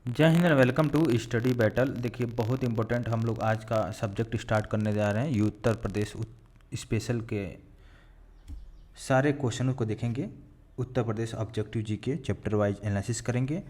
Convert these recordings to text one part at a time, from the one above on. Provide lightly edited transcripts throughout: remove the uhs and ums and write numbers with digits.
जय हिंद and welcome to study battle. देखिए बहुत इंपॉर्टेंट हम लोग आज का सब्जेक्ट स्टार्ट करने जा रहे हैं। ये उत्तर प्रदेश स्पेशल के सारे क्वेश्चनों को देखेंगे। उत्तर प्रदेश ऑब्जेक्टिव जी के चैप्टर वाइज एनालिसिस करेंगे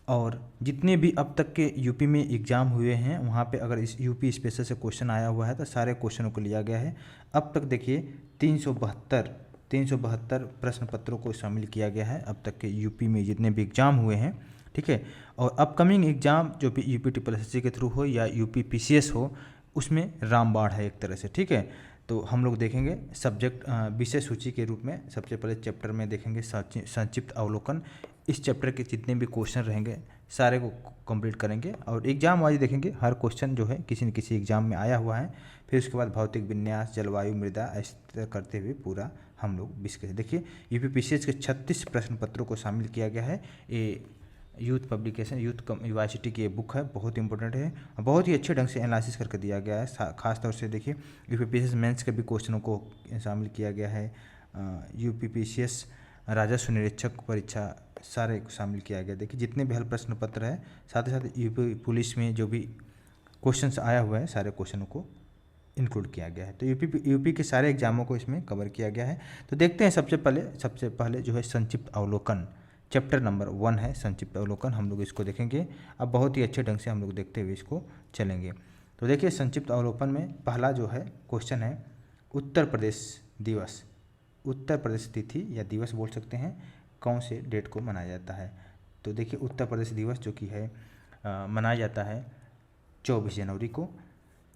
और जितने भी अब तक के यूपी में एग्ज़ाम हुए हैं वहाँ पे अगर इस यूपी स्पेशल से क्वेश्चन आया हुआ है तो सारे क्वेश्चनों को लिया गया है। अब तक देखिए 372 प्रश्न पत्रों को शामिल किया गया है अब तक के यूपी में जितने भी एग्ज़ाम हुए हैं, ठीक है। और अपकमिंग एग्ज़ाम जो भी यूपी ट्रिपल एस के थ्रू हो या यूपी पीसीएस हो उसमें रामबाण है एक तरह से, ठीक है। तो हम लोग देखेंगे सब्जेक्ट विषय सूची के रूप में। सबसे पहले चैप्टर में देखेंगे संक्षिप्त अवलोकन। इस चैप्टर के जितने भी क्वेश्चन रहेंगे सारे को कंप्लीट करेंगे और एग्जाम वाइज देखेंगे हर क्वेश्चन जो है किसी न किसी एग्जाम में आया हुआ है। फिर उसके बाद भौतिक विन्यास, जलवायु, मृदा, ऐसे करते हुए पूरा हम लोग डिस्कस। देखिए यूपी पीसीएस के 36 प्रश्न पत्रों को शामिल किया गया है। ये यूथ पब्लिकेशन, यूथ यूनिवर्सिटी की ये बुक है, बहुत इंपॉर्टेंट है और बहुत ही अच्छे ढंग से एनालिसिस करके दिया गया है। खास तौर से देखिए यूपी पीसीएस मेंस के भी क्वेश्चनों को शामिल किया गया है। यूपी पीसीएस राजस्व निरीक्षक परीक्षा सारे को शामिल किया गया। देखिए जितने भी हल प्रश्न पत्र है, साथ ही साथ यूपी पुलिस में जो भी क्वेश्चंस आया हुआ है सारे क्वेश्चनों को इंक्लूड किया गया है। तो यूपी के सारे एग्जामों को इसमें कवर किया गया है। तो देखते हैं सबसे पहले जो है संक्षिप्त अवलोकन, चैप्टर नंबर 1 है संक्षिप्त अवलोकन। हम लोग इसको देखेंगे। अब बहुत ही अच्छे ढंग से हम लोग देखते हुए इसको चलेंगे। तो देखिए संक्षिप्त अवलोकन में पहला जो है क्वेश्चन है उत्तर प्रदेश दिवस। उत्तर प्रदेश तिथि या दिवस बोल सकते हैं, कौन से डेट को मनाया जाता है। तो देखिए उत्तर प्रदेश दिवस जो कि है मनाया जाता है 24 जनवरी को।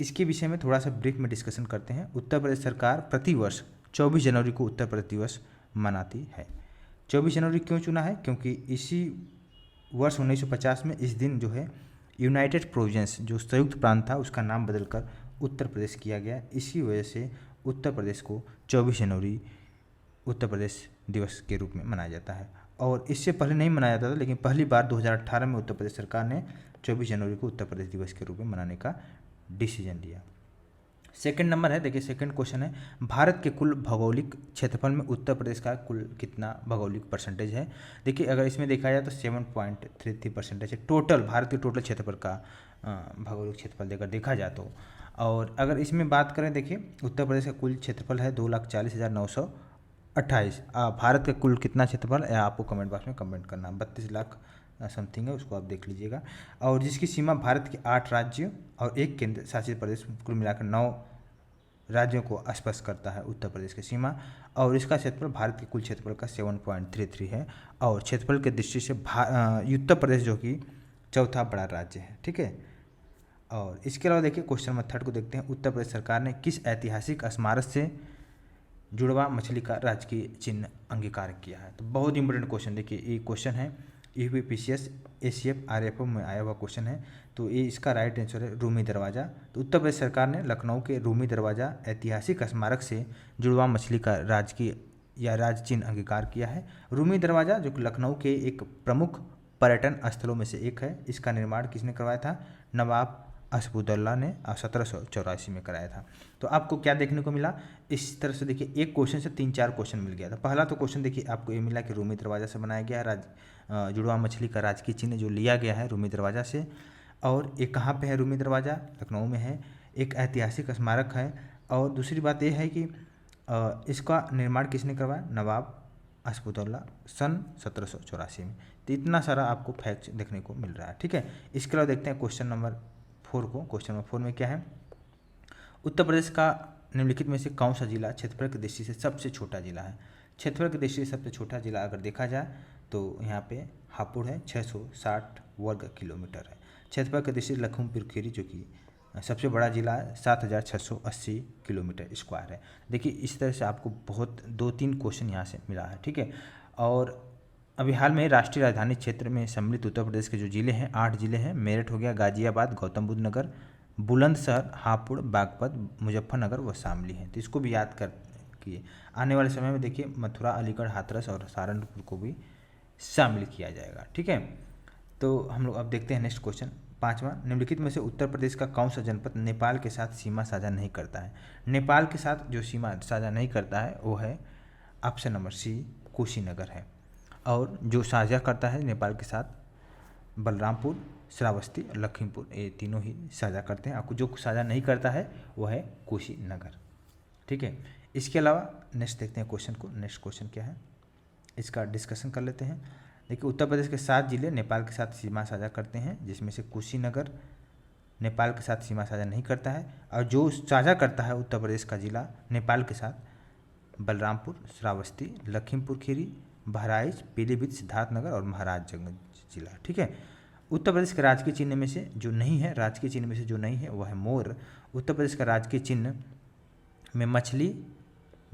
इसके विषय में थोड़ा सा ब्रीफ में डिस्कशन करते हैं। उत्तर प्रदेश सरकार प्रतिवर्ष 24 जनवरी को उत्तर प्रदेश दिवस मनाती है। 24 जनवरी क्यों चुना है? क्योंकि इसी वर्ष 1950 में इस दिन जो है यूनाइटेड प्रोविंस जो संयुक्त प्रांत था उसका नाम बदलकर उत्तर प्रदेश किया गया। इसी वजह से उत्तर प्रदेश को 24 जनवरी उत्तर प्रदेश दिवस के रूप में मनाया जाता है। और इससे पहले नहीं मनाया जाता था, लेकिन पहली बार 2018 में उत्तर प्रदेश सरकार ने 24 जनवरी को उत्तर प्रदेश दिवस के रूप में मनाने का डिसीजन लिया। सेकंड नंबर है, देखिए सेकंड क्वेश्चन है भारत के कुल भौगोलिक क्षेत्रफल में उत्तर प्रदेश का कुल कितना भौगोलिक परसेंटेज है। देखिए अगर इसमें देखा जाए तो 7.33% है टोटल भारत के टोटल क्षेत्रफल का भौगोलिक क्षेत्रफल देकर देखा जाए तो। और अगर इसमें बात करें, देखिए उत्तर प्रदेश का कुल क्षेत्रफल है 2,40,928। भारत का कुल कितना क्षेत्रफल है आपको कमेंट बॉक्स में कमेंट करना। 32 लाख समथिंग है, उसको आप देख लीजिएगा। और जिसकी सीमा भारत के 8 राज्य और एक केंद्र शासित प्रदेश कुल मिलाकर 9 राज्यों को स्पर्श करता है उत्तर प्रदेश की सीमा। और इसका क्षेत्रफल भारत के कुल क्षेत्रफल का 7.33 है। और क्षेत्रफल की दृष्टि से उत्तर प्रदेश जो कि चौथा बड़ा राज्य है, ठीक है। और इसके अलावा देखिए क्वेश्चन नंबर 3 को देखते हैं। उत्तर प्रदेश सरकार ने किस ऐतिहासिक स्मारक से जुड़वा मछली का राजकीय चिन्ह अंगीकार किया है। तो बहुत इंपॉर्टेंट क्वेश्चन, देखिए ये क्वेश्चन है यूपी पीसीएस एसीएफ आरएफओ में आया हुआ क्वेश्चन है। तो ये इसका राइट आंसर है रूमी दरवाज़ा। तो उत्तर प्रदेश सरकार ने लखनऊ के रूमी दरवाज़ा ऐतिहासिक स्मारक से जुड़वा मछली का राजकीय या राज चिन्ह अंगीकार किया है। रूमी दरवाज़ा जो कि लखनऊ के एक प्रमुख पर्यटन स्थलों में से एक है। इसका निर्माण किसने करवाया था? नवाब असफुद्दौला ने 1784 में कराया था। तो आपको क्या देखने को मिला इस तरह से? देखिए एक क्वेश्चन से 3-4 क्वेश्चन मिल गया था। पहला तो क्वेश्चन देखिए आपको ये मिला कि रूमी दरवाज़ा से बनाया गया है जुड़वा मछली का राजकीय चिन्ह जो लिया गया है रूमी दरवाज़ा से। और ये कहाँ पे है रूमी दरवाज़ा? लखनऊ में है, एक ऐतिहासिक स्मारक है। और दूसरी बात यह है कि इसका निर्माण किसने करवाया? नवाब असफुद्दौला सन 1784 में। तो इतना सारा आपको फैक्ट देखने को मिल रहा है, ठीक है। इसके अलावा देखते हैं क्वेश्चन नंबर 4 को। क्वेश्चन नंबर 4 में क्या है? उत्तर प्रदेश का निम्नलिखित में से कौन सा जिला क्षेत्रफल की दृष्टि से सबसे छोटा जिला है? क्षेत्रफल की दृष्टि से सबसे छोटा जिला अगर देखा जाए तो यहाँ पे हापुड़ है, 660 वर्ग किलोमीटर है। क्षेत्रफल की दृष्टि से लखीमपुर खीरी जो कि सबसे बड़ा जिला है, 7,680 किलोमीटर स्क्वायर है। देखिए इस तरह से आपको बहुत 2-3 क्वेश्चन यहाँ से मिला है, ठीक है। और अभी हाल में राष्ट्रीय राजधानी क्षेत्र में सम्मिलित उत्तर प्रदेश के जो जिले हैं 8 जिले हैं। मेरठ हो गया, गाजियाबाद, गौतम बुद्ध नगर, बुलंदशहर, हापुड़, बागपत, मुजफ्फरनगर व शामली है। तो इसको भी याद कर किए। आने वाले समय में देखिए मथुरा, अलीगढ़, हाथरस और सहारनपुर को भी शामिल किया जाएगा, ठीक है। तो हम लोग अब देखते हैं नेक्स्ट क्वेश्चन 5वां। निम्नलिखित में से उत्तर प्रदेश का कौन सा जनपद नेपाल के साथ सीमा साझा नहीं करता है? नेपाल के साथ जो सीमा साझा नहीं करता है वो है ऑप्शन नंबर सी कुशीनगर है। और जो साझा करता है नेपाल के साथ बलरामपुर, श्रावस्ती, लखीमपुर, ये तीनों ही साझा करते हैं। आपको जो साझा नहीं करता है वो है कुशीनगर। ठीक है, इसके अलावा नेक्स्ट देखते हैं क्वेश्चन को। नेक्स्ट क्वेश्चन क्या है इसका डिस्कशन कर लेते हैं। देखिए, उत्तर प्रदेश के 7 जिले नेपाल के साथ सीमा साझा करते हैं, जिसमें से कुशीनगर नेपाल के साथ सीमा साझा नहीं करता है, और जो साझा करता है उत्तर प्रदेश का जिला नेपाल के साथ बलरामपुर, श्रावस्ती, लखीमपुर खीरी, बहराइच, पीलीभीत, सिद्धार्थनगर और महाराजगंज जिला। ठीक है, उत्तर प्रदेश के राजकीय चिन्ह में से जो नहीं है, राजकीय चिन्ह में से जो नहीं है वह है मोर। उत्तर प्रदेश का राजकीय चिन्ह में मछली,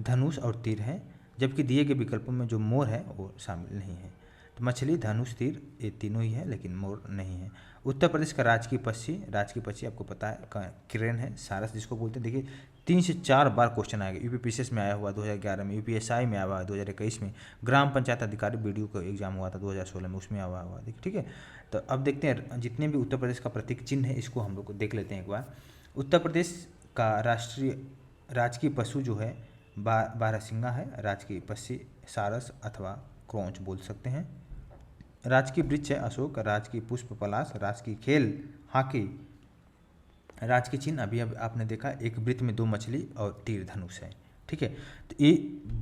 धनुष और तीर है, जबकि दिए गए विकल्पों में जो मोर है वो शामिल नहीं है। तो मछली, धनुष, तीर ये तीनों ही है, लेकिन मोर नहीं है। उत्तर प्रदेश का राजकीय पक्षी आपको पता है क्रेन है, सारस जिसको बोलते हैं। देखिए 3 से 4 बार क्वेश्चन आएगा, यूपीपीसीएस में आया हुआ 2011 में, यूपीएसआई में आया हुआ 2021 में, ग्राम पंचायत अधिकारी बीडीओ का एग्जाम हुआ था 2016 में, उसमें आया हुआ। देखिए ठीक है, तो अब देखते हैं जितने भी उत्तर प्रदेश का प्रतीक चिन्ह है इसको हम लोग देख लेते हैं एक बार। उत्तर प्रदेश का राजकीय पशु जो है बारहसिंगा है, राजकीय पक्षी सारस अथवा क्रोंच बोल सकते हैं। राजकीय वृक्ष है अशोक, राजकीय पुष्प पलाश, राजकीय खेल हॉकी, राजकीय चिन्ह अभी आपने देखा एक वृत्त में 2 मछली और तीर धनुष है। ठीक है, तो ये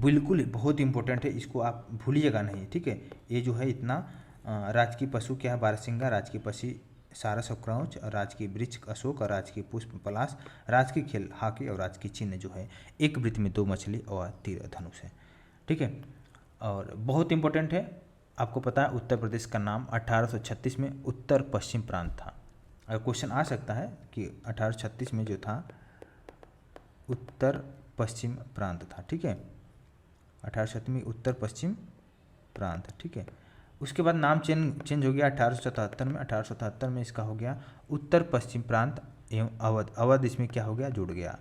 बिल्कुल बहुत इंपॉर्टेंट है, इसको आप भूलिएगा नहीं। ठीक है, ये जो है इतना राजकीय पशु क्या है बारहसिंगा, राजकीय पक्षी सारस और क्रोंच, राजकीय वृक्ष अशोक, और राजकीय पुष्प पलाश, राजकीय खेल हॉकी, और राजकीय चिन्ह जो है एक वृत्त में 2 मछली और तीर धनुष है। ठीक है, और बहुत इंपॉर्टेंट है, आपको पता है उत्तर प्रदेश का नाम 1836 में उत्तर पश्चिम प्रांत था। और क्वेश्चन आ सकता है कि 1836 में जो था उत्तर पश्चिम प्रांत था। ठीक है, 1836 में उत्तर पश्चिम प्रांत। ठीक है, उसके बाद नाम चेंज हो गया 1877 में। 1877 में इसका हो गया उत्तर पश्चिम प्रांत एवं अवध। अवध इसमें क्या हो गया, जुड़ गया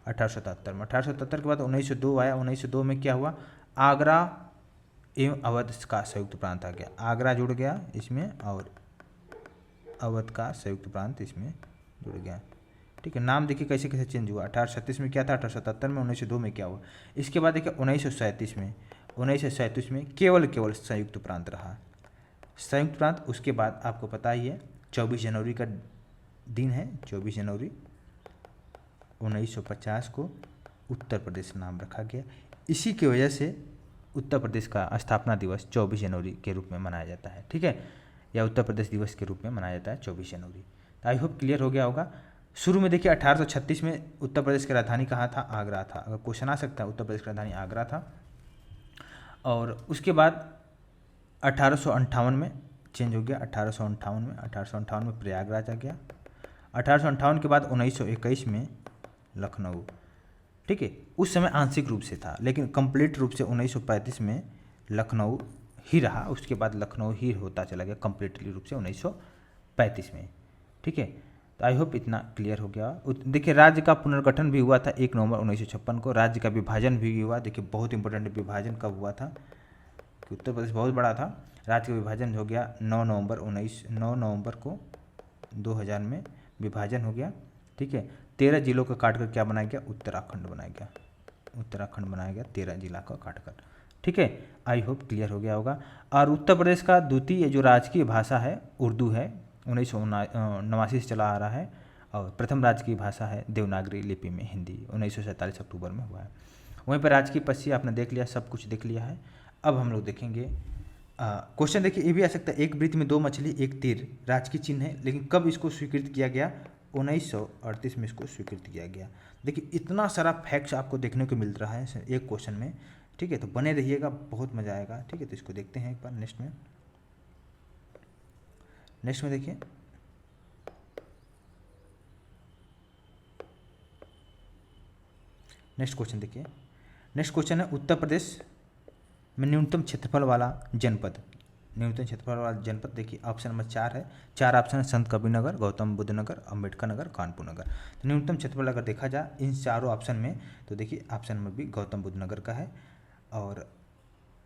1877 में। 1877 के बाद 1902 आया। 1902 में क्या हुआ, आगरा एवं अवध का संयुक्त प्रांत आ गया। आगरा जुड़ गया इसमें और अवध का संयुक्त प्रांत इसमें जुड़ गया। ठीक है, नाम देखिए कैसे कैसे चेंज हुआ। 1836 में क्या था, 1877 में, 1902 में क्या हुआ। इसके बाद देखिए 1937 में केवल संयुक्त प्रांत रहा, संयुक्त प्रांत। उसके बाद आपको पता ही है 24 जनवरी का दिन है, 24 जनवरी 1950 को उत्तर प्रदेश नाम रखा गया। इसी की वजह से उत्तर प्रदेश का स्थापना दिवस 24 जनवरी के रूप में मनाया जाता है। ठीक है, या उत्तर प्रदेश दिवस के रूप में मनाया जाता है 24 जनवरी। तो आई होप क्लियर हो गया होगा। शुरू में देखिए 1836 में उत्तर प्रदेश की राजधानी कहाँ था, आगरा था। अगर क्वेश्चन आ सकता है, उत्तर प्रदेश की राजधानी आगरा था। और उसके बाद 1858 में चेंज हो गया, 1858 में प्रयागराज आ गया। 1858 के बाद 1921 में लखनऊ। ठीक है, उस समय आंशिक रूप से था, लेकिन कंप्लीट रूप से 1935 में लखनऊ ही रहा। उसके बाद लखनऊ ही होता चला गया कंप्लीटली रूप से 1935 में। ठीक है, तो आई होप इतना क्लियर हो गया। देखिए राज्य का पुनर्गठन भी हुआ था 1 नवंबर 1956 को। राज्य का विभाजन भी हुआ। देखिए बहुत इंपॉर्टेंट, विभाजन कब हुआ था कि उत्तर प्रदेश बहुत बड़ा था। राज्य का विभाजन हो गया 9 नवंबर को 2000 में विभाजन हो गया। ठीक है, 13 जिलों का काटकर क्या बनाया गया, उत्तराखंड बनाया गया 13 जिला का काटकर। ठीक है, आई होप क्लियर हो गया होगा। और उत्तर प्रदेश का द्वितीय जो राजकीय भाषा है उर्दू है, 1989 से चला आ रहा है। और प्रथम राजकीय भाषा है देवनागरी लिपि में हिंदी, 1947 अक्टूबर में हुआ है। वहीं पर राजकीय पक्षी आपने देख लिया, सब कुछ देख लिया है। अब हम लोग देखेंगे क्वेश्चन। देखिए ये भी आ सकता है, एक वृत्त में 2 मछली एक तीर राजकीय चिन्ह है, लेकिन कब इसको स्वीकृत किया गया, 1938 में इसको स्वीकृत किया गया। देखिए इतना सारा फैक्ट्स आपको देखने को मिल रहा है एक क्वेश्चन में। ठीक है, तो बने रहिएगा, बहुत मजा आएगा। ठीक है, तो इसको देखते हैं एक बार नेक्स्ट में देखिए नेक्स्ट क्वेश्चन। देखिए नेक्स्ट क्वेश्चन है उत्तर प्रदेश में न्यूनतम क्षेत्रफल वाला जनपद। देखिए ऑप्शन नंबर 4 है। 4 ऑप्शन है, संत कबीरनगर, गौतम बुद्ध नगर, अम्बेडकर नगर, कानपुर नगर। तो न्यूनतम क्षेत्रफल अगर देखा जाए इन चारों ऑप्शन में, तो देखिए option number B Gautam Buddh Nagar का है। और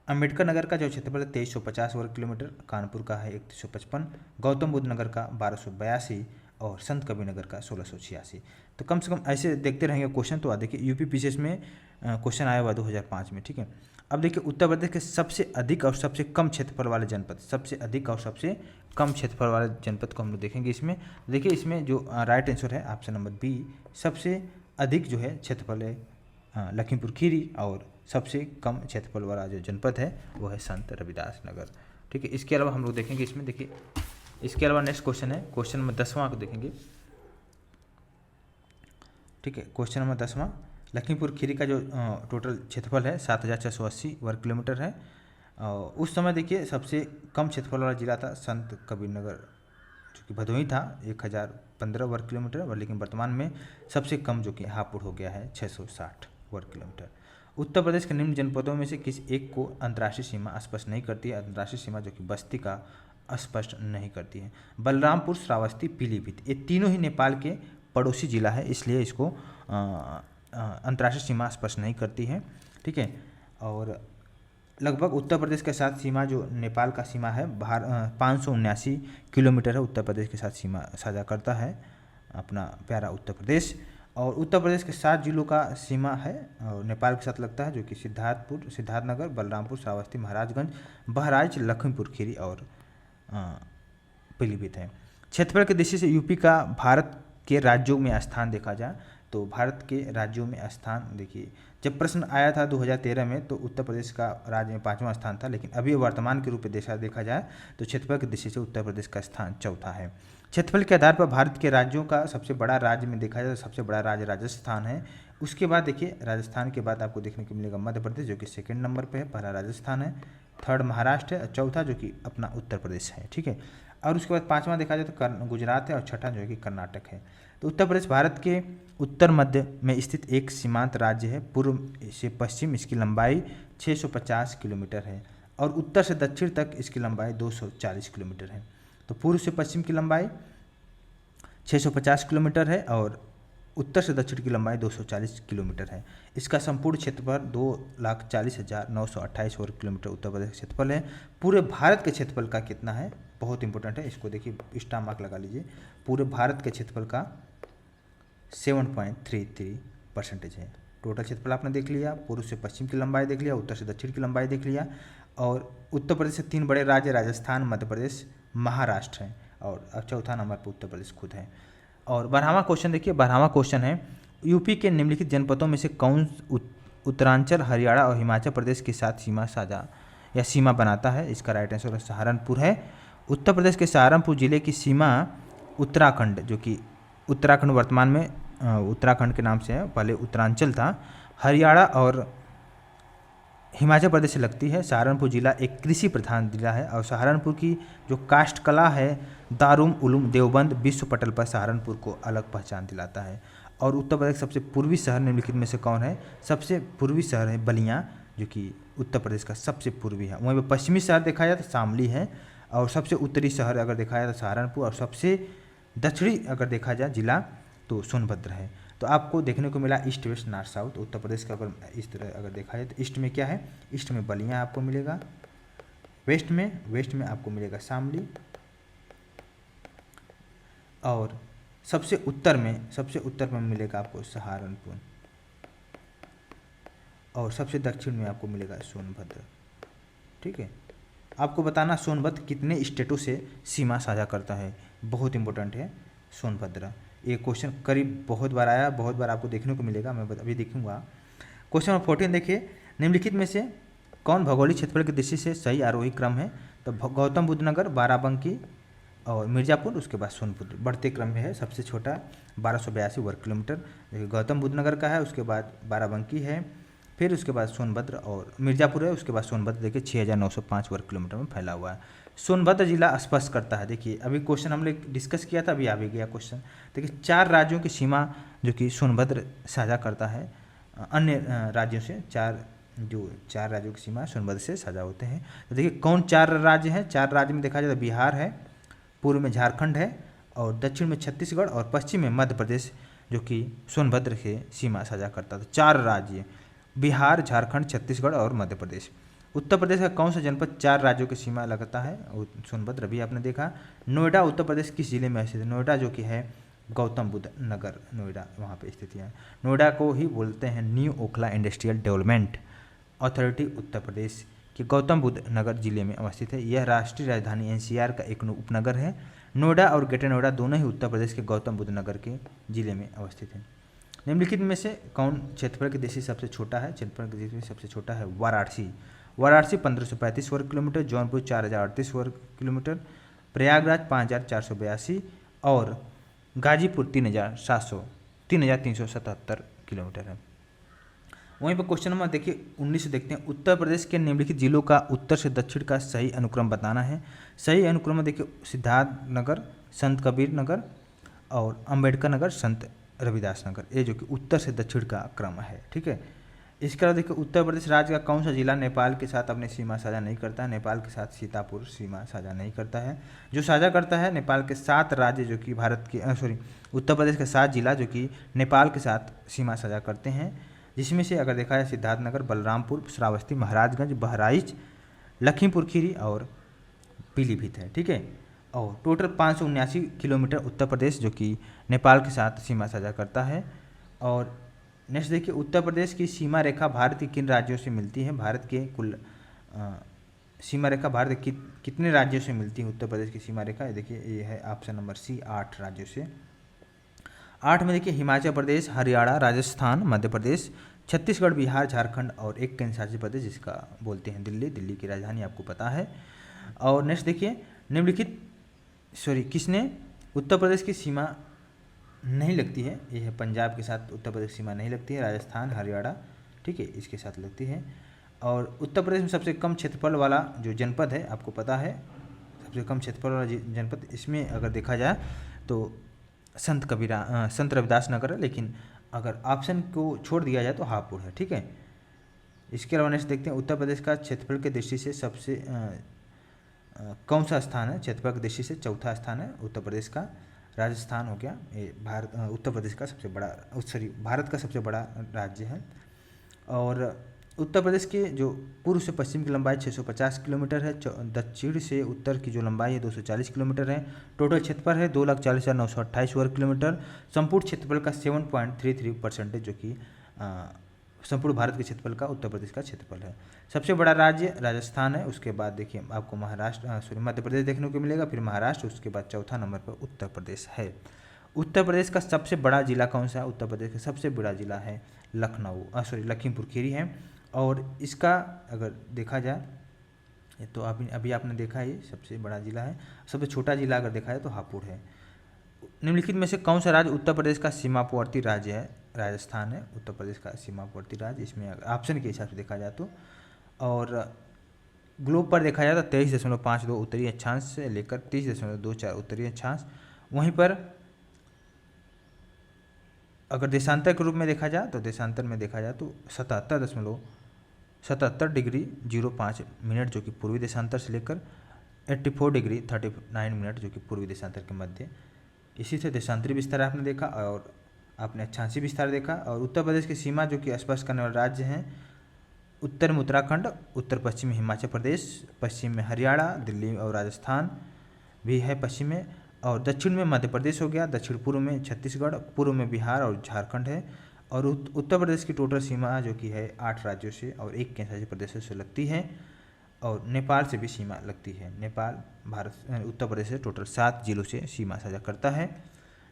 अम्बेडकर नगर का जो क्षेत्रफल है 2350 वर्ग किलोमीटर, कानपुर का है 3155, गौतम बुद्ध नगर का 1282 और संत कबीर नगर का 1686। तो कम से कम ऐसे देखते रहेंगे क्वेश्चन। तो देखिए यूपीपीसीएस में क्वेश्चन आया हुआ 2005 में। ठीक है, अब देखिए उत्तर प्रदेश के सबसे अधिक और सबसे कम क्षेत्रफल वाले जनपद, सबसे अधिक और सबसे कम क्षेत्रफल वाले जनपद को हम लोग देखेंगे इसमें। देखिए इसमें जो राइट आंसर है ऑप्शन नंबर बी, सबसे अधिक जो है क्षेत्रफल है लखीमपुर खीरी, और सबसे कम क्षेत्रफल वाला जो जनपद है वो है संत रविदास नगर। ठीक है, इसके अलावा हम लोग देखेंगे इसमें, देखिए इसके अलावा नेक्स्ट क्वेश्चन है, क्वेश्चन नंबर 10वां को देखेंगे। ठीक है, क्वेश्चन नंबर 10वां, लखीमपुर खीरी का जो टोटल क्षेत्रफल है 7,480 वर्ग किलोमीटर है। उस समय देखिए सबसे कम क्षेत्रफल वाला जिला था संत कबीरनगर, जो कि भदोही था, 1,015 वर्ग किलोमीटर, और लेकिन वर्तमान में सबसे कम जो कि हापुड़ हो गया है 660 वर्ग किलोमीटर। उत्तर प्रदेश के निम्न जनपदों में से किसी एक को अंतर्राष्ट्रीय सीमा स्पष्ट नहीं करती है। अंतर्राष्ट्रीय सीमा जो कि बस्ती का स्पष्ट नहीं करती है। बलरामपुर, श्रावस्ती, पीलीभीत, ये तीनों ही नेपाल के पड़ोसी जिला है, इसलिए इसको अंतर्राष्ट्रीय सीमा स्पष्ट नहीं करती है। ठीक है, और लगभग उत्तर प्रदेश के साथ सीमा जो नेपाल का सीमा है 579 किलोमीटर है, उत्तर प्रदेश के साथ सीमा साझा करता है अपना प्यारा उत्तर प्रदेश। और उत्तर प्रदेश के 7 जिलों का सीमा है और नेपाल के साथ लगता है, जो कि सिद्धार्थपुर, सिद्धार्थनगर, बलरामपुर, श्रावस्ती, महाराजगंज, बहराइच, लखीमपुर खीरी और पीलीभीत है। क्षेत्रफल की दृष्टि से यूपी का भारत के राज्यों में स्थान देखा जाए तो भारत के राज्यों में स्थान, देखिए जब प्रश्न आया था 2013 में तो उत्तर प्रदेश का राज्य में 5वां स्थान था, लेकिन अभी वर्तमान के रूप में देखा जाए तो क्षेत्रफल की दृष्टि से उत्तर प्रदेश का स्थान 4था है। क्षेत्रफल के आधार पर भारत के राज्यों का सबसे बड़ा राज्य में देखा जाए तो सबसे बड़ा राज्य राजस्थान है। उसके बाद देखिए राजस्थान के बाद आपको देखने को मिलेगा मध्य प्रदेश, जो कि सेकंड नंबर पे है, पहला राजस्थान है, थर्ड महाराष्ट्र है, चौथा जो कि अपना उत्तर प्रदेश है। ठीक है, और उसके बाद 5वां देखा जाए तो गुजरात है, और छठा जो है कि कर्नाटक है। तो उत्तर प्रदेश भारत के उत्तर मध्य में स्थित एक सीमांत राज्य है। पूर्व से पश्चिम इसकी लंबाई 650 किलोमीटर है और उत्तर से दक्षिण तक इसकी लंबाई 240 किलोमीटर है। तो पूर्व से पश्चिम की लंबाई 650 किलोमीटर है और उत्तर से दक्षिण की लंबाई 240 किलोमीटर है। इसका संपूर्ण क्षेत्रफल 2,40,928 वर्ग किलोमीटर उत्तर प्रदेश का क्षेत्रफल है। पूरे भारत के क्षेत्रफल का कितना है, बहुत इंपॉर्टेंट है, इसको देखिए स्टार मार्क लगा लीजिए। पूरे भारत के क्षेत्रफल का 7.33% है। टोटल क्षेत्रफल आपने देख लिया, पूर्व से पश्चिम की लंबाई देख लिया, उत्तर से दक्षिण की लंबाई देख लिया, और उत्तर प्रदेश से 3 बड़े राज्य राजस्थान, मध्य प्रदेश, महाराष्ट्र हैं, और चौथा नंबर पर उत्तर प्रदेश खुद है। और 12वां क्वेश्चन देखिए, 12वां क्वेश्चन है यूपी के निम्नलिखित जनपदों में से कौन उत्तरांचल, हरियाणा और हिमाचल प्रदेश के साथ सीमा साझा या सीमा बनाता है। इसका राइट आंसर सहारनपुर है। उत्तर प्रदेश के सहारनपुर जिले की सीमा उत्तराखंड, जो कि उत्तराखंड वर्तमान में उत्तराखंड के नाम से है, पहले उत्तरांचल था, हरियाणा और हिमाचल प्रदेश से लगती है। सहारनपुर जिला एक कृषि प्रधान जिला है और सहारनपुर की जो काष्ठ कला है, दारुल उलूम देवबंद विश्व पटल पर सहारनपुर को अलग पहचान दिलाता है। और उत्तर प्रदेश सबसे पूर्वी शहर निम्नलिखित में से कौन है। सबसे पूर्वी शहर है बलिया, जो कि उत्तर प्रदेश का सबसे पूर्वी है। वहीं पर पश्चिमी शहर देखा जाए तो शामली है, और सबसे उत्तरी शहर अगर देखा जाए तो सहारनपुर, और सबसे दक्षिणी अगर देखा जाए जिला तो सोनभद्र है। तो आपको देखने को मिला east, waste, north, south. Uttar Pradesh का अगर इस तरह अगर देखा जाए तो ईस्ट में क्या है, ईस्ट में बलिया आपको मिलेगा, वेस्ट में आपको मिलेगा शामली, और सबसे उत्तर में मिलेगा आपको सहारनपुर, और सबसे दक्षिण में आपको मिलेगा सोनभद्र। ठीक है, आपको बताना सोनभद्र कितने स्टेटों से सीमा साझा करता है, बहुत इंपॉर्टेंट है सोनभद्र। ये क्वेश्चन करीब बहुत बार आया, बहुत बार आपको देखने को मिलेगा, मैं अभी देखूंगा। क्वेश्चन नंबर 14 देखिए, निम्नलिखित में से कौन भौगोलिक क्षेत्रफल की दृष्टि से सही आरोही क्रम है। तो गौतम बुद्ध नगर, बाराबंकी और मिर्ज़ापुर, उसके बाद सोनभद्र बढ़ते क्रम में है। सबसे छोटा 1282 वर्ग किलोमीटर देखिए गौतम बुद्ध नगर का है, उसके बाद बाराबंकी है, फिर उसके बाद सोनभद्र और मिर्ज़ापुर है, उसके बाद सोनभद्र देखिए 6,905 वर्ग किलोमीटर में फैला हुआ है। सोनभद्र जिला स्पष्ट करता है, देखिए अभी क्वेश्चन हमने डिस्कस किया था, अभी आ भी गया क्वेश्चन। देखिए 4 राज्यों की सीमा जो कि सोनभद्र साझा करता है अन्य राज्यों से, 4 राज्यों की सीमा सोनभद्र से साझा होते हैं। तो देखिए कौन 4 राज्य हैं। 4 राज्य में देखा जाए तो बिहार है, पूर्व में झारखंड है, और दक्षिण में छत्तीसगढ़, और पश्चिम में मध्य प्रदेश, जो कि सोनभद्र से सीमा साझा करता था। 4 राज्य, बिहार, झारखंड, छत्तीसगढ़ और मध्य प्रदेश। उत्तर प्रदेश का कौन सा जनपद 4 राज्यों की सीमा लगता है, सोनभद्र भी आपने देखा। नोएडा उत्तर प्रदेश किस जिले में स्थित है। नोएडा जो कि है गौतम बुद्ध नगर, नोएडा वहाँ पे स्थित है। नोएडा को ही बोलते हैं new Okhla industrial development authority Uttar Pradesh कि गौतम बुद्ध नगर जिले में अवस्थित है। यह राष्ट्रीय राजधानी एनसीआर का एक उपनगर है। नोएडा और ग्रेटर नोएडा दोनों ही उत्तर प्रदेश के गौतम बुद्ध नगर के जिले में अवस्थित है। निम्नलिखित में से कौन क्षेत्रफल की दृष्टि से सबसे छोटा है? क्षेत्रफल की दृष्टि से सबसे छोटा है वाराणसी। वाराणसी 1535 वर्ग किलोमीटर, जौनपुर 4038 वर्ग किलोमीटर, प्रयागराज 5482 और गाजीपुर 3377 किलोमीटर है। वहीं पर क्वेश्चन नंबर देखिए 19 से देखते हैं। उत्तर प्रदेश के निम्नलिखित जिलों का उत्तर से दक्षिण का सही अनुक्रम बताना है। सही अनुक्रम में देखिए सिद्धार्थ नगर, संत कबीर नगर और अंबेडकर नगर, संत रविदास नगर, ये जो कि उत्तर से दक्षिण का क्रम है। ठीक है। इसके अलावा देखिए उत्तर प्रदेश राज्य का कौन सा जिला नेपाल के साथ अपनी सीमा साझा नहीं करता है? नेपाल के साथ सीतापुर सीमा साझा नहीं करता है। जो साझा करता है नेपाल के 7 राज्य जो कि भारत के उत्तर प्रदेश के 7 जिला जो कि नेपाल के साथ सीमा साझा करते हैं, जिसमें से अगर देखा जाए सिद्धार्थनगर, बलरामपुर, श्रावस्ती, महाराजगंज, बहराइच, लखीमपुर खीरी और पीलीभीत है। ठीक है। और टोटल 579 किलोमीटर उत्तर प्रदेश जो कि नेपाल के साथ सीमा साझा करता है। और नेक्स्ट देखिए उत्तर प्रदेश की सीमा रेखा भारत के किन राज्यों से मिलती है? भारत के कुल सीमा रेखा भारत के कितने राज्यों से मिलती है उत्तर प्रदेश की सीमा रेखा? देखिए ये है ऑप्शन नंबर सी, 8 राज्यों से। 8 में देखिए हिमाचल प्रदेश, हरियाणा, राजस्थान, मध्य प्रदेश, छत्तीसगढ़, बिहार, झारखंड और एक केंद्र शासित प्रदेश जिसका बोलते हैं दिल्ली। दिल्ली की राजधानी आपको पता है। और नेक्स्ट देखिए निम्नलिखित किसने उत्तर प्रदेश की सीमा नहीं लगती है? ये है पंजाब के साथ उत्तर प्रदेश की सीमा नहीं लगती है। राजस्थान, हरियाणा, ठीक है, इसके साथ लगती है। और उत्तर प्रदेश में सबसे कम क्षेत्रफल वाला जो जनपद है आपको पता है, सबसे कम क्षेत्रफल वाला जनपद इसमें अगर देखा जाए तो संत रविदास नगर है, लेकिन अगर ऑप्शन को छोड़ दिया जाए तो हापुड़ है। ठीक है। इसके अलावा नेक्स्ट देखते हैं उत्तर प्रदेश का क्षेत्रफल की दृष्टि से सबसे कौन सा स्थान है? क्षेत्रफल की दृष्टि से चौथा स्थान है उत्तर प्रदेश का। राजस्थान हो गया, ये उत्तर प्रदेश का सबसे बड़ा भारत का सबसे बड़ा राज्य है। और उत्तर प्रदेश के जो पूर्व से पश्चिम की लंबाई 650 किलोमीटर है, दक्षिण से उत्तर की जो लंबाई है 240 किलोमीटर है। टोटल क्षेत्रफल है 2,40,928 वर्ग किलोमीटर। संपूर्ण क्षेत्रफल का 7.33% जो कि संपूर्ण भारत के क्षेत्रफल का उत्तर प्रदेश का क्षेत्रफल है। सबसे बड़ा राज्य राजस्थान है। उसके बाद देखिए आपको मध्य प्रदेश देखने को मिलेगा, फिर महाराष्ट्र, उसके बाद चौथा नंबर पर उत्तर प्रदेश है। उत्तर प्रदेश का सबसे बड़ा जिला कौन सा है? उत्तर प्रदेश का सबसे बड़ा जिला है लखीमपुर खीरी है। और इसका अगर देखा जाए तो अभी आपने देखा है ये सबसे बड़ा जिला है। सबसे छोटा जिला अगर देखा जाए तो हापुड़ है। निम्नलिखित में से कौन सा राज्य उत्तर प्रदेश का सीमावर्ती राज्य है? राजस्थान है उत्तर प्रदेश का सीमावर्ती राज्य। इसमें ऑप्शन के हिसाब से देखा जाए तो, और ग्लोब पर देखा जाए तो 23.52 उत्तरी अक्षांश से लेकर 30.24 उत्तरी अक्षांश। वहीं पर अगर देशांतर के रूप में देखा जाए तो देशांतर में देखा जाए तो 77 डिग्री 05 मिनट जो कि पूर्वी देशांतर से लेकर 84 डिग्री 39 मिनट जो कि पूर्वी देशांतर के मध्य। इसी से देशांतरी विस्तार आपने देखा और आपने अक्षांशीय विस्तार देखा। और उत्तर प्रदेश की सीमा जो कि स्पर्श करने वाले राज्य हैं, उत्तर में उत्तराखंड, उत्तर पश्चिम में हिमाचल प्रदेश, पश्चिम में हरियाणा, दिल्ली और राजस्थान भी है पश्चिम में, और दक्षिण में मध्य प्रदेश हो गया, दक्षिण पूर्व में छत्तीसगढ़, पूर्व में बिहार और झारखंड है। और उत्तर प्रदेश की टोटल सीमा जो कि है 8 राज्यों से और एक केंद्र शासित प्रदेशों से लगती है, और नेपाल से भी सीमा लगती है। नेपाल उत्तर प्रदेश से टोटल 7 जिलों से सीमा साझा करता है।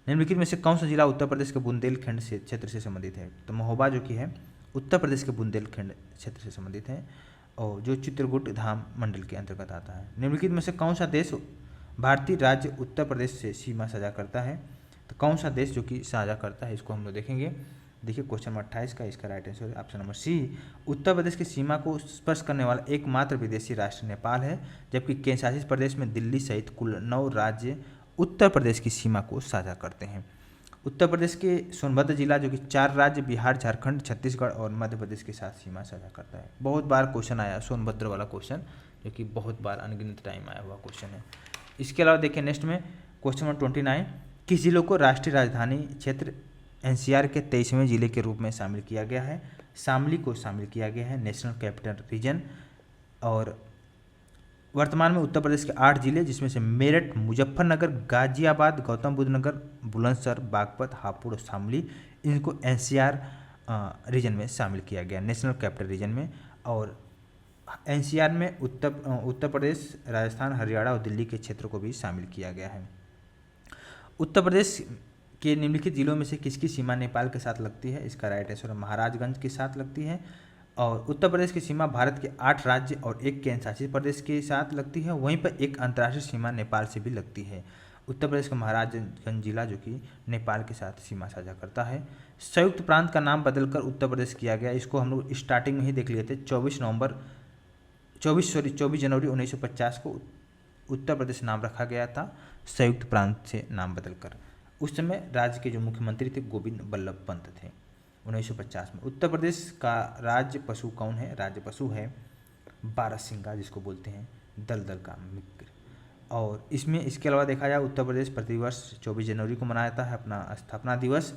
निम्नलिखित में से कौन सा जिला उत्तर प्रदेश के बुंदेलखंड से क्षेत्र से संबंधित है? तो महोबा जो कि है उत्तर प्रदेश के बुंदेलखंड क्षेत्र से संबंधित है, और जो चित्रकूट धाम मंडल के अंतर्गत आता है। निम्नलिखित में से कौन सा देश भारतीय राज्य उत्तर प्रदेश से सीमा साझा करता है? तो कौन सा देश जो कि साझा करता है इसको हम लोग देखेंगे। देखिए क्वेश्चन नंबर 28 का इसका right answer option number C, Uttar Pradesh की सीमा को स्पर्श करने वाला एकमात्र विदेशी राष्ट्र नेपाल है, जबकि केंद्र शासित प्रदेश में दिल्ली सहित कुल 9 राज्य उत्तर प्रदेश की सीमा को साझा करते हैं। उत्तर प्रदेश के सोनभद्र जिला जो कि 4 राज्य बिहार, झारखंड, छत्तीसगढ़ और मध्य प्रदेश के साथ सीमा साझा करता है। बहुत बार क्वेश्चन आया सोनभद्र वाला क्वेश्चन, जो कि बहुत बार अनगिनत टाइम आया हुआ क्वेश्चन है। इसके अलावा देखिए नेक्स्ट में क्वेश्चन नंबर 29, किस जिलों को राष्ट्रीय राजधानी क्षेत्र एनसीआर के 23वें जिले के रूप में शामिल किया गया है? शामली को शामिल किया गया है नेशनल कैपिटल रीजन। और वर्तमान में उत्तर प्रदेश के 8 जिले, जिसमें से मेरठ, मुजफ्फरनगर, गाजियाबाद, गौतम बुद्ध नगर, बुलंदशहर, बागपत, हापुड़ और शामली, इनको एनसीआर रीजन में शामिल किया गया, नेशनल कैपिटल रीजन में। और एनसीआर में उत्तर प्रदेश, राजस्थान, हरियाणा और दिल्ली के क्षेत्र को भी शामिल किया गया है। उत्तर प्रदेश के निम्नलिखित जिलों में से किसकी सीमा नेपाल के साथ लगती है? इसका राइट आंसर महाराजगंज के साथ लगती है। और उत्तर प्रदेश की सीमा भारत के 8 राज्य और एक केंद्र शासित प्रदेश के साथ लगती है। वहीं पर एक अंतर्राष्ट्रीय सीमा नेपाल से भी लगती है। उत्तर प्रदेश का महाराजगंज जिला जो कि नेपाल के साथ सीमा साझा करता है। संयुक्त प्रांत का नाम बदलकर उत्तर प्रदेश किया गया, इसको हम लोग स्टार्टिंग में ही देख लिए थे। 24 जनवरी 1950 को उत्तर प्रदेश नाम रखा गया था संयुक्त प्रांत से नाम बदलकर। उस समय राज्य के जो मुख्यमंत्री थे गोविंद बल्लभ पंत थे 1950 में। उत्तर प्रदेश का राज्य पशु कौन है? राज्य पशु है बारहसिंगा, जिसको बोलते हैं दलदल का मित्र। और इसमें इसके अलावा देखा जाए उत्तर प्रदेश प्रतिवर्ष 24 जनवरी को मनाता है अपना स्थापना दिवस,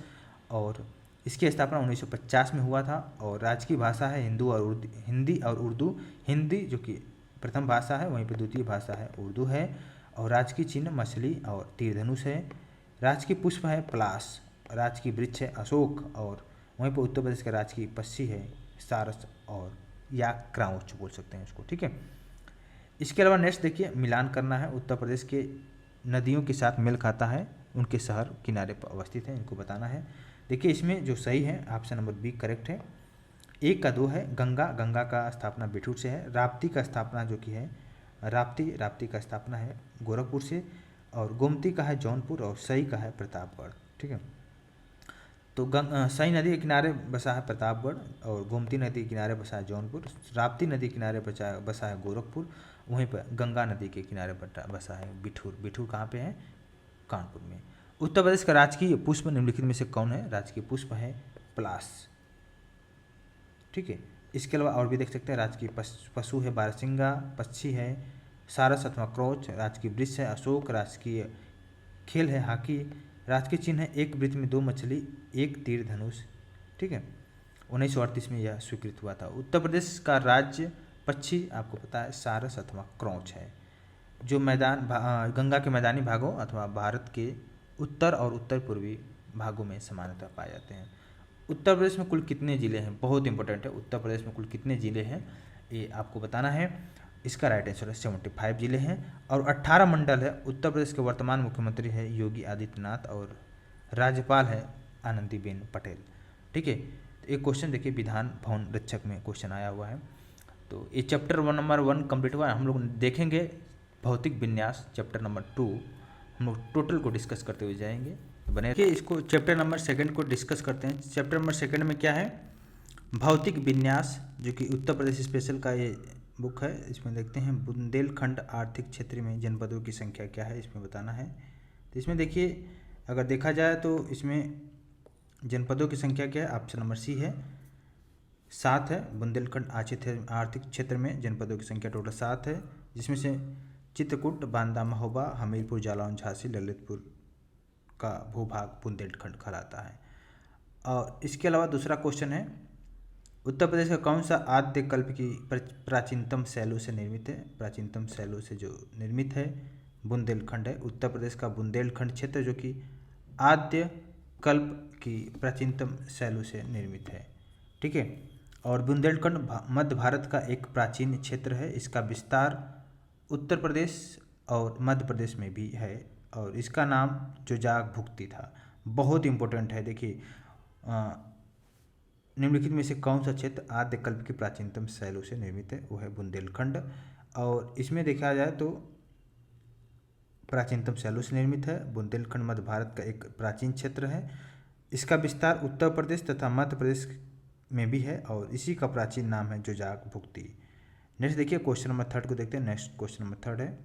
और इसकी स्थापना 1950 में हुआ था। और राज्य की भाषा है हिंदी और उर्दू। हिंदी जो कि प्रथम भाषा है, वहीं पर द्वितीय भाषा है उर्दू है। और राज्य की चिन्ह मछली और तीर धनुष है। राज्य की पुष्प है पलाश। राज्य की वृक्ष है अशोक। और वहीं पर उत्तर प्रदेश का राज्य की पक्षी है सारस और या क्राउच बोल सकते हैं इसको, ठीक है। इसके अलावा नेक्स्ट देखिए, मिलान करना है। उत्तर प्रदेश के नदियों के साथ मेल खाता है, उनके शहर किनारे पर अवस्थित है, इनको बताना है। देखिए इसमें जो सही है ऑप्शन नंबर बी करेक्ट है। 1 का 2 है गंगा का स्थापना बिठूर से है। राप्ती का स्थापना जो कि है राप्ती का स्थापना है गोरखपुर से। और गोमती का है जौनपुर। और सई का है प्रतापगढ़, ठीक है। तो सई नदी के किनारे बसा है प्रतापगढ़, और गोमती नदी के किनारे बसा है जौनपुर। राप्ती नदी के किनारे बसा है गोरखपुर। वहीं पर गंगा नदी के किनारे बसा है बिठूर। बिठूर कहाँ पे है? कानपुर में। उत्तर प्रदेश का राजकीय पुष्प निम्नलिखित में से कौन है? राजकीय पुष्प है पलाश, ठीक है। इसके अलावा और भी देख सकते हैं, राजकीय पशु है बारहसिंगा, पक्षी है सारस अथवा क्रोच, राजकीय वृक्ष है अशोक, राजकीय खेल है हॉकी, राजकीय चिन्ह है एक वृत्त में 2 मछली, एक तीर धनुष, ठीक है। 1938 में यह स्वीकृत हुआ था। उत्तर प्रदेश का राज्य पक्षी आपको पता है सारस अथवा क्रोच है, जो गंगा के मैदानी भागों अथवा भारत के उत्तर और उत्तर पूर्वी भागों में सामान्यतः पाए जाते हैं। उत्तर प्रदेश में कुल कितने ज़िले हैं? बहुत इंपॉर्टेंट है। उत्तर प्रदेश में कुल कितने ज़िले हैं ये आपको बताना है। इसका राइट आंसर है 75 ज़िले हैं और 18 मंडल है। उत्तर प्रदेश के वर्तमान मुख्यमंत्री है योगी आदित्यनाथ और राज्यपाल है आनंदीबेन पटेल, ठीक है। एक क्वेश्चन देखिए, विधान भवन रक्षक में क्वेश्चन आया हुआ है। तो ये चैप्टर नंबर 1 कंप्लीट हुआ है। हम लोग देखेंगे भौतिक विन्यास चैप्टर नंबर 2, हम लोग टोटल को डिस्कस करते हुए जाएंगे, बने रहिए। इसको चैप्टर नंबर 2 को डिस्कस करते हैं। चैप्टर नंबर 2 में क्या है? भौतिक विन्यास, जो कि उत्तर प्रदेश स्पेशल का ये बुक है। इसमें देखते हैं बुंदेलखंड आर्थिक क्षेत्र में जनपदों की संख्या क्या है, इसमें बताना है। तो इसमें देखिए, अगर देखा जाए तो इसमें जनपदों की संख्या क्या है? ऑप्शन नंबर सी है 7 है। बुंदेलखंड आर्थिक क्षेत्र में जनपदों की संख्या टोटल 7 है, जिसमें से चित्रकूट, बांदा, महोबा, हमीरपुर, जालौन, झांसी, ललितपुर का भूभाग बुंदेलखंड कहलाता है। और इसके अलावा दूसरा क्वेश्चन है, उत्तर प्रदेश का कौन सा आद्य कल्प की प्राचीनतम शैलों से निर्मित है? प्राचीनतम शैलों से जो निर्मित है बुंदेलखंड है। उत्तर प्रदेश का बुंदेलखंड क्षेत्र जो कि आद्य कल्प की प्राचीनतम शैलों से निर्मित है, ठीक है। और बुंदेलखंड मध्य भारत का एक प्राचीन क्षेत्र है। इसका विस्तार उत्तर प्रदेश और मध्य प्रदेश में भी है और इसका नाम जोजाक भुक्ति था। बहुत इंपॉर्टेंट है। देखिए, निम्नलिखित में से कौन सा क्षेत्र आद्य कल्प की प्राचीनतम शैलों से निर्मित है? वो है बुंदेलखंड। और इसमें देखा जाए तो प्राचीनतम शैलों से निर्मित है। बुंदेलखंड मध्य भारत का एक प्राचीन क्षेत्र है। इसका विस्तार उत्तर प्रदेश तथा मध्य प्रदेश में भी है और इसी का प्राचीन नाम है जोजाक भुक्ति। नेक्स्ट देखिए, क्वेश्चन नंबर 3 को देखते हैं। नेक्स्ट क्वेश्चन नंबर 3 है,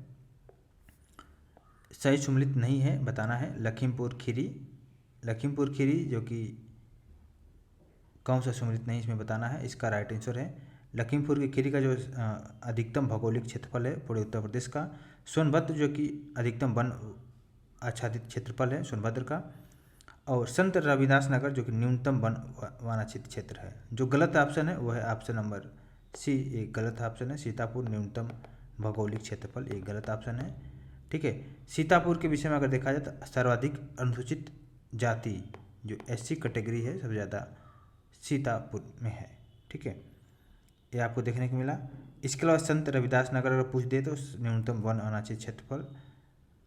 सही सुमिलित नहीं है, बताना है। लखीमपुर खीरी जो कि कौन सा सुमिलित नहीं, इसमें बताना है। इसका राइट आंसर है लखीमपुर की खीरी का जो अधिकतम भौगोलिक क्षेत्रफल है पूरे उत्तर प्रदेश का। सोनभद्र जो कि अधिकतम वन आच्छादित क्षेत्रफल है सोनभद्र का। और संत रविदास नगर जो कि न्यूनतम वनाच्छादित क्षेत्र है। जो गलत ऑप्शन है वो है ऑप्शन नंबर सी, एक गलत ऑप्शन है। सीतापुर न्यूनतम भौगोलिक क्षेत्रफल, एक गलत ऑप्शन है, ठीक है। सीतापुर के विषय में अगर देखा जाए तो सर्वाधिक अनुसूचित जाति जो SC कैटेगरी है सबसे ज़्यादा सीतापुर में है, ठीक है। ये आपको देखने को मिला। इसके अलावा संत रविदास नगर अगर पूछ दे तो न्यूनतम वन आना चाहिए क्षेत्रफल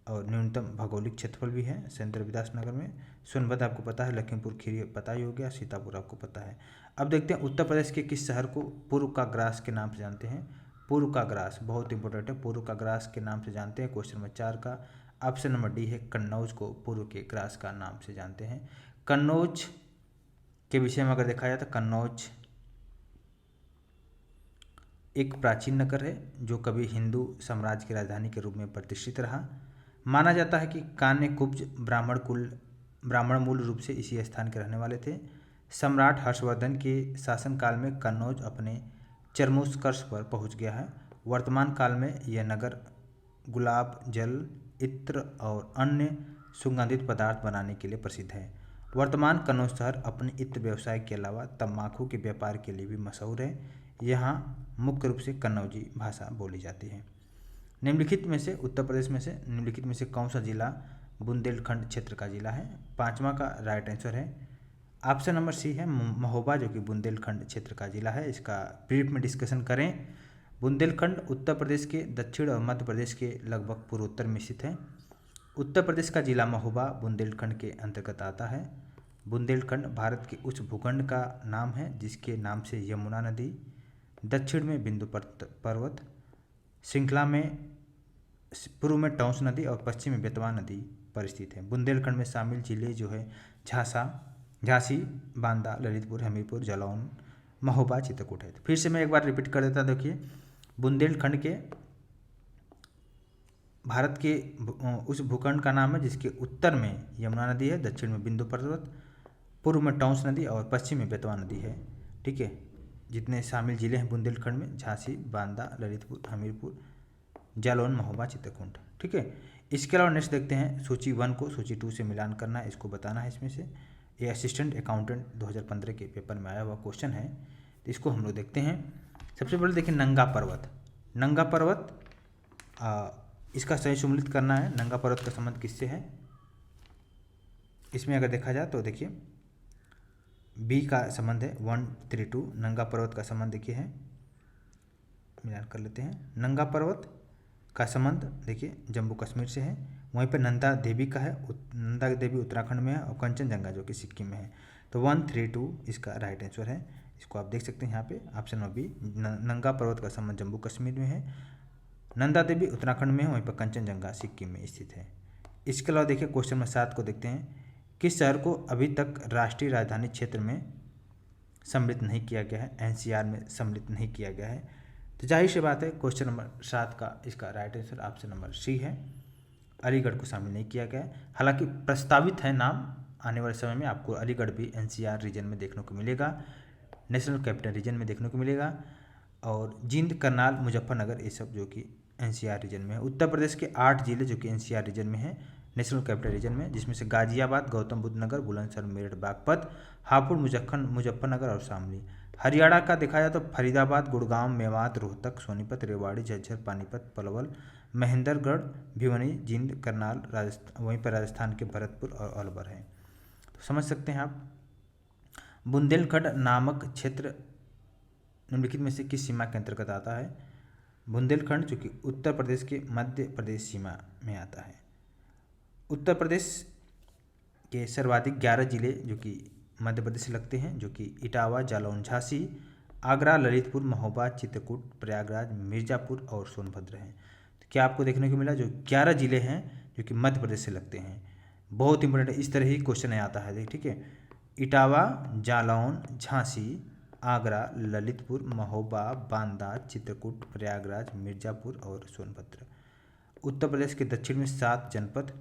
और न्यूनतम भौगोलिक क्षेत्रफल भी है संत रविदास नगर में। सोनभद्र आपको पता है, लखीमपुर खीरी पता ही हो गया, सीतापुर आपको पता है। अब देखते हैं उत्तर प्रदेश के किस शहर को पूर्व का ग्रास के नाम से जानते हैं। पूर्व का ग्रास बहुत इंपॉर्टेंट है, पूर्व का ग्रास के नाम से जानते हैं। क्वेश्चन नंबर 4 का ऑप्शन नंबर डी है, कन्नौज को पूर्व के ग्रास का नाम से जानते हैं। कन्नौज के विषय में अगर देखा जाए तो कन्नौज एक प्राचीन नगर है जो कभी हिंदू साम्राज्य की राजधानी के रूप में प्रतिष्ठित रहा। माना जाता है कि कान्य कुब्ज ब्राह्मण मूल रूप से इसी स्थान के रहने वाले थे। सम्राट हर्षवर्धन के शासनकाल में कन्नौज अपने चरमोत्कर्ष पर पहुंच गया है। वर्तमान काल में यह नगर गुलाब जल, इत्र और अन्य सुगंधित पदार्थ बनाने के लिए प्रसिद्ध है। वर्तमान कन्नौज शहर अपने इत्र व्यवसाय के अलावा तंबाकू के व्यापार के लिए भी मशहूर है। यहाँ मुख्य रूप से कन्नौजी भाषा बोली जाती है। निम्नलिखित में से उत्तर प्रदेश में से निम्नलिखित में से कौन सा जिला बुंदेलखंड क्षेत्र का जिला है। पांचवा का राइट आंसर है ऑप्शन नंबर सी है, महोबा, जो कि बुंदेलखंड क्षेत्र का जिला है। इसका ब्रीफ में डिस्कशन करें। बुंदेलखंड उत्तर प्रदेश के दक्षिण और मध्य प्रदेश के लगभग पूर्वोत्तर में स्थित है। उत्तर प्रदेश का जिला महोबा बुंदेलखंड के अंतर्गत आता है। बुंदेलखंड भारत के उच्च भूखंड का नाम है जिसके नाम से यमुना नदी, दक्षिण में बिंदु पर्वत श्रृंखला में, पूर्व में टॉन्स नदी और पश्चिम में बेतवा नदी पर स्थित है। बुंदेलखंड में शामिल जिले जो है झांसी, बांदा, ललितपुर, हमीरपुर, जालौन, महोबा, चित्रकूट है। फिर से मैं एक बार रिपीट कर देता, देखिए बुंदेलखंड के भारत के उस भूखंड का नाम है जिसके उत्तर में यमुना नदी है, दक्षिण में बिंदु पर्वत, पूर्व में टॉन्स नदी और पश्चिम में बेतवा नदी है। ठीक है, जितने शामिल जिले हैं बुंदेलखंड में झांसी, बांदा, ललितपुर, हमीरपुर, जालौन, महोबा, चित्रकूट। ठीक है, इसके अलावा नेक्स्ट देखते हैं सूची 1 को सूची 2 से मिलान करना है, इसको बताना है। इसमें से ये असिस्टेंट अकाउंटेंट 2015 के पेपर में आया हुआ क्वेश्चन है, तो इसको हम लोग देखते हैं। सबसे पहले देखिए नंगा पर्वत। नंगा पर्वत इसका सही सुमेलित करना है। नंगा पर्वत का संबंध किससे है इसमें अगर देखा जाए तो देखिए बी का संबंध है 132। नंगा पर्वत का संबंध देखिए है, मिलान कर लेते हैं। नंगा पर्वत का संबंध देखिए जम्मू कश्मीर से है। वहीं पर नंदा देवी का है, नंदा देवी उत्तराखंड में है और कंचनजंगा जो कि सिक्किम में है। तो 132 इसका राइट आंसर है। इसको आप देख सकते हैं यहाँ पे ऑप्शन नंबर बी, नंगा पर्वत का संबंध जम्मू कश्मीर में है, नंदा देवी उत्तराखंड में है, वहीं पर कंचनजंगा सिक्किम में स्थित है। इसके अलावा देखिए क्वेश्चन नंबर 7 को देखते हैं। किस शहर को अभी तक राष्ट्रीय राजधानी क्षेत्र में सम्मिलित नहीं किया गया है, एनसीआर में सम्मिलित नहीं किया गया है। तो जाहिर सी बात है क्वेश्चन नंबर 7 का इसका right answer option number C है, अलीगढ़ को शामिल नहीं किया गया है। हालांकि प्रस्तावित है नाम, आने वाले समय में आपको अलीगढ़ भी एनसीआर रीजन में देखने को मिलेगा, नेशनल कैपिटल रीजन में देखने को मिलेगा, और जींद, करनाल, मुजफ्फरनगर ये सब जो कि एनसीआर रीजन में है। उत्तर प्रदेश के 8 जिले जो कि एनसीआर रीजन में है, नेशनल कैपिटल रीजन में, जिसमें से गाजियाबाद, गौतम बुद्ध नगर, बुलंदशहर, मेरठ, बागपत, हापुड़, मुजफ्फरनगर और शामली। हरियाणा का देखा जाए तो फरीदाबाद, गुड़गांव, मेवात, रोहतक, सोनीपत, रेवाड़ी, झज्जर, पानीपत, पलवल, महेंद्रगढ़, भिवनी, जींद, करनाल, राजस्थान, वहीं पर राजस्थान के भरतपुर और अलवर है। तो समझ सकते हैं आप। बुंदेलखंड नामक क्षेत्र निम्नलिखित में से किस सीमा के अंतर्गत आता है। बुंदेलखंड जो कि उत्तर प्रदेश के मध्य प्रदेश सीमा में आता है। उत्तर प्रदेश के सर्वाधिक 11 जिले जो कि मध्य प्रदेश से लगते हैं, जो कि इटावा, जालौन, झांसी, आगरा, ललितपुर, महोबा, चित्रकूट, प्रयागराज, मिर्जापुर और सोनभद्र हैं। तो क्या आपको देखने को मिला, जो 11 जिले हैं जो कि मध्य प्रदेश से लगते हैं। बहुत इंपॉर्टेंट, इस तरह ही क्वेश्चन आता है। ठीक है, इटावा, जालौन, झांसी, आगरा, ललितपुर, महोबा, बांदा, चित्रकूट, प्रयागराज, मिर्जापुर और सोनभद्र। उत्तर प्रदेश के दक्षिण में 7 जनपद,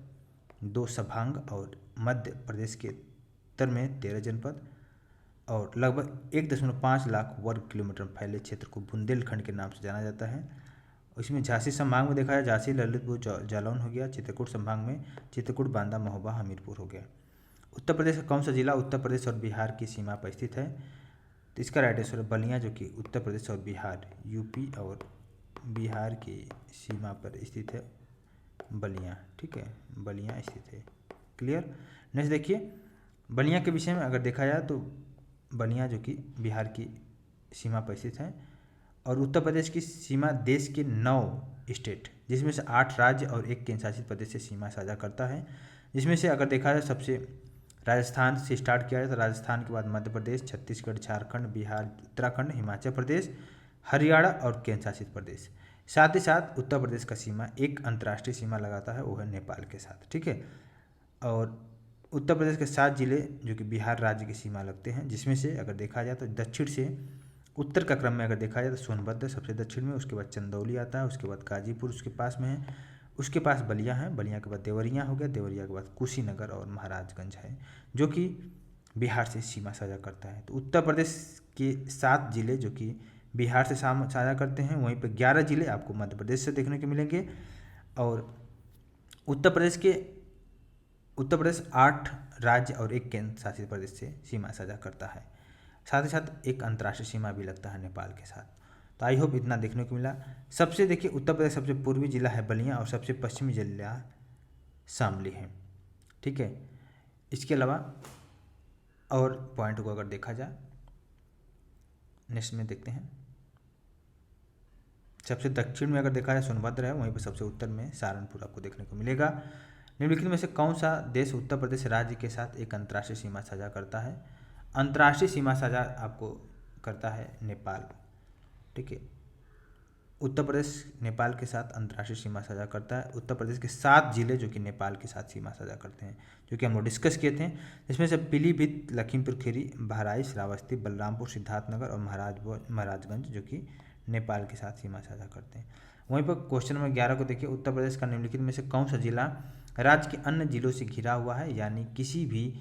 2 सभांग और मध्य प्रदेश के उत्तर में 13 जनपद और लगभग 1.5 लाख वर्ग किलोमीटर फैले क्षेत्र को बुंदेलखंड के नाम से जाना जाता है। इसमें झांसी संभाग में देखा है, झांसी, ललितपुर, जालौन हो गया। चित्रकूट संभाग में चित्रकूट, बांदा, महोबा, हमीरपुर हो गया। उत्तर प्रदेश का कौन सा जिला उत्तर प्रदेश और बिहार की सीमा पर स्थित है। तो इसका राइट आंसर है बलिया, जो कि उत्तर प्रदेश और बिहार, यूपी और बिहार की सीमा पर स्थित है बलिया। ठीक है, बलिया स्थित है। क्लियर। नेक्स्ट देखिए बलिया के विषय में अगर देखा जाए तो बलिया जो कि बिहार की सीमा पर स्थित है और उत्तर प्रदेश की सीमा देश के 9 स्टेट, जिसमें से 8 राज्य और 1 केंद्र शासित प्रदेश से सीमा साझा करता है। जिसमें से अगर देखा जाए सबसे राजस्थान से स्टार्ट किया जाए तो राजस्थान के बाद मध्य प्रदेश, छत्तीसगढ़, झारखंड, बिहार, उत्तराखंड, हिमाचल प्रदेश, हरियाणा और केंद्र शासित प्रदेश। साथ ही साथ उत्तर प्रदेश का सीमा एक अंतर्राष्ट्रीय सीमा लगाता है, वो है नेपाल के साथ, ठीक है। और उत्तर प्रदेश के 7 जिले जो कि बिहार राज्य की सीमा लगते हैं, जिसमें से अगर देखा जाए तो दक्षिण से उत्तर का क्रम में अगर देखा जाए तो सोनभद्र सबसे दक्षिण में, उसके बाद चंदौली आता है, उसके बाद गाजीपुर उसके पास में है, उसके पास बलिया है, बलिया के बाद देवरिया हो गया, देवरिया के बाद कुशीनगर और महाराजगंज है, जो कि बिहार से सीमा साझा करता है। तो उत्तर प्रदेश के 7 जिले जो कि बिहार से साझा करते हैं, वहीं पर 11 जिले आपको मध्य प्रदेश से देखने को मिलेंगे। और उत्तर प्रदेश 8 राज्य और 1 केंद्र शासित प्रदेश से सीमा साझा करता है। साथ ही साथ एक अंतर्राष्ट्रीय सीमा भी लगता है नेपाल के साथ। तो आई होप इतना देखने को मिला। सबसे देखिए उत्तर प्रदेश सबसे पूर्वी जिला है बलिया और सबसे पश्चिमी जिला शामली है, ठीक है। इसके अलावा और पॉइंट को अगर देखा जाए नेक्स्ट में देखते हैं। सबसे दक्षिण में अगर देखा जाए सोनभद्र है, वहीं पर सबसे उत्तर में सहारनपुर आपको देखने को मिलेगा। निम्नलिखित में से कौन सा देश उत्तर प्रदेश राज्य के साथ एक अंतर्राष्ट्रीय सीमा साझा करता है? अंतर्राष्ट्रीय सीमा साझा आपको करता है नेपाल, ठीक है। उत्तर प्रदेश नेपाल के साथ अंतर्राष्ट्रीय सीमा साझा करता है। उत्तर प्रदेश के 7 जिले जो कि नेपाल के साथ सीमा साझा करते हैं, जो कि हम लोग डिस्कस किए थे, जिसमें से पीलीभीत, लखीमपुर खीरी, बहराइच, श्रावस्ती, बलरामपुर, सिद्धार्थनगर और महाराजगंज जो कि नेपाल के साथ सीमा साझा करते हैं। वहीं पर क्वेश्चन नंबर 11 को देखिए, उत्तर प्रदेश का निम्नलिखित में से कौन सा जिला राज्य के अन्य जिलों से घिरा हुआ है, यानी किसी भी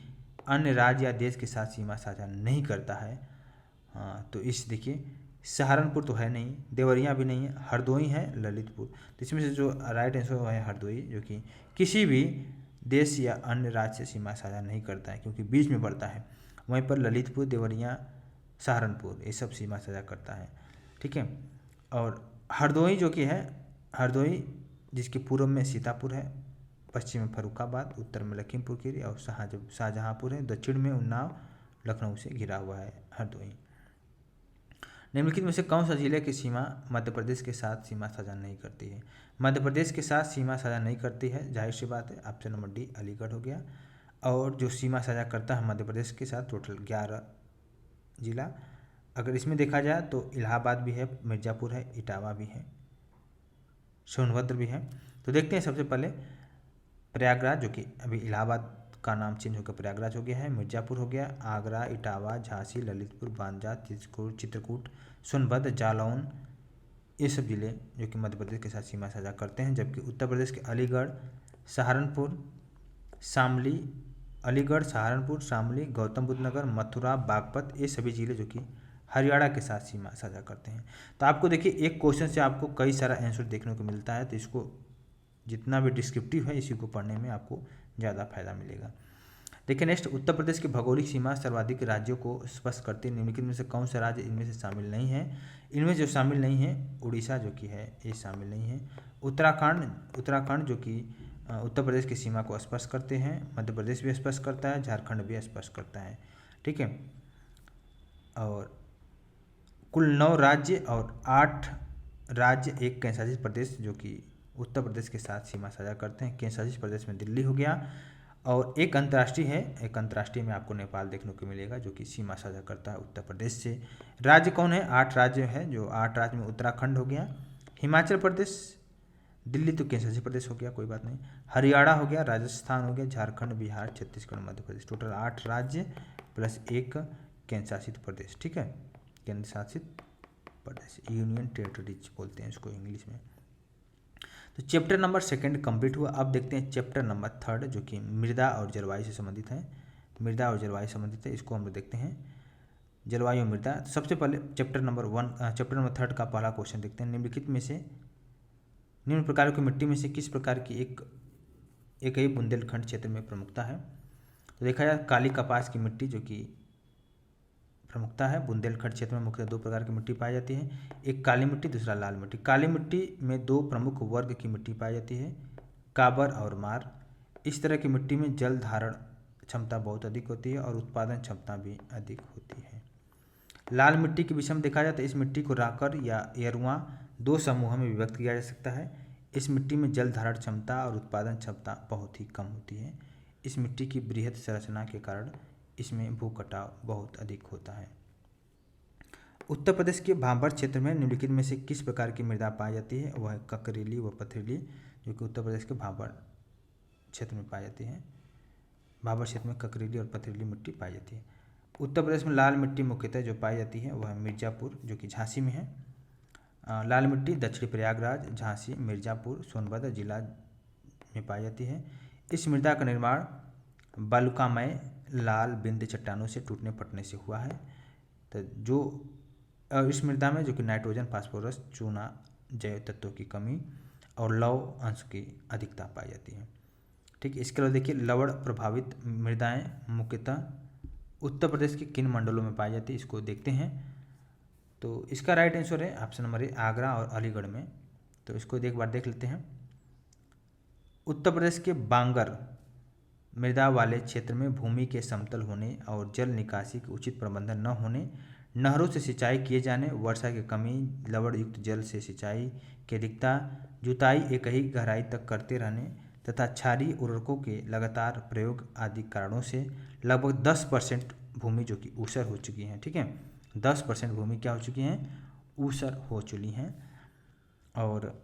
अन्य राज्य या देश के साथ सीमा साझा नहीं करता है? हाँ, तो इस देखिए सहारनपुर तो है नहीं, देवरिया भी नहीं है, हरदोई है, ललितपुर। तो इसमें से जो राइट आंसर है हरदोई, जो कि किसी भी देश या अन्य राज्य से सीमा साझा नहीं करता है क्योंकि बीच में पड़ता है। वहीं पर ललितपुर, देवरिया, सहारनपुर ये सब सीमा साझा करता है, ठीक है। और हरदोई जो कि है, हरदोई जिसके पूर्व में सीतापुर है, पश्चिम में फर्रुखाबाद, उत्तर में लखीमपुर खीरी और शाहजहाँपुर है, दक्षिण में उन्नाव, लखनऊ से घिरा हुआ है हरदोई। निम्नलिखित में से कौन सा जिले की सीमा मध्य प्रदेश के साथ सीमा साझा नहीं करती है? मध्य प्रदेश के साथ सीमा साझा नहीं करती है, जाहिर सी बात है, ऑप्शन नंबर डी अलीगढ़ हो गया। और जो सीमा साझा करता है मध्य प्रदेश के साथ टोटल 11 जिला। अगर इसमें देखा जाए तो इलाहाबाद भी है, मिर्ज़ापुर है, इटावा भी है, सोनभद्र भी है। तो देखते हैं सबसे पहले प्रयागराज, जो कि अभी इलाहाबाद का नाम चेंज होकर प्रयागराज हो गया है, मिर्ज़ापुर हो गया, आगरा, इटावा, झांसी, ललितपुर, बांजा, चित्रकूट, सोनभद्र, जालौन, ये सब जिले जो कि मध्य प्रदेश के साथ सीमा साझा करते हैं। जबकि उत्तर प्रदेश के अलीगढ़, सहारनपुर, शामली, अलीगढ़, सहारनपुर, शामली, गौतम बुद्ध नगर, मथुरा, बागपत ये सभी जिले जो कि हरियाणा के साथ सीमा साझा करते हैं। तो आपको देखिए एक क्वेश्चन से आपको कई सारा आंसर देखने को मिलता है, तो इसको जितना भी डिस्क्रिप्टिव है इसी को पढ़ने में आपको ज़्यादा फायदा मिलेगा। देखिए नेक्स्ट, उत्तर प्रदेश की भौगोलिक सीमा सर्वाधिक राज्यों को स्पष्ट करती है। निम्नलिखित में से कौन सा राज्य इनमें से शामिल नहीं है? इनमें जो शामिल नहीं है, उड़ीसा जो कि है ये शामिल नहीं है। उत्तराखंड जो कि उत्तर प्रदेश की सीमा को स्पष्ट करते हैं, मध्य प्रदेश भी स्पष्ट करता है, झारखंड भी स्पष्ट करता है, ठीक है। और कुल 9 राज्य और 8 राज्य, 1 केंद्र शासित प्रदेश जो कि उत्तर प्रदेश के साथ सीमा साझा करते हैं। केंद्र शासित प्रदेश में दिल्ली हो गया और एक अंतर्राष्ट्रीय है, एक अंतर्राष्ट्रीय में आपको नेपाल देखने को मिलेगा जो कि सीमा साझा करता है उत्तर प्रदेश से। राज्य कौन है? 8 राज्य हैं, जो 8 राज्य में उत्तराखंड हो गया, हिमाचल प्रदेश, दिल्ली तो केंद्र शासित प्रदेश हो गया, कोई बात नहीं, हरियाणा हो गया, राजस्थान हो गया, झारखंड, बिहार, छत्तीसगढ़, मध्य प्रदेश, टोटल 8 राज्य प्लस 1 केंद्र शासित प्रदेश, ठीक है। केंद्र शासित प्रदेश, यूनियन टेरिटरीज बोलते हैं इसको इंग्लिश में। तो चैप्टर नंबर 2 कंप्लीट हुआ। अब देखते हैं चैप्टर नंबर 3 जो कि मृदा और जलवायु से संबंधित है। मृदा और जलवायु से संबंधित है, इसको हम लोग देखते हैं, जलवायु और मृदा। तो सबसे पहले चैप्टर नंबर 3 का पहला क्वेश्चन देखते हैं। निम्नलिखित में से निम्न प्रकार की मिट्टी में से किस प्रकार की एक ही बुंदेलखंड क्षेत्र में प्रमुखता है? तो देखा जाए काली कपास की मिट्टी जो कि प्रमुखता है। बुंदेलखंड क्षेत्र में मुख्यतः 2 प्रकार की मिट्टी पाई जाती है, एक काली मिट्टी, दूसरा लाल मिट्टी। काली मिट्टी में 2 प्रमुख वर्ग की मिट्टी पाई जाती है, काबर और मार। इस तरह की मिट्टी में जल धारण क्षमता बहुत अधिक होती है और उत्पादन क्षमता भी अधिक होती है। लाल मिट्टी के विषय में देखा जाए तो इस मिट्टी को राकर या एरुआ दो समूहों में विभक्त किया जा सकता है। इस मिट्टी में जल धारण क्षमता और उत्पादन क्षमता बहुत ही कम होती है। इस मिट्टी की बृहद संरचना के कारण इसमें भू कटाव बहुत अधिक होता है। उत्तर प्रदेश के भाबर क्षेत्र में निम्नलिखित में से किस प्रकार की मृदा पाई जाती है? वह है ककरीली व पथरीली, जो कि उत्तर प्रदेश के भाबर क्षेत्र में पाई जाती है। भाबर क्षेत्र में ककरीली और पथरीली मिट्टी पाई जाती है। उत्तर प्रदेश में लाल मिट्टी मुख्यतः जो पाई जाती है वह है मिर्ज़ापुर, जो कि झांसी में है। लाल मिट्टी दक्षिणी प्रयागराज, झांसी, मिर्ज़ापुर, सोनभद्र जिला में पाई जाती है। इस मृदा का निर्माण बालुकामय लाल बिंद चट्टानों से टूटने फटने से हुआ है। तो जो इस मृदा में जो कि नाइट्रोजन, फास्फोरस, चूना, जैव तत्वों की कमी और लवण अंश की अधिकता पाई जाती है। ठीक, इसके अलावा देखिए लवण प्रभावित मृदाएं मुख्यतः उत्तर प्रदेश के किन मंडलों में पाई जाती है, इसको देखते हैं। तो इसका राइट आंसर है ऑप्शन नंबर ए, आगरा और अलीगढ़ में। तो इसको एक बार देख लेते हैं। उत्तर प्रदेश के बांगर मृदा वाले क्षेत्र में भूमि के समतल होने और जल निकासी के उचित प्रबंधन न होने, नहरों से सिंचाई किए जाने, वर्षा की कमी, लवण युक्त जल से सिंचाई की अधिकता, जुताई एक ही गहराई तक करते रहने तथा क्षारीय उर्वरकों के लगातार प्रयोग आदि कारणों से लगभग 10% भूमि जो कि ऊसर हो चुकी है। ठीक है, 10% भूमि क्या हो चुकी हैं? ऊसर हो चुकी हैं। और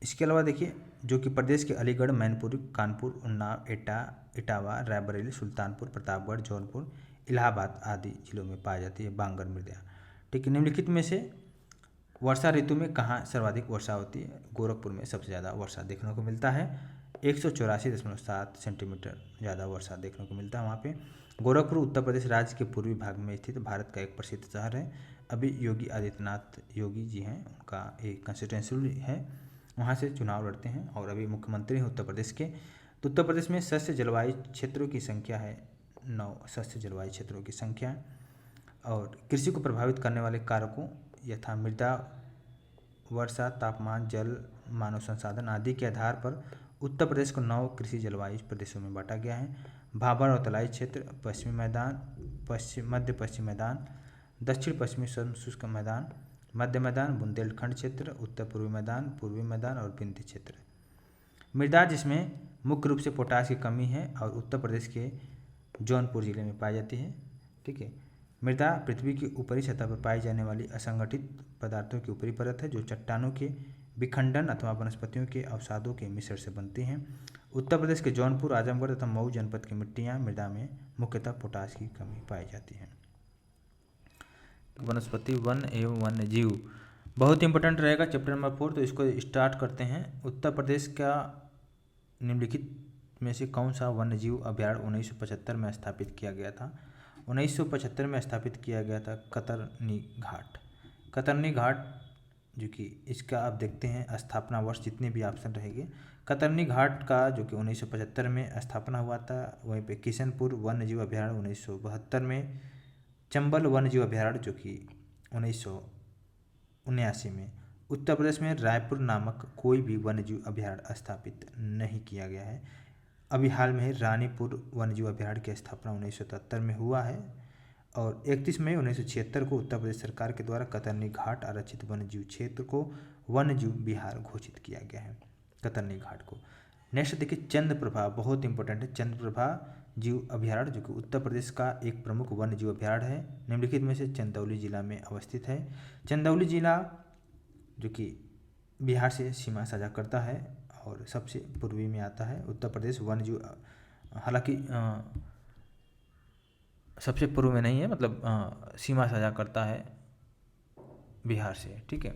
इसके अलावा देखिए जो कि प्रदेश के अलीगढ़, मैनपुरी, कानपुर, उन्नाव, एटा, इटावा, रायबरेली, सुल्तानपुर, प्रतापगढ़, जौनपुर, इलाहाबाद आदि जिलों में पाई जाती है बांगर मृदा। ठीक है, निम्नलिखित में से वर्षा ऋतु में कहाँ सर्वाधिक वर्षा होती है? गोरखपुर में सबसे ज़्यादा वर्षा देखने को मिलता है। 184.7 सेंटीमीटर ज़्यादा वर्षा देखने को मिलता है वहाँ पे। गोरखपुर उत्तर प्रदेश राज्य के पूर्वी भाग में स्थित भारत का एक प्रसिद्ध शहर है। अभी योगी आदित्यनाथ योगी जी हैं, उनका एक कंस्टिट्यूंसी है, वहाँ से चुनाव लड़ते हैं और अभी मुख्यमंत्री हैं उत्तर प्रदेश के। तो उत्तर प्रदेश में सस्य जलवायु क्षेत्रों की संख्या है 9 सस्य जलवायु क्षेत्रों की संख्या। और कृषि को प्रभावित करने वाले कारकों यथा मृदा, वर्षा, तापमान, जल, मानव संसाधन आदि के आधार पर उत्तर प्रदेश को 9 कृषि जलवायु प्रदेशों में बांटा गया है। भाबर और तराई क्षेत्र, पश्चिमी मैदान, मध्य पश्चिमी मैदान, दक्षिण पश्चिमी शुष्क मैदान, मध्य मैदान, बुंदेलखंड क्षेत्र, उत्तर पूर्वी मैदान, पूर्वी मैदान और विंध्य क्षेत्र। मृदा जिसमें मुख्य रूप से पोटास की कमी है और उत्तर प्रदेश के जौनपुर जिले में पाई जाती है। ठीक है, मृदा पृथ्वी की ऊपरी सतह पर पाई जाने वाली असंगठित पदार्थों की ऊपरी परत है जो चट्टानों के विखंडन अथवा वनस्पतियों के अवसादों के मिश्रण से बनती हैं। उत्तर प्रदेश के जौनपुर, आजमगढ़ तथा मऊ जनपद की मिट्टियाँ मृदा में मुख्यतः पोटास की कमी पाई जाती है। वनस्पति, वन एवं वन्य जीव बहुत इंपॉर्टेंट रहेगा चैप्टर नंबर 4। तो इसको स्टार्ट करते हैं। उत्तर प्रदेश का निम्नलिखित में से कौन सा वन्य जीव अभयारण्य 1975 में स्थापित किया गया था? 1975 में स्थापित किया गया था कतरनी घाट। कतरनी घाट जो कि इसका आप देखते हैं स्थापना वर्ष जितने भी ऑप्शन रहेंगे। कतरनी घाट का जो कि 1975 में स्थापना हुआ था। वहीं पे किशनपुर वन्य जीव अभयारण्य 1972 में, चंबल वन्य जीव अभयारण्य जो कि 1979 में। उत्तर प्रदेश में रायपुर नामक कोई भी वन्य जीव अभयारण्य स्थापित नहीं किया गया है। अभी हाल में ही रानीपुर वन्य जीव अभयारण्य की स्थापना 1973 में हुआ है और 31 मई 1976 को उत्तर प्रदेश सरकार के द्वारा कतरनी घाट आरक्षित वन्य जीव क्षेत्र को वन्य जीव विहार घोषित किया गया है कतरनी घाट को। नेक्स्ट देखिए चंद्रप्रभा, बहुत इंपॉर्टेंट है। चंद्रप्रभा जीव अभयारण्य जो कि उत्तर प्रदेश का एक प्रमुख वन्य जीव अभयारण्य है। निम्नलिखित में से चंदौली जिला में अवस्थित है। चंदौली जिला जो कि बिहार से सीमा साझा करता है और सबसे पूर्वी में आता है। उत्तर प्रदेश वन्य जीव, हालांकि सबसे पूर्व में नहीं है, मतलब सीमा साझा करता है बिहार से। ठीक है,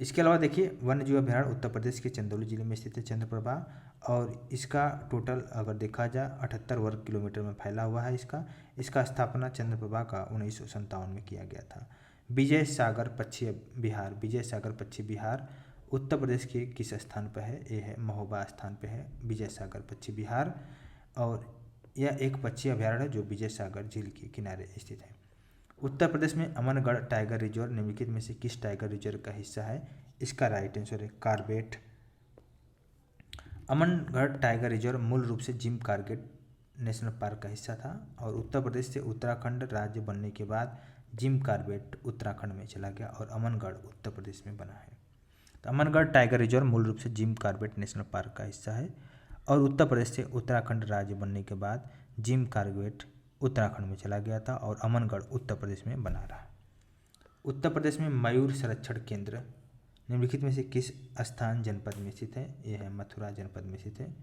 इसके अलावा देखिए वन्य जीव अभयारण्य उत्तर प्रदेश के चंदौली जिले में स्थित है चंद्रप्रभा, और इसका टोटल अगर देखा जाए 78 वर्ग किलोमीटर में फैला हुआ है। इसका स्थापना चंद्रप्रभा का 1957 में किया गया था। विजय सागर पश्चिम बिहार, विजय सागर पश्चिम बिहार उत्तर प्रदेश के किस स्थान पर है? ये है महोबा स्थान पर है विजय सागर पश्चिम बिहार, और यह एक पक्षी अभयारण्य है जो विजय सागर झील के किनारे स्थित है। उत्तर प्रदेश में अमनगढ़ टाइगर रिजर्व निम्नलिखित में से किस टाइगर रिजर्व का हिस्सा है? इसका राइट आंसर है कॉर्बेट। अमनगढ़ टाइगर रिजर्व मूल रूप से जिम कॉर्बेट नेशनल पार्क का हिस्सा था। और उत्तर प्रदेश से उत्तराखंड राज्य बनने के बाद जिम कॉर्बेट उत्तराखंड में चला गया और अमनगढ़ उत्तर प्रदेश में बना है। तो अमनगढ़ टाइगर रिजर्व मूल रूप से जिम कॉर्बेट नेशनल पार्क का हिस्सा है और उत्तर प्रदेश से उत्तराखंड राज्य बनने के बाद जिम कॉर्बेट उत्तराखंड में चला गया था और अमनगढ़ उत्तर प्रदेश में बना रहा। उत्तर प्रदेश में मयूर संरक्षण केंद्र निम्नलिखित में से किस स्थान जनपद में स्थित है? यह है मथुरा जनपद में स्थित है।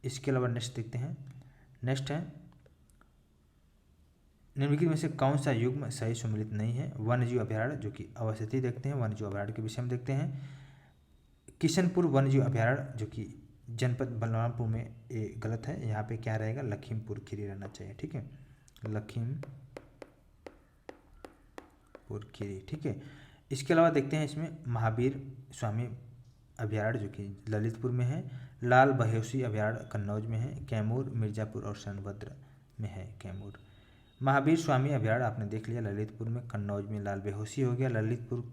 इसके अलावा नेक्स्ट देखते हैं। नेक्स्ट है निम्नलिखित में से कौन सा युग्म सही सम्मिलित नहीं है? वन्यजीव अभयारण्य, जो कि अवस्थिति देखते हैं, वन्यजीव अभयारण्य के विषय में देखते हैं। किशनपुर वन्यजीव अभयारण्य जो कि जनपद बलरामपुर में, ये गलत है, यहाँ पे क्या रहेगा? लखीमपुर खीरी रहना चाहिए। ठीक है, लखीमपुर खीरी। ठीक है, इसके अलावा देखते हैं इसमें महावीर स्वामी अभयारण्य जो कि ललितपुर में है, लाल बहेसी अभयारण्य कन्नौज में है, कैमूर मिर्जापुर और सोनभद्र में है। कैमूर महावीर स्वामी अभयारण्य आपने देख लिया ललितपुर में, कन्नौज में लाल बेहोशी हो गया, ललितपुर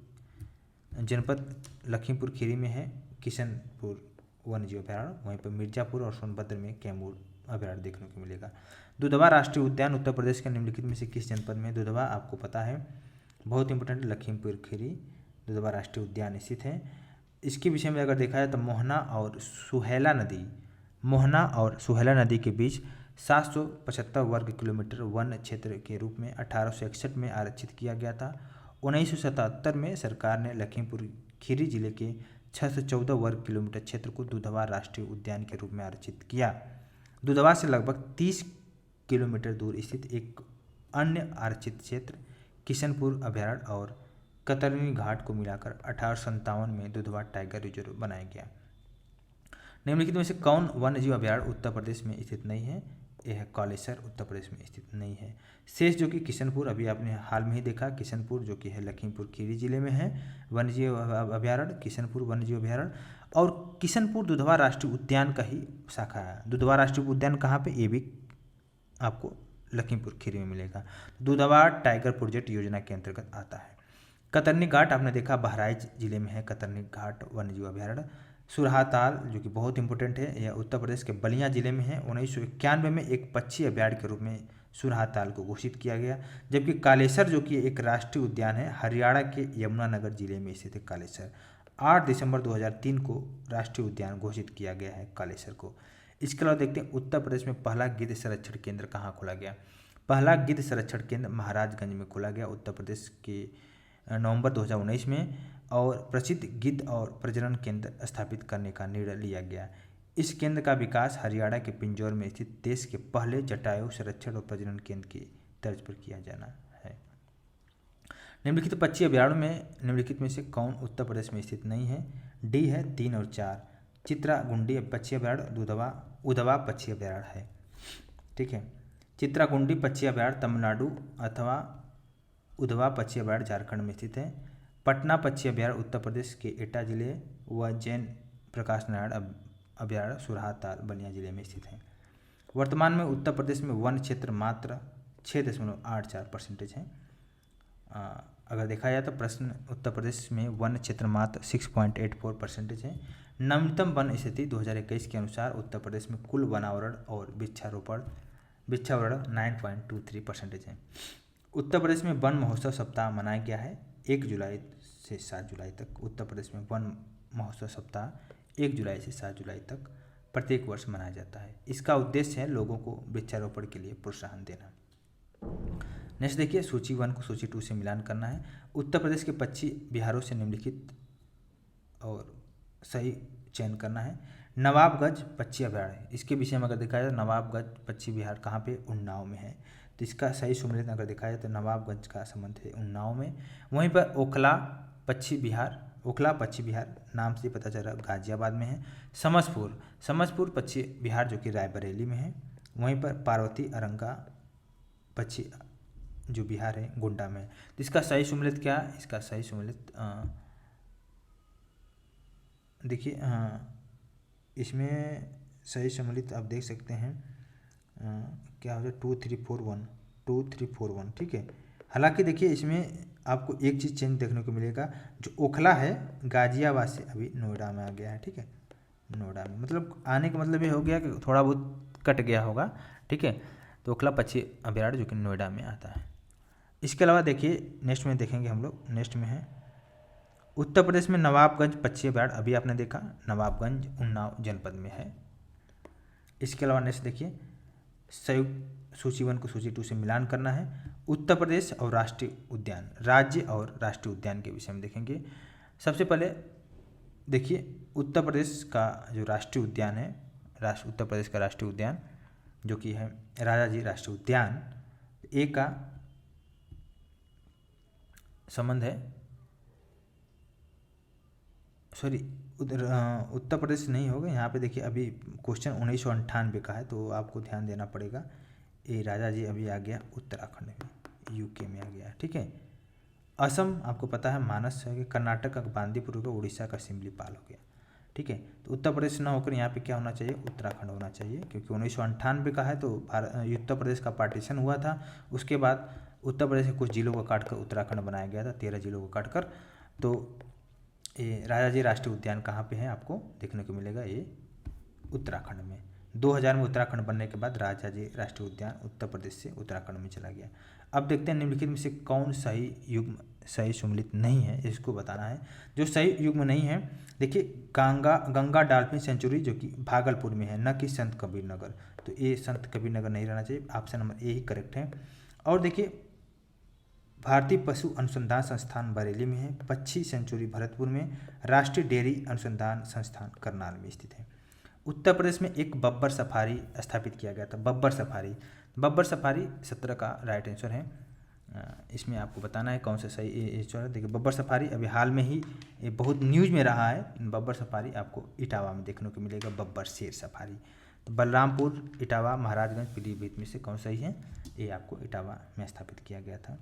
जनपद लखीमपुर खीरी में है किशनपुर वन्यजीव अभयारण्य, वहीं पर मिर्जापुर और सोनभद्र में कैमूर अभयारण्य देखने को मिलेगा। दुधवा राष्ट्रीय उद्यान उत्तर प्रदेश के निम्नलिखित में से किस जनपद में? दुधवा आपको पता है, बहुत इंपॉर्टेंट, लखीमपुर खीरी दुधवा राष्ट्रीय उद्यान स्थित है। इसके विषय में अगर देखा जाए तो मोहना और सुहेला नदी के बीच 775 वर्ग किलोमीटर वन क्षेत्र के रूप में 1861 में आरक्षित किया गया था। 1977 में सरकार ने लखीमपुर खीरी जिले के 614 वर्ग किलोमीटर क्षेत्र को दुधवा राष्ट्रीय उद्यान के रूप में आरक्षित किया। दुधवा से लगभग 30 किलोमीटर दूर स्थित एक अन्य आरक्षित क्षेत्र किशनपुर अभयारण्य और कतरनी घाट को मिलाकर 1857 में दुधवा टाइगर रिजर्व बनाया गया। निम्नलिखित में से कौन वन्यजीव अभयारण्य उत्तर प्रदेश में स्थित नहीं है? यह है कालेसर, उत्तर प्रदेश में स्थित नहीं है। शेष जो कि किशनपुर, अभी आपने हाल में ही देखा, किशनपुर जो कि है लखीमपुर खीरी जिले में है वन्यजीव अभयारण्य, किशनपुर वन्यजीव अभयारण्य, और किशनपुर दुधवा राष्ट्रीय उद्यान का ही शाखा है। दुधवा राष्ट्रीय उद्यान कहाँ पे? ये भी आपको लखीमपुर खीरी में मिलेगा। दुधवा टाइगर प्रोजेक्ट योजना के अंतर्गत आता है। कतरनी घाट आपने देखा बहराइच जिले में है कतरनी घाट वन्यजीव अभयारण्य। सुरहाताल जो कि बहुत इंपॉर्टेंट है, यह उत्तर प्रदेश के बलिया जिले में है। 1991 में एक पक्षी अभयारण्य के रूप में सुरहाताल को घोषित किया गया, जबकि कालेसर जो कि एक राष्ट्रीय उद्यान है हरियाणा के यमुनानगर जिले में स्थित है। कालेसर 8 दिसंबर 2003 को राष्ट्रीय उद्यान घोषित किया गया है कालेसर को। इसके अलावा देखते हैं उत्तर प्रदेश में पहला गिद्ध संरक्षण केंद्र कहाँ खोला गया? पहला गिद्ध संरक्षण केंद्र महाराजगंज में खोला गया उत्तर प्रदेश के नवंबर 2019 में, और प्रसिद्ध गिद्ध और प्रजनन केंद्र स्थापित करने का निर्णय लिया गया। इस केंद्र का विकास हरियाणा के पिंजौर में स्थित देश के पहले जटायु संरक्षण और प्रजनन केंद्र की तर्ज पर किया जाना है। निम्नलिखित पक्षी अभयारण्य में निम्नलिखित में से कौन उत्तर प्रदेश में स्थित नहीं है? डी है 3 और 4। चित्रागुंडी पक्षी अभयारण्य उधवा पक्षी अभयारण्य है। ठीक है, चित्रागुंडी पक्षी अभयारण्य तमिलनाडु अथवा उधवा पक्षी अभयारण्य झारखंड में स्थित है। पटना पक्षी अभयारण्य उत्तर प्रदेश के एटा जिले व जैन प्रकाश नारायण अभयारण्य सुरहाताल बलिया जिले में स्थित है। वर्तमान में उत्तर प्रदेश में वन क्षेत्र मात्र 6.84% है। अगर देखा जाए तो प्रश्न उत्तर प्रदेश में वन क्षेत्र मात्र 6.84% है। नवीनतम वन स्थिति 2021 के अनुसार उत्तर प्रदेश में कुल वनावरण और वृक्षावरण 9.23% है। उत्तर प्रदेश में वन महोत्सव सप्ताह मनाया गया है 1 जुलाई से 7 जुलाई तक। उत्तर प्रदेश में वन महोत्सव सप्ताह 1 जुलाई से 7 जुलाई तक प्रत्येक वर्ष मनाया जाता है। इसका उद्देश्य है लोगों को वृक्षारोपण के लिए प्रोत्साहन देना। नेक्स्ट देखिए, सूची 1 को सूची 2 से मिलान करना है। उत्तर प्रदेश के पक्षी विहारों से निम्नलिखित और सही चयन करना है। नवाबगंज पक्षी अभयारण्य, इसके विषय में अगर देखा जाए तो नवाबगंज पक्षी विहार कहाँ पे? उन्नाव में है। तो इसका सही सम्मिलित अगर देखा जाए तो नवाबगंज का संबंध है उन्नाव में। वहीं पर ओखला पक्षी विहार नाम से पता चल रहा है गाजियाबाद में है। समसपुर पक्षी विहार जो कि रायबरेली में है। वहीं पर पार्वती अरंगा पक्षी जो विहार है गोंडा में। तो इसका सही सम्मिलित क्या है? इसका सही सम्मिलित देखिए, इसमें सही सम्मिलित आप देख सकते हैं क्या हो जाए 2341। ठीक है, हालांकि देखिए इसमें आपको एक चीज़ चेंज देखने को मिलेगा, जो ओखला है गाजियाबाद से अभी नोएडा में आ गया है। ठीक है, नोएडा में मतलब आने का मतलब ये हो गया कि थोड़ा बहुत कट गया होगा, ठीक है। तो ओखला पक्षी अभयारण्य जो कि नोएडा में आता है। इसके अलावा देखिए नेक्स्ट में देखेंगे हम लोग, नेक्स्ट में है उत्तर प्रदेश में नवाबगंज पक्षी अभयारण्य, अभी आपने देखा नवाबगंज उन्नाव जनपद में है। इसके अलावा नेक्स्ट देखिए संयुक्त सूची 1 को सूची 2 से मिलान करना है। उत्तर प्रदेश और राष्ट्रीय उद्यान, राज्य और राष्ट्रीय उद्यान के विषय में देखेंगे। सबसे पहले देखिए उत्तर प्रदेश का जो राष्ट्रीय उद्यान है, उत्तर प्रदेश का राष्ट्रीय उद्यान जो कि है राजा जी राष्ट्रीय उद्यान, ए का संबंध है, सॉरी उत्तर प्रदेश नहीं होगा यहाँ पे। देखिए अभी क्वेश्चन 1998 का है तो आपको ध्यान देना पड़ेगा। ये राजा जी अभी आ गया उत्तराखंड में, यूके में आ गया, ठीक है। असम आपको पता है मानस है, कर्नाटक का बांदीपुर होगा, उड़ीसा का सिमलीपाल हो गया, ठीक है। तो उत्तर प्रदेश ना होकर यहाँ पे क्या होना चाहिए, उत्तराखंड होना चाहिए, क्योंकि 1998 का है तो उत्तर प्रदेश का पार्टीशन हुआ था। उसके बाद उत्तर प्रदेश के कुछ जिलों को काटकर उत्तराखंड बनाया गया था, 13 जिलों को काटकर। तो ये राजा जी राष्ट्रीय उद्यान कहाँ पे है आपको देखने को मिलेगा, ये उत्तराखंड में। 2000 में उत्तराखंड बनने के बाद राजा जी राष्ट्रीय उद्यान उत्तर प्रदेश से उत्तराखंड में चला गया। अब देखते हैं निम्नलिखित में से कौन सही युग्म सही सम्मिलित नहीं है, इसको बताना है। जो सही युग्म नहीं है देखिए गंगा डॉल्फिन सेंचुरी जो कि भागलपुर में है, न कि संत कबीर नगर। तो ये संत कबीर नगर नहीं रहना चाहिए, option number A he correct है। और देखिए भारतीय पशु अनुसंधान संस्थान बरेली में है, पक्षी सेंचुरी भरतपुर में, राष्ट्रीय डेयरी अनुसंधान संस्थान करनाल में स्थित है। उत्तर प्रदेश में एक बब्बर सफारी स्थापित किया गया था, बब्बर सफारी 17 का राइट आंसर है। इसमें आपको बताना है कौन सा सही आंसर है। देखिए बब्बर सफारी अभी हाल में ही ये बहुत न्यूज में रहा है। बब्बर सफारी आपको इटावा में देखने को मिलेगा, बब्बर शेर सफारी। तो बलरामपुर, इटावा, महाराजगंज, पीलीभीत में से कौन सही है, ये आपको इटावा में स्थापित किया गया था।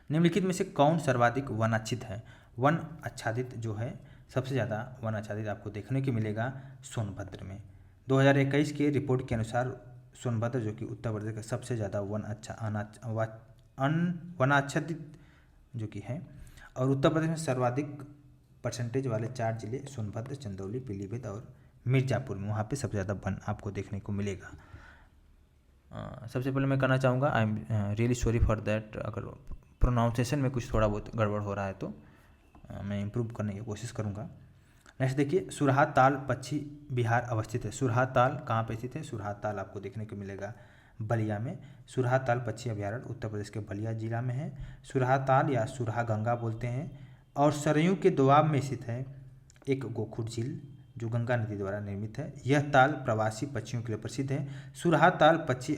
निम्नलिखित में से कौन सर्वाधिक वन आच्छादित है, वन आच्छादित जो है सबसे ज़्यादा वन आच्छादित आपको देखने को मिलेगा सोनभद्र में। 2021 के रिपोर्ट के अनुसार सोनभद्र जो कि उत्तर प्रदेश का सबसे ज़्यादा वनाच्छादित जो कि है। और उत्तर प्रदेश में सर्वाधिक परसेंटेज वाले 4 जिले सोनभद्र, चंदौली, पीलीभीत और मिर्जापुर में, वहाँ पे सबसे ज़्यादा वन आपको देखने को मिलेगा। सबसे पहले मैं कहना चाहूँगा I am really sorry for that, अगर प्रोनाउंसिएशन में कुछ थोड़ा बहुत गड़बड़ हो रहा है तो मैं इम्प्रूव करने की कोशिश करूँगा। नेक्स्ट देखिए सुरहा ताल पक्षी बिहार अवस्थित है। सुरहा ताल कहाँ पे स्थित है, सुरहा ताल आपको देखने को मिलेगा बलिया में। सुरहा ताल पक्षी अभयारण्य उत्तर प्रदेश के बलिया जिला में है। सुरहा ताल या सुरहा गंगा बोलते हैं और सरयू के दोआब में स्थित है एक गोखुर झील जो गंगा नदी द्वारा निर्मित है। यह ताल प्रवासी पक्षियों के लिए प्रसिद्ध है। सुरहा ताल पक्षी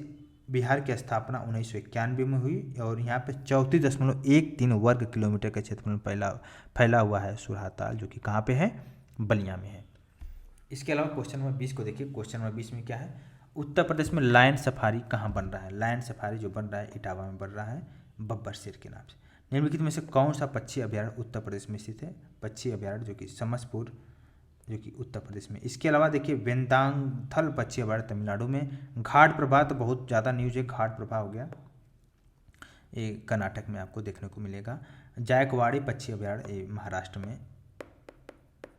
बिहार की स्थापना 1991 में हुई और यहाँ पे 34.13 वर्ग किलोमीटर के क्षेत्र में फैला हुआ है सुरहा ताल, जो कि कहाँ पे है, बलिया में है। इसके अलावा क्वेश्चन नंबर 20 को देखिए। क्वेश्चन नंबर 20 में क्या है, उत्तर प्रदेश में लायन सफारी कहाँ बन रहा है। लायन सफारी जो बन रहा है इटावा में बन रहा है, बब्बर शेर के नाम से। निम्नलिखित में से कौन सा पक्षी अभयारण्य उत्तर प्रदेश में स्थित है, पक्षी अभयारण्य जो कि समसपुर जो कि उत्तर प्रदेश में। इसके अलावा देखिए वेदांथल पक्षी अभयारण्य तमिलनाडु में। घाट प्रभा तो बहुत ज़्यादा न्यूज है, घाट प्रभा हो गया, ये कर्नाटक में आपको देखने को मिलेगा। जायकवाड़ी पक्षी अभयारण्य ये महाराष्ट्र में,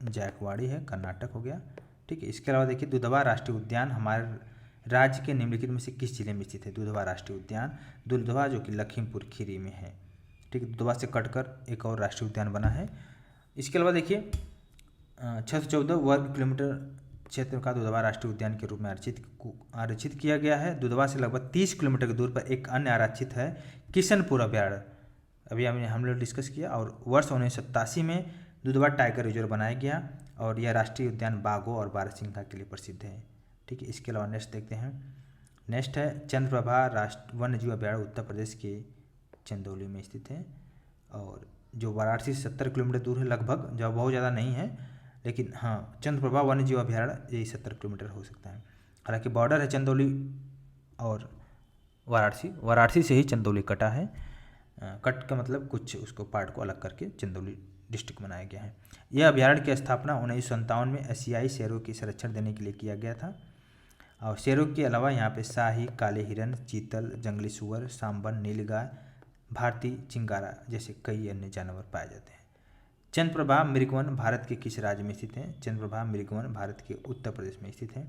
जायकवाड़ी है, कर्नाटक हो गया, ठीक है। इसके अलावा देखिए दुधवा राष्ट्रीय उद्यान हमारे राज्य के निम्नलिखित में से किस जिले में स्थित है। दुधवा राष्ट्रीय उद्यान, दुधवा जो कि लखीमपुर खीरी में है, ठीक है। दुधवा से कटकर एक और राष्ट्रीय उद्यान बना है। इसके अलावा देखिए 614 वर्ग किलोमीटर क्षेत्र का दुधवा राष्ट्रीय उद्यान के रूप में आरक्षित किया गया है। दुधवा से लगभग 30 किलोमीटर की दूर पर एक अन्य आरक्षित है किशनपुर अभयारण्य, अभी हम लोग डिस्कस किया। और वर्ष 1987 में दुधवा टाइगर रिजर्व बनाया गया और यह राष्ट्रीय उद्यान बाघों और बारहसिंघा के लिए प्रसिद्ध है, ठीक है। इसके अलावा नेक्स्ट देखते हैं। नेक्स्ट है चंद्रप्रभा राष्ट्रीय वन्यजीव अभयारण्य उत्तर प्रदेश के चंदौली में स्थित है और जो वाराणसी से 70 किलोमीटर दूर है लगभग, जो बहुत ज़्यादा नहीं है, लेकिन हाँ चंद्रप्रभा वन्यजीव अभयारण्य यही 70 किलोमीटर हो सकता है। हालांकि बॉर्डर है चंदौली और वाराणसी से ही चंदौली कटा है। कट का मतलब कुछ उसको पार्ट को अलग करके चंदौली डिस्ट्रिक्ट बनाया गया है। यह अभयारण्य की स्थापना 1957 में एशियाई शेरों की संरक्षण देने के लिए किया गया था। और शेरों के अलावा यहाँ पे शाही, काले हिरन, चीतल, जंगली सुअर, सांबर, नीलगाय, भारतीय चिंगारा जैसे कई अन्य जानवर पाए जाते हैं। चंद्रप्रभा मृगवन भारत के किस राज्य में स्थित है। चंद्रप्रभा मृगवन भारत के उत्तर प्रदेश में स्थित है।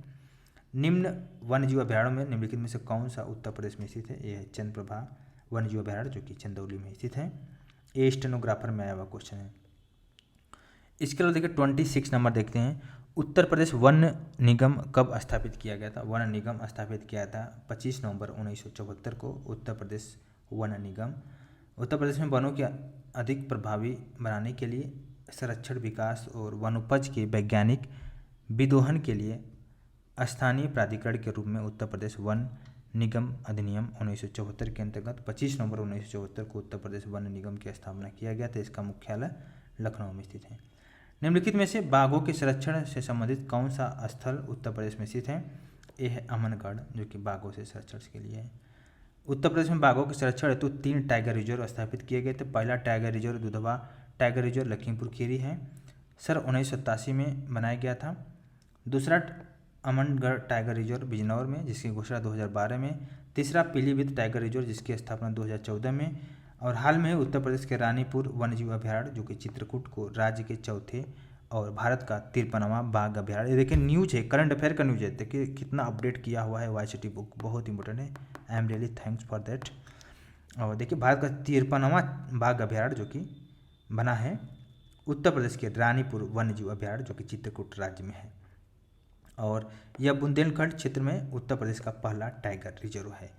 निम्न वन्यजीव अभयारण्य में निम्नलिखित में से कौन सा उत्तर प्रदेश में स्थित है? ये है चंद्रप्रभा वन्यजीव अभयारण्य जो कि चंदौली में स्थित है। ये स्टेनोग्राफर में आया हुआ क्वेश्चन है। इसके अलावा देखिए 26 नंबर देखते हैं। उत्तर प्रदेश वन निगम कब स्थापित किया गया था? वन निगम स्थापित किया था 25 नवंबर 1974 को। उत्तर प्रदेश वन निगम उत्तर प्रदेश में वनों के अधिक प्रभावी बनाने के लिए, संरक्षण, विकास और वनोपज के वैज्ञानिक विदोहन के लिए स्थानीय प्राधिकरण के रूप में उत्तर प्रदेश वन निगम अधिनियम 1974 के अंतर्गत 25 नवंबर 1974 को उत्तर प्रदेश वन निगम की स्थापना किया गया था। इसका मुख्यालय लखनऊ में स्थित है। निम्नलिखित में से बाघों के संरक्षण से संबंधित कौन सा स्थल उत्तर प्रदेश में स्थित है? ये है अमनगढ़ जो कि बाघों से संरक्षण के लिए है। उत्तर प्रदेश में बाघों के संरक्षण हेतु 3 टाइगर रिजर्व स्थापित किए गए थे। पहला tiger reserve Dudhwa tiger reserve Lakhimpur Kheri है, सर 1987 में बनाया गया था। दूसरा अमनगढ़ टाइगर रिजर्व बिजनौर में, जिसकी घोषणा 2012 में। तीसरा पीलीभीत टाइगर रिजर्व जिसकी स्थापना 2014 में। और हाल में उत्तर प्रदेश के रानीपुर वन्यजीव अभयारण्य जो कि चित्रकूट को राज्य के चौथे और भारत का 53वां बाघ अभयारण्य। देखिए न्यूज है, करंट अफेयर का न्यूज है, देखिए कितना अपडेट किया हुआ है वाईसीटी बुक, बहुत इंपॉर्टेंट है। I am really thanks for that. और देखिए भारत का 53वां बाघ अभयारण्य जो कि बना है उत्तर प्रदेश के रानीपुर वन्यजीव अभयारण्य जो कि चित्रकूट राज्य में है। और यह बुंदेलखंड क्षेत्र में उत्तर प्रदेश का पहला टाइगर रिजर्व है।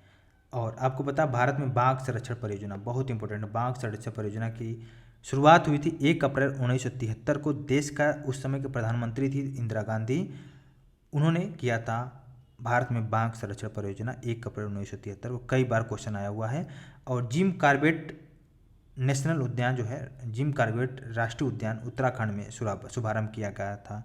और आपको पता भारत में बाघ संरक्षण परियोजना बहुत इंपॉर्टेंट है। बाघ संरक्षण परियोजना की शुरुआत हुई थी 1 अप्रैल 1973 को। देश का उस समय के प्रधानमंत्री थी इंदिरा गांधी, उन्होंने किया था भारत में बाघ संरक्षण परियोजना 1 अप्रैल 1973 को। कई बार क्वेश्चन आया हुआ है। और जिम कॉर्बेट नेशनल उद्यान जो है, जिम कॉर्बेट राष्ट्रीय उद्यान उत्तराखंड में शुभारंभ किया गया था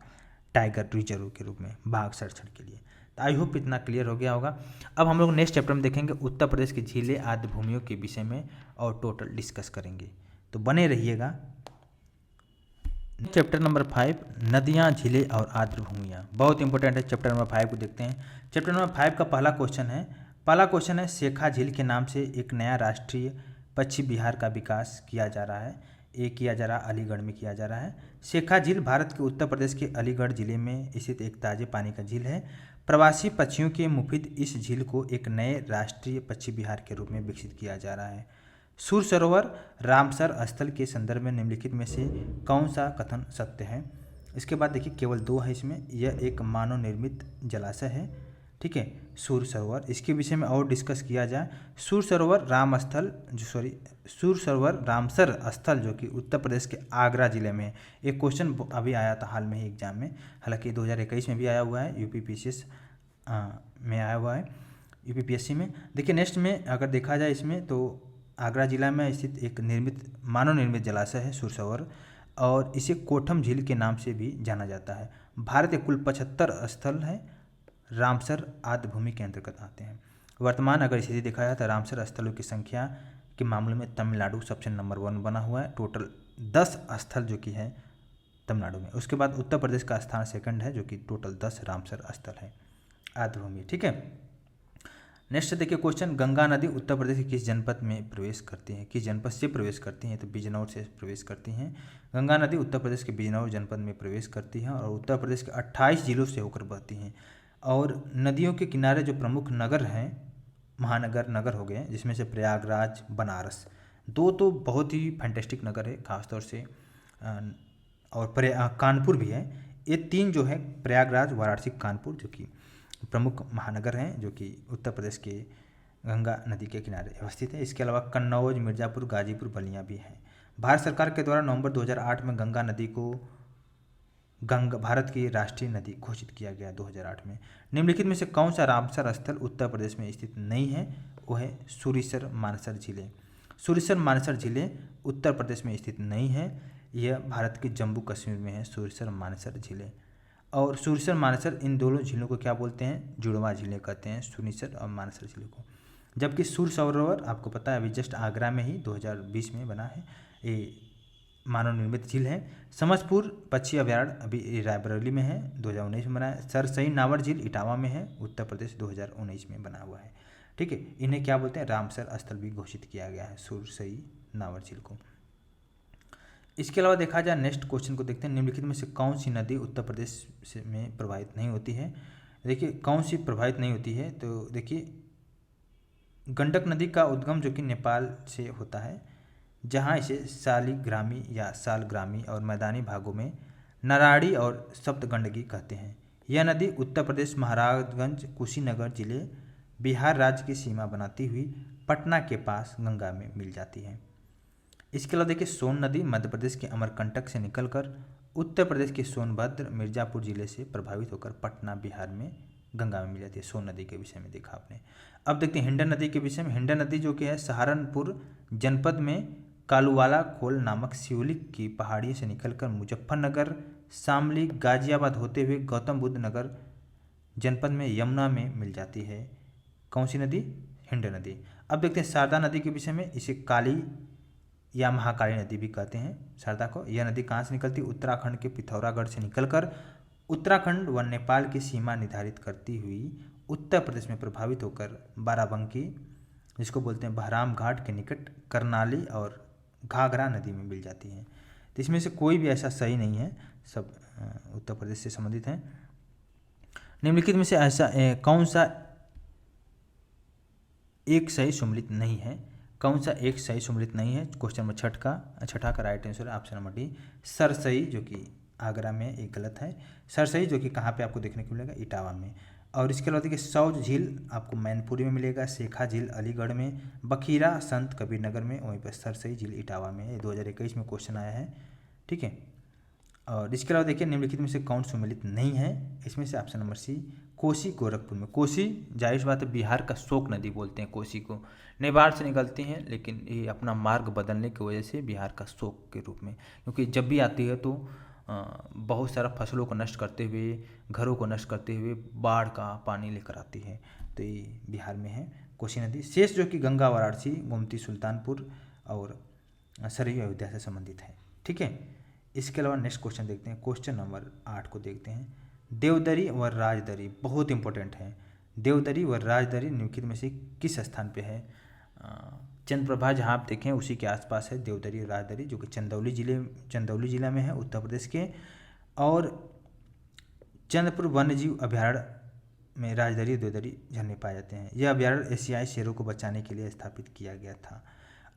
टाइगर रिजर्व के रूप में बाघ संरक्षण के लिए। तो आई होप इतना क्लियर हो गया होगा। अब हम लोग नेक्स्ट चैप्टर में देखेंगे उत्तर प्रदेश की झीलें आद्र भूमियों के विषय में और टोटल डिस्कस करेंगे, तो बने रहिएगा। चैप्टर नंबर 5 नदियाँ, झीलें और आर्द्र भूमियाँ बहुत इंपॉर्टेंट है। चैप्टर नंबर 5 को देखते हैं। चैप्टर नंबर 5 का पहला क्वेश्चन है शेखा झील के नाम से एक नया राष्ट्रीय पश्चिम बिहार का विकास किया जा रहा है। ये किया जा रहा है अलीगढ़ में किया जा रहा है। शेखा झील भारत के उत्तर प्रदेश के अलीगढ़ जिले में स्थित एक ताजे पानी का झील है। प्रवासी पक्षियों के मुफीद इस झील को एक नए राष्ट्रीय पश्चिम बिहार के रूप में विकसित किया जा रहा है। सूर सरोवर रामसर स्थल के संदर्भ में निम्नलिखित में से कौन सा कथन सत्य है? इसके बाद देखिए केवल 2 है इसमें। यह एक मानव निर्मित जलाशय है, ठीक है, सूर सरोवर। इसके विषय में और डिस्कस किया जाए। सूर सरोवर रामसर स्थल जो कि उत्तर प्रदेश के आगरा जिले में। एक क्वेश्चन अभी आया था हाल में ही एग्जाम में, हालांकि 2021 में भी आया हुआ है, यूपीपीसीएस में आया हुआ है, यूपीपीएससी में। देखिए नेक्स्ट में अगर देखा जाए इसमें तो आगरा जिला में स्थित एक मानव निर्मित जलाशय है सूर सरोवर, और इसे कोठम झील के नाम से भी जाना जाता है। भारत के कुल 75 स्थल हैं रामसर आद्र भूमि के अंतर्गत आते हैं। वर्तमान अगर स्थिति देखा जाए तो रामसर स्थलों की संख्या के मामले में तमिलनाडु सबसे नंबर 1 बना हुआ है। टोटल 10 स्थल जो कि है तमिलनाडु में। उसके बाद उत्तर प्रदेश का स्थान सेकंड है जो कि टोटल 10 रामसर स्थल है आद्र भूमि, ठीक है। नेक्स्ट देखिए क्वेश्चन, गंगा नदी उत्तर प्रदेश के किस जनपद में प्रवेश करती है? किस जनपद से प्रवेश करती हैं? तो बिजनौर से प्रवेश करती हैं। गंगा नदी उत्तर प्रदेश के बिजनौर जनपद में प्रवेश करती है और उत्तर प्रदेश के 28 जिलों से होकर बहती हैं। और नदियों के किनारे जो प्रमुख नगर हैं, नगर हो गए, जिसमें से प्रयागराज, बनारस, 2 तो बहुत ही फैंटेस्टिक नगर है खासतौर से, और कानपुर भी है। ये 3 जो है प्रयागराज, वाराणसी, कानपुर जो कि प्रमुख महानगर हैं जो कि उत्तर प्रदेश के गंगा नदी के किनारे अवस्थित है। इसके अलावा कन्नौज, मिर्ज़ापुर, गाजीपुर, बलिया भी हैं। भारत सरकार के द्वारा नवंबर 2008 में गंगा नदी को भारत की राष्ट्रीय नदी घोषित किया गया 2008 में। निम्नलिखित में से कौन सा रामसर स्थल उत्तर प्रदेश में स्थित नहीं है? वो है सुरिसर मानसर झीलें। सुरिसर मानसर झीलें उत्तर प्रदेश में स्थित नहीं है। यह भारत के जम्मू कश्मीर में है सुरिसर मानसर झीलें। और सुरिसर मानसर इन दोनों झीलों को क्या बोलते हैं? जुड़वा झीलें कहते हैं, सुरिसर और मानसर झीलों को। जबकि सूर सरोवर आपको पता है अभी जस्ट आगरा में ही 2020 में बना है, ये मानव निर्मित झील है। समस्तपुर पक्षी अभयारण्य अभी रायबरेली में है, 2019 में बना है। सरसई नावर झील इटावा में है, उत्तर प्रदेश 2019 में बना हुआ है, ठीक है। इन्हें क्या बोलते हैं? रामसर स्थल भी घोषित किया गया है सुरसई नावर झील को। इसके अलावा देखा जाए नेक्स्ट क्वेश्चन को देखते हैं, निम्नलिखित में से कौन सी नदी उत्तर प्रदेश में प्रवाहित नहीं होती है? देखिए कौन सी प्रभावित नहीं होती है, तो देखिए गंडक नदी का उद्गम जो कि नेपाल से होता है, जहाँ इसे शालिग्रामी या सालग्रामी और मैदानी भागों में नाराड़ी और सप्तगंडकी कहते हैं। यह नदी उत्तर प्रदेश महाराजगंज कुशीनगर जिले बिहार राज्य की सीमा बनाती हुई पटना के पास गंगा में मिल जाती है। इसके अलावा देखिए सोन नदी मध्य प्रदेश के अमरकंटक से निकलकर उत्तर प्रदेश के सोनभद्र मिर्जापुर जिले से प्रभावित होकर पटना बिहार में गंगा में मिल जाती है। सोन नदी के विषय में देखा आपने। अब देखते हैं हिंडन नदी के विषय में। हिंडन नदी जो कि है सहारनपुर जनपद में कालूवाला खोल नामक शिवलिक की पहाड़ियों से निकलकर मुजफ्फरनगर, शामली, गाजियाबाद होते हुए गौतम बुद्ध नगर जनपद में यमुना में मिल जाती है। कौन सी नदी? हिंडन नदी। अब देखते हैं शारदा नदी के विषय में। इसे काली या महाकाली नदी भी कहते हैं शारदा को। यह नदी कहाँ से निकलती है? उत्तराखंड के पिथौरागढ़ से निकलकर उत्तराखंड व नेपाल की सीमा निर्धारित करती हुई उत्तर प्रदेश में प्रभावित होकर बाराबंकी, जिसको बोलते हैं बहराम घाट के निकट करनाली और घाघरा नदी में मिल जाती है। तो इसमें से कोई भी ऐसा सही नहीं है, सब उत्तर प्रदेश से संबंधित हैं। निम्नलिखित में से ऐसा कौन सा एक सही सम्मिलित नहीं है? कौन सा एक सही सम्मिलित नहीं है? क्वेश्चन नंबर छठा का राइट आंसर है ऑप्शन नंबर डी, सरसई, जो कि आगरा में एक गलत है। सरसई जो कि कहाँ पे आपको देखने को मिलेगा? इटावा में। और इसके अलावा देखिए सौज झील आपको मैनपुरी में मिलेगा, शेखा झील अलीगढ़ में, बखीरा संत कबीरनगर में, वहीं पर सरसई झील इटावा में। ये 2021 में क्वेश्चन आया है, ठीक है। और इसके अलावा देखिए निम्नलिखित में से कौन सम्मिलित नहीं है? इसमें से option number C, Kosi Gorakhpur में। कोसी जाहिर सी बात है बिहार का शोक नदी बोलते हैं कोसी को, नेपाल से निकलती हैं, लेकिन ये अपना मार्ग बदलने की वजह से बिहार का शोक के रूप में, क्योंकि जब भी आती है तो बहुत सारा फसलों को नष्ट करते हुए, घरों को नष्ट करते हुए बाढ़ का पानी लेकर आती है। तो ये बिहार में है कोसी नदी। शेष जो कि गंगा वाराणसी, गोमती सुल्तानपुर और सरयू अयोध्या से संबंधित है, ठीक है। इसके अलावा नेक्स्ट क्वेश्चन देखते हैं, क्वेश्चन नंबर 8 को देखते हैं। देवदरी व राजदरी बहुत इंपॉर्टेंट है। देवदरी व राजदरी निम्नलिखित में से किस स्थान पे है? चंद्रप्रभा जहाँ आप देखें उसी के आसपास है देवदरी और राजदरी, जो कि चंदौली जिला में है उत्तर प्रदेश के। और चंद्रपुर वन्यजीव अभयारण्य में राजदरी और देवदरी झरने पाए जाते हैं। यह अभयारण्य एशियाई शेरों को बचाने के लिए स्थापित किया गया था।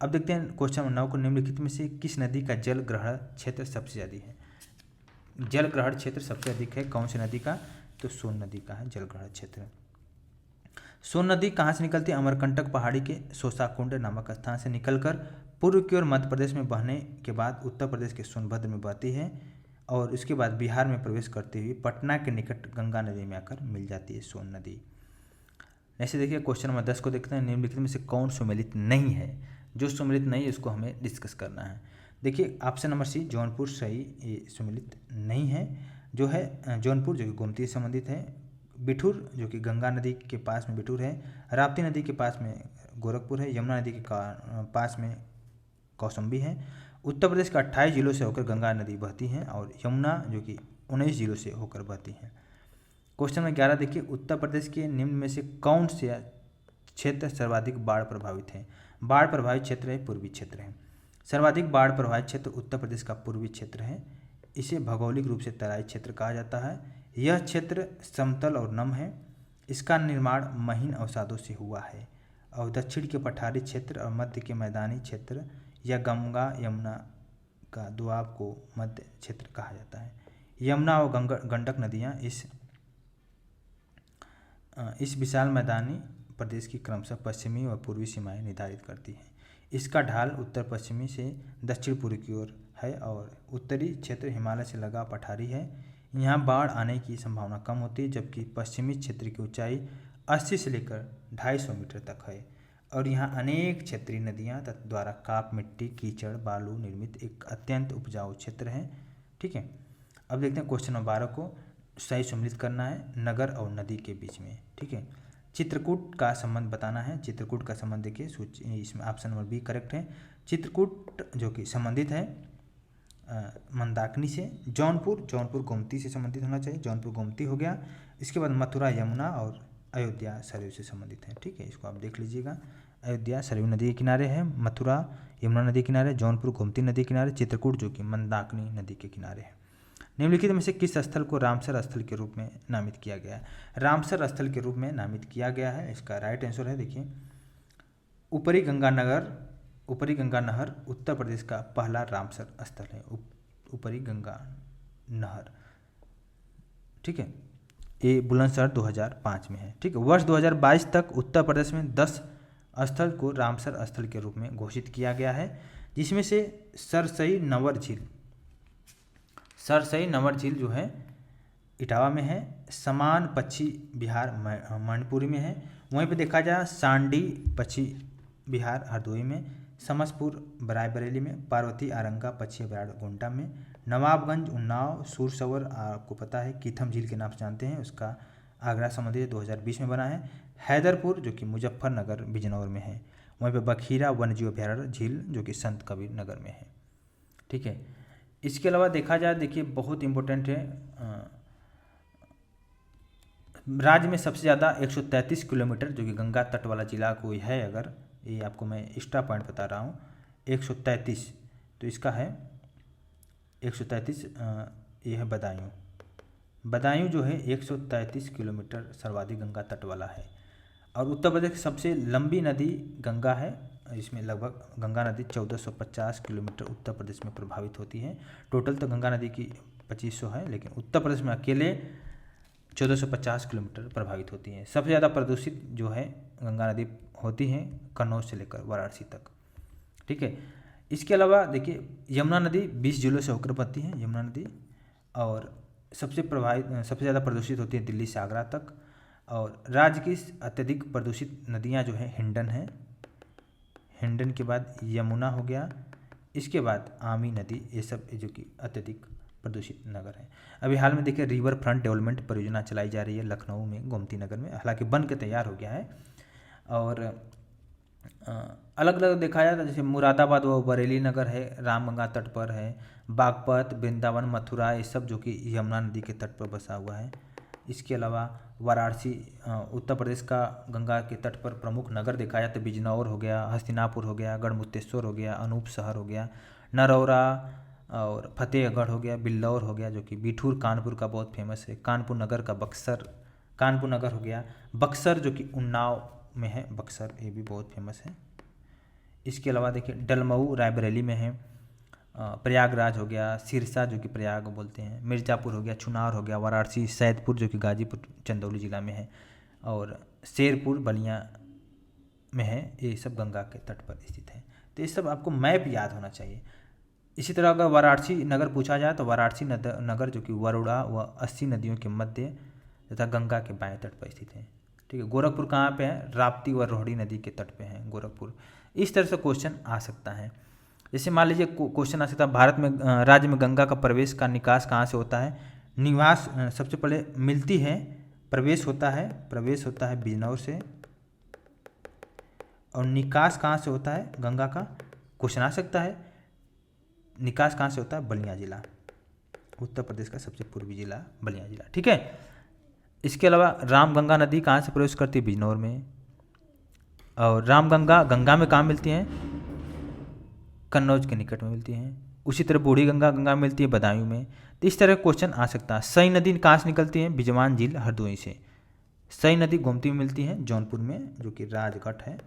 अब देखते हैं क्वेश्चन नंबर 9 को। निम्नलिखित में से किस नदी का जल ग्रहण क्षेत्र सबसे ज़्यादा है? जल ग्रहण क्षेत्र सबसे अधिक है कौन सी नदी का? तो सोन नदी का है जल ग्रहण क्षेत्र। सोन नदी कहाँ से निकलती है? अमरकंटक पहाड़ी के सोसाकुंड नामक स्थान से निकलकर पूर्व की ओर मध्य प्रदेश में बहने के बाद उत्तर प्रदेश के सोनभद्र में बहती है और उसके बाद बिहार में प्रवेश करते हुए पटना के निकट गंगा नदी में आकर मिल जाती है सोन नदी। ऐसे देखिए क्वेश्चन नंबर 10 को देखते हैं। निम्नलिखित में से कौन सम्मिलित नहीं है? जो सम्मिलित नहीं है उसको हमें डिस्कस करना है। देखिए ऑप्शन नंबर सी जौनपुर सही, ये सम्मिलित नहीं है। जो है जौनपुर जो कि गोमती से संबंधित है, बिठूर जो कि गंगा नदी के पास में बिठूर है, राप्ती नदी के पास में गोरखपुर है, यमुना नदी के पास में कौशाम्बी है। उत्तर प्रदेश के 28 जिलों से होकर गंगा नदी बहती है और यमुना जो कि 19 जिलों से होकर बहती है। क्वेश्चन नंबर 11 देखिए, उत्तर प्रदेश के निम्न में से कौन से क्षेत्र सर्वाधिक बाढ़ प्रभावित है? बाढ़ प्रभावित क्षेत्र है पूर्वी क्षेत्र है। सर्वाधिक बाढ़ प्रभावित क्षेत्र उत्तर प्रदेश का पूर्वी क्षेत्र है। इसे भौगोलिक रूप से तराई क्षेत्र कहा जाता है। यह क्षेत्र समतल और नम है। इसका निर्माण महीन अवसादों से हुआ है और दक्षिण के पठारी क्षेत्र और मध्य के मैदानी क्षेत्र या गंगा यमुना का दोआब को मध्य क्षेत्र कहा जाता है। यमुना और गंडक नदियाँ इस विशाल मैदानी प्रदेश की क्रमशः पश्चिमी व पूर्वी सीमाएं निर्धारित करती हैं। इसका ढाल उत्तर पश्चिमी से दक्षिण पूर्व की ओर है और उत्तरी क्षेत्र हिमालय से लगा पठारी है। यहाँ बाढ़ आने की संभावना कम होती है, जबकि पश्चिमी क्षेत्र की ऊंचाई 80 से लेकर 250 मीटर तक है और यहाँ अनेक क्षेत्रीय नदियाँ द्वारा काप मिट्टी, कीचड़, बालू निर्मित एक अत्यंत उपजाऊ क्षेत्र है। ठीक है, अब देखते हैं क्वेश्चन नंबर 12 को। सही सम्मिलित करना है नगर और नदी के बीच में। ठीक है, चित्रकूट का संबंध बताना है। चित्रकूट का संबंध देखिए सूची, इसमें ऑप्शन नंबर बी करेक्ट है। चित्रकूट जो कि संबंधित है मंदाकिनी से। जौनपुर गोमती से संबंधित होना चाहिए, जौनपुर गोमती हो गया। इसके बाद मथुरा यमुना और अयोध्या सरयू से संबंधित है। ठीक है, इसको आप देख लीजिएगा। अयोध्या सरयू नदी के किनारे है, मथुरा यमुना नदी के किनारे, जौनपुर गोमती नदी के किनारे, चित्रकूट जो कि मंदाकिनी नदी के किनारे है। निम्नलिखित में से किस स्थल को रामसर स्थल के रूप में नामित किया गया है? रामसर स्थल के रूप में नामित किया गया है, इसका राइट आंसर है देखिए ऊपरी गंगा नहर उत्तर प्रदेश का पहला रामसर स्थल है, ऊपरी गंगा नहर। ठीक है, ये बुलंदशहर 2005 में है। ठीक है, वर्ष 2022 तक उत्तर प्रदेश में 10 स्थल को रामसर स्थल के रूप में घोषित किया गया है, जिसमें से सरसई नंवर झील जो है इटावा में है, समान पश्चिम बिहार मैनपुरी में है, वहीं पे देखा जाए सांडी पश्चिम बिहार हरदोई में, समसपुर रायबरेली में, पार्वती आरंगा पश्चिम बिहार गोंडा में, नवाबगंज उन्नाव सूरसवर आपको पता है कीथम झील के नाम से जानते हैं, उसका आगरा समुद्र 2020 में बना है, हैदरपुर जो कि मुजफ्फरनगर बिजनौर में है, वहीं पे बखीरा वन्यजीव अभयारण्य झील जो कि संत कबीर नगर में है। ठीक है, इसके अलावा देखा जाए देखिए बहुत इम्पोर्टेंट है, राज्य में सबसे ज़्यादा 133 किलोमीटर जो कि गंगा तट वाला जिला कोई है, अगर ये आपको मैं एक्स्ट्रा पॉइंट बता रहा हूँ 133, तो इसका है 133, ये है बदायूं जो है 133 किलोमीटर सर्वाधिक गंगा तट वाला है। और उत्तर प्रदेश की सबसे लंबी नदी गंगा है, इसमें लगभग गंगा नदी 1450 किलोमीटर उत्तर प्रदेश में प्रभावित होती है। टोटल तो गंगा नदी की 2500 है, लेकिन उत्तर प्रदेश में अकेले 1450 किलोमीटर प्रभावित होती है। सबसे ज़्यादा प्रदूषित जो है गंगा नदी होती है कन्नौज से लेकर वाराणसी तक। ठीक है, इसके अलावा देखिए यमुना नदी 20 जिलों से होकर बनती है यमुना नदी, और सबसे ज़्यादा प्रदूषित होती है दिल्ली से आगरा तक। और राज्य की अत्यधिक प्रदूषित नदियां जो है हिंडन है, हिंडन के बाद यमुना हो गया, इसके बाद आमी नदी, ये सब जो कि अत्यधिक प्रदूषित नगर है। अभी हाल में देखिए रिवर फ्रंट डेवलपमेंट परियोजना चलाई जा रही है लखनऊ में, गोमती नगर में, हालांकि बन के तैयार हो गया है। और अलग अलग देखा जाए तो जैसे मुरादाबाद व बरेली नगर है, रामगंगा तट पर है, बागपत, वृंदावन, मथुरा, ये सब जो कि यमुना नदी के तट पर बसा हुआ है। इसके अलावा वाराणसी उत्तर प्रदेश का गंगा के तट पर प्रमुख नगर देखा जाए तो बिजनौर हो गया, हस्तिनापुर हो गया, गढ़मुक्तेश्वर हो गया, अनूप शहर हो गया, नरौरा और फतेहगढ़ हो गया, बिल्लौर हो गया जो कि बिठूर कानपुर का बहुत फेमस है, कानपुर नगर का कानपुर नगर हो गया, बक्सर जो कि उन्नाव में है, बक्सर ये भी बहुत फेमस है। इसके अलावा देखिए डलमऊ रायबरेली में है, प्रयागराज हो गया, सिरसा जो कि प्रयाग बोलते हैं, मिर्ज़ापुर हो गया, चुनार हो गया, वाराणसी, सैदपुर जो कि गाजीपुर चंदौली जिला में है, और शेरपुर बलिया में है, ये सब गंगा के तट पर स्थित है। तो ये सब आपको मैप याद होना चाहिए। इसी तरह अगर वाराणसी नगर पूछा जाए तो वाराणसी नगर जो कि वरुणा व 80 नदियों के मध्य तथा गंगा के बाएं तट पर स्थित है। ठीक है, गोरखपुर कहाँ पे है? राप्ती व रोहिणी नदी के तट पे है गोरखपुर। इस तरह से क्वेश्चन आ सकता है। जैसे मान लीजिए क्वेश्चन आ सकता है भारत में राज्य में गंगा का प्रवेश का निकास कहाँ से होता है? निवास सबसे पहले मिलती है, प्रवेश होता है बिजनौर से, और निकास कहाँ से होता है गंगा का? क्वेश्चन आ सकता है निकास कहाँ से होता है? बलिया जिला, उत्तर प्रदेश का सबसे पूर्वी जिला बलिया जिला। ठीक है, इसके अलावा रामगंगा नदी कहाँ से प्रवेश करती है? बिजनौर में। और रामगंगा गंगा में कहाँ मिलती हैं? कन्नौज के निकट में मिलती हैं। उसी तरह बूढ़ी गंगा मिलती है बदायूं में। तो इस तरह क्वेश्चन आ सकता है। सई नदी कहाँ से निकलती है? बिजवान झील हरदोई से। सई नदी गोमती में मिलती है, जौनपुर में जो कि राजगढ़ है,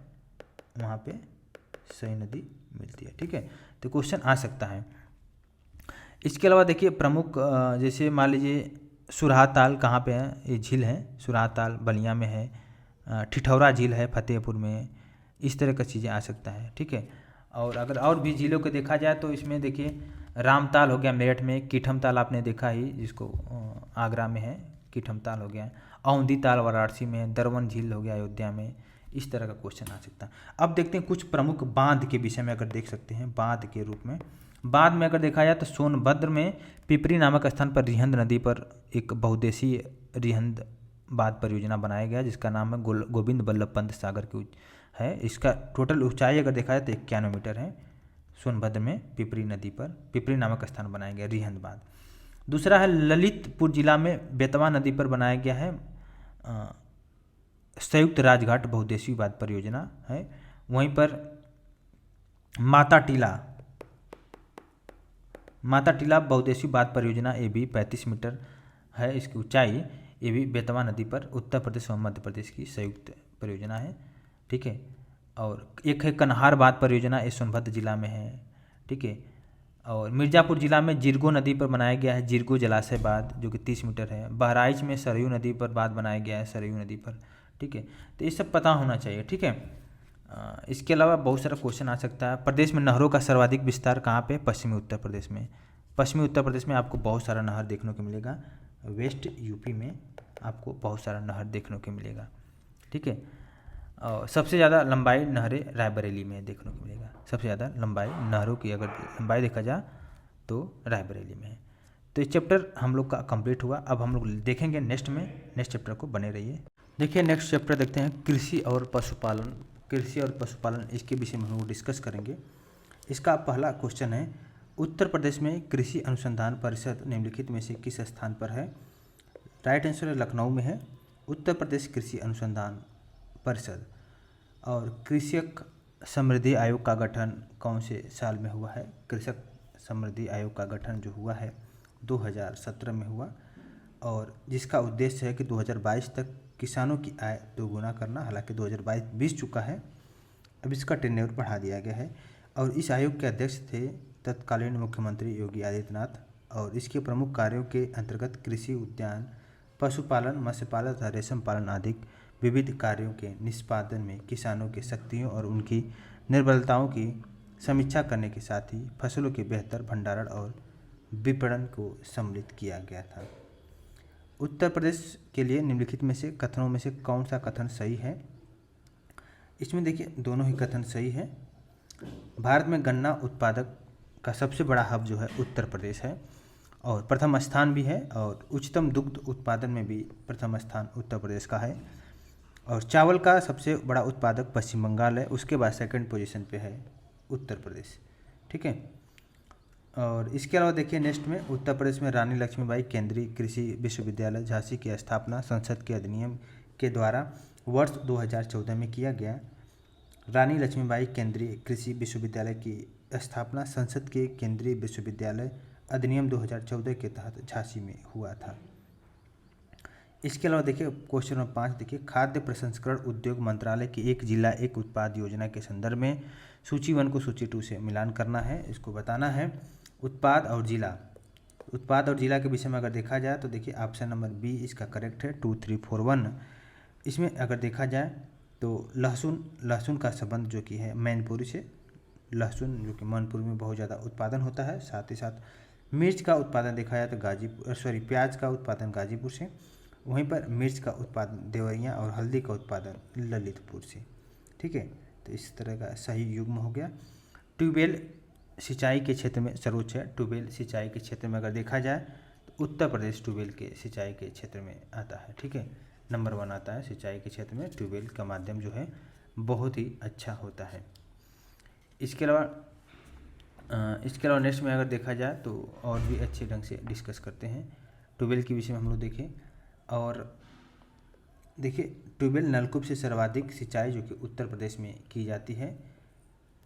वहाँ पे सई नदी मिलती है। ठीक है, तो क्वेश्चन आ सकता है। इसके अलावा देखिए प्रमुख जैसे मान लीजिए सुरहाताल कहाँ पे है? ये झील है सुरहाताल, बलिया में है। ठिठौरा झील है फतेहपुर में। इस तरह का चीज़ें आ सकता है। ठीक है, और अगर और भी झीलों को देखा जाए तो इसमें देखिए रामताल हो गया मेरठ में, कीठम ताल आपने देखा ही जिसको आगरा में है, कीठम ताल हो गया, औंधी ताल वाराणसी में, दरवन झील हो गया अयोध्या में। इस तरह का क्वेश्चन आ सकता है। अब देखते हैं कुछ प्रमुख बांध के विषय में, अगर देख सकते हैं बांध के रूप में। बांध में अगर देखा जाए तो सोनभद्र में पिपरी नामक स्थान पर रिहंद नदी पर एक बहुउद्देशीय रिहंद बांध परियोजना बनाया गया, जिसका नाम है गोविंद बल्लभ पंत सागर की है। इसका टोटल ऊंचाई अगर देखा जाए तो 91 मीटर है। सोनभद्र में पिपरी नदी पर पिपरी नामक स्थान बनाया गया रिहंद बांध। दूसरा है ललितपुर जिला में बेतवा नदी पर बनाया गया है संयुक्त राजघाट बहुउद्देशीय बांध परियोजना है। वहीं पर माता टीला माता टीला बहुउद्देशीय बांध परियोजना, ये भी 35 मीटर है इसकी ऊंचाई। ये भी बेतवा नदी पर उत्तर प्रदेश और मध्य प्रदेश की संयुक्त परियोजना है, ठीक है। और एक है कन्हार बांध परियोजना, ये सोनभद्र जिला में है, ठीक है। और मिर्ज़ापुर जिला में जिरगो नदी पर बनाया गया है जिरगो जलाशय बांध, जो कि 30 मीटर है। बहराइच में सरयू नदी पर बांध बनाया गया है सरयू नदी पर, ठीक है। तो ये सब पता होना चाहिए, ठीक है। इसके अलावा बहुत सारा क्वेश्चन आ सकता है। प्रदेश में नहरों का सर्वाधिक विस्तार कहाँ पे? पश्चिमी उत्तर प्रदेश में। पश्चिमी उत्तर प्रदेश में आपको बहुत सारा नहर देखने को मिलेगा। वेस्ट यूपी में आपको बहुत सारा नहर देखने को मिलेगा, ठीक है। और सबसे ज़्यादा लंबाई नहरें रायबरेली में देखने को मिलेगा। सबसे ज़्यादा लंबाई नहरों की अगर लंबाई देखा जाए तो रायबरेली में है। तो ये चैप्टर हम लोग का कंप्लीट हुआ। अब हम लोग देखेंगे नेक्स्ट चैप्टर को, बने रहिए। देखिए नेक्स्ट चैप्टर देखते हैं कृषि और पशुपालन। कृषि और पशुपालन, इसके विषय में हम लोग डिस्कस करेंगे। इसका पहला क्वेश्चन है, उत्तर प्रदेश में कृषि अनुसंधान परिषद निम्नलिखित में से किस स्थान पर है? राइट आंसर लखनऊ में है, उत्तर प्रदेश कृषि अनुसंधान परिषद। और कृषक समृद्धि आयोग का गठन कौन से साल में हुआ है? कृषक समृद्धि आयोग का गठन जो हुआ है 2017 में हुआ, और जिसका उद्देश्य है कि 2022 तक किसानों की आय दोगुना करना। हालांकि 2022 बीत चुका है, अब इसका टेन्योर बढ़ा दिया गया है। और इस आयोग के अध्यक्ष थे तत्कालीन मुख्यमंत्री योगी आदित्यनाथ। और इसके प्रमुख कार्यों के अंतर्गत कृषि, उद्यान, पशुपालन, मत्स्य पालन तथा रेशम पालन आदि विविध कार्यों के निष्पादन में किसानों के शक्तियों और उनकी निर्बलताओं की समीक्षा करने के साथ ही फसलों के बेहतर भंडारण और विपणन को सम्मिलित किया गया था। उत्तर प्रदेश के लिए निम्नलिखित में से कथनों में से कौन सा कथन सही है? इसमें देखिए दोनों ही कथन सही है। भारत में गन्ना उत्पादक का सबसे बड़ा हब जो है उत्तर प्रदेश है, और प्रथम स्थान भी है। और उच्चतम दुग्ध उत्पादन में भी प्रथम स्थान उत्तर प्रदेश का है। और चावल का सबसे बड़ा उत्पादक पश्चिम बंगाल है, उसके बाद सेकंड पोजीशन पे है उत्तर प्रदेश, ठीक है। और इसके अलावा देखिए नेक्स्ट में, उत्तर प्रदेश में रानी लक्ष्मीबाई केंद्रीय कृषि विश्वविद्यालय झांसी की स्थापना संसद के अधिनियम के द्वारा वर्ष 2014 में किया गया। रानी लक्ष्मीबाई केंद्रीय कृषि विश्वविद्यालय की स्थापना संसद के केंद्रीय विश्वविद्यालय अधिनियम 2014 के तहत झांसी में हुआ था। इसके अलावा देखिए क्वेश्चन नंबर 5 देखिए, खाद्य प्रसंस्करण उद्योग मंत्रालय की एक जिला एक उत्पाद योजना के संदर्भ में सूची 1 को सूची 2 से मिलान करना है। इसको बताना है। उत्पाद और जिला के विषय में अगर देखा जाए तो देखिए ऑप्शन नंबर बी इसका करेक्ट है, 2, 3, 4, 1। इसमें अगर देखा जाए तो लहसुन का संबंध जो कि है मैनपुरी से। लहसुन जो कि मैनपुरी में बहुत ज़्यादा उत्पादन होता है। साथ ही साथ मिर्च का उत्पादन देखा जाए तो प्याज का उत्पादन गाजीपुर से, वहीं पर मिर्च का उत्पादन देवरिया और हल्दी का उत्पादन ललितपुर से, ठीक है। तो इस तरह का सही युग्म हो गया। ट्यूबवेल सिंचाई के क्षेत्र में सर्वोच्च है। ट्यूबवेल सिंचाई के क्षेत्र में अगर देखा जाए तो उत्तर प्रदेश ट्यूबवेल के सिंचाई के क्षेत्र में आता है, ठीक है। नंबर 1 आता है सिंचाई के क्षेत्र में। ट्यूबवेल का माध्यम जो है बहुत ही अच्छा होता है। इसके अलावा नेक्स्ट में अगर देखा जाए तो और भी अच्छे ढंग से डिस्कस करते हैं ट्यूबवेल के विषय में हम लोग देखें। और देखिए ट्यूबवेल नलकूप से सर्वाधिक सिंचाई जो कि उत्तर प्रदेश में की जाती है।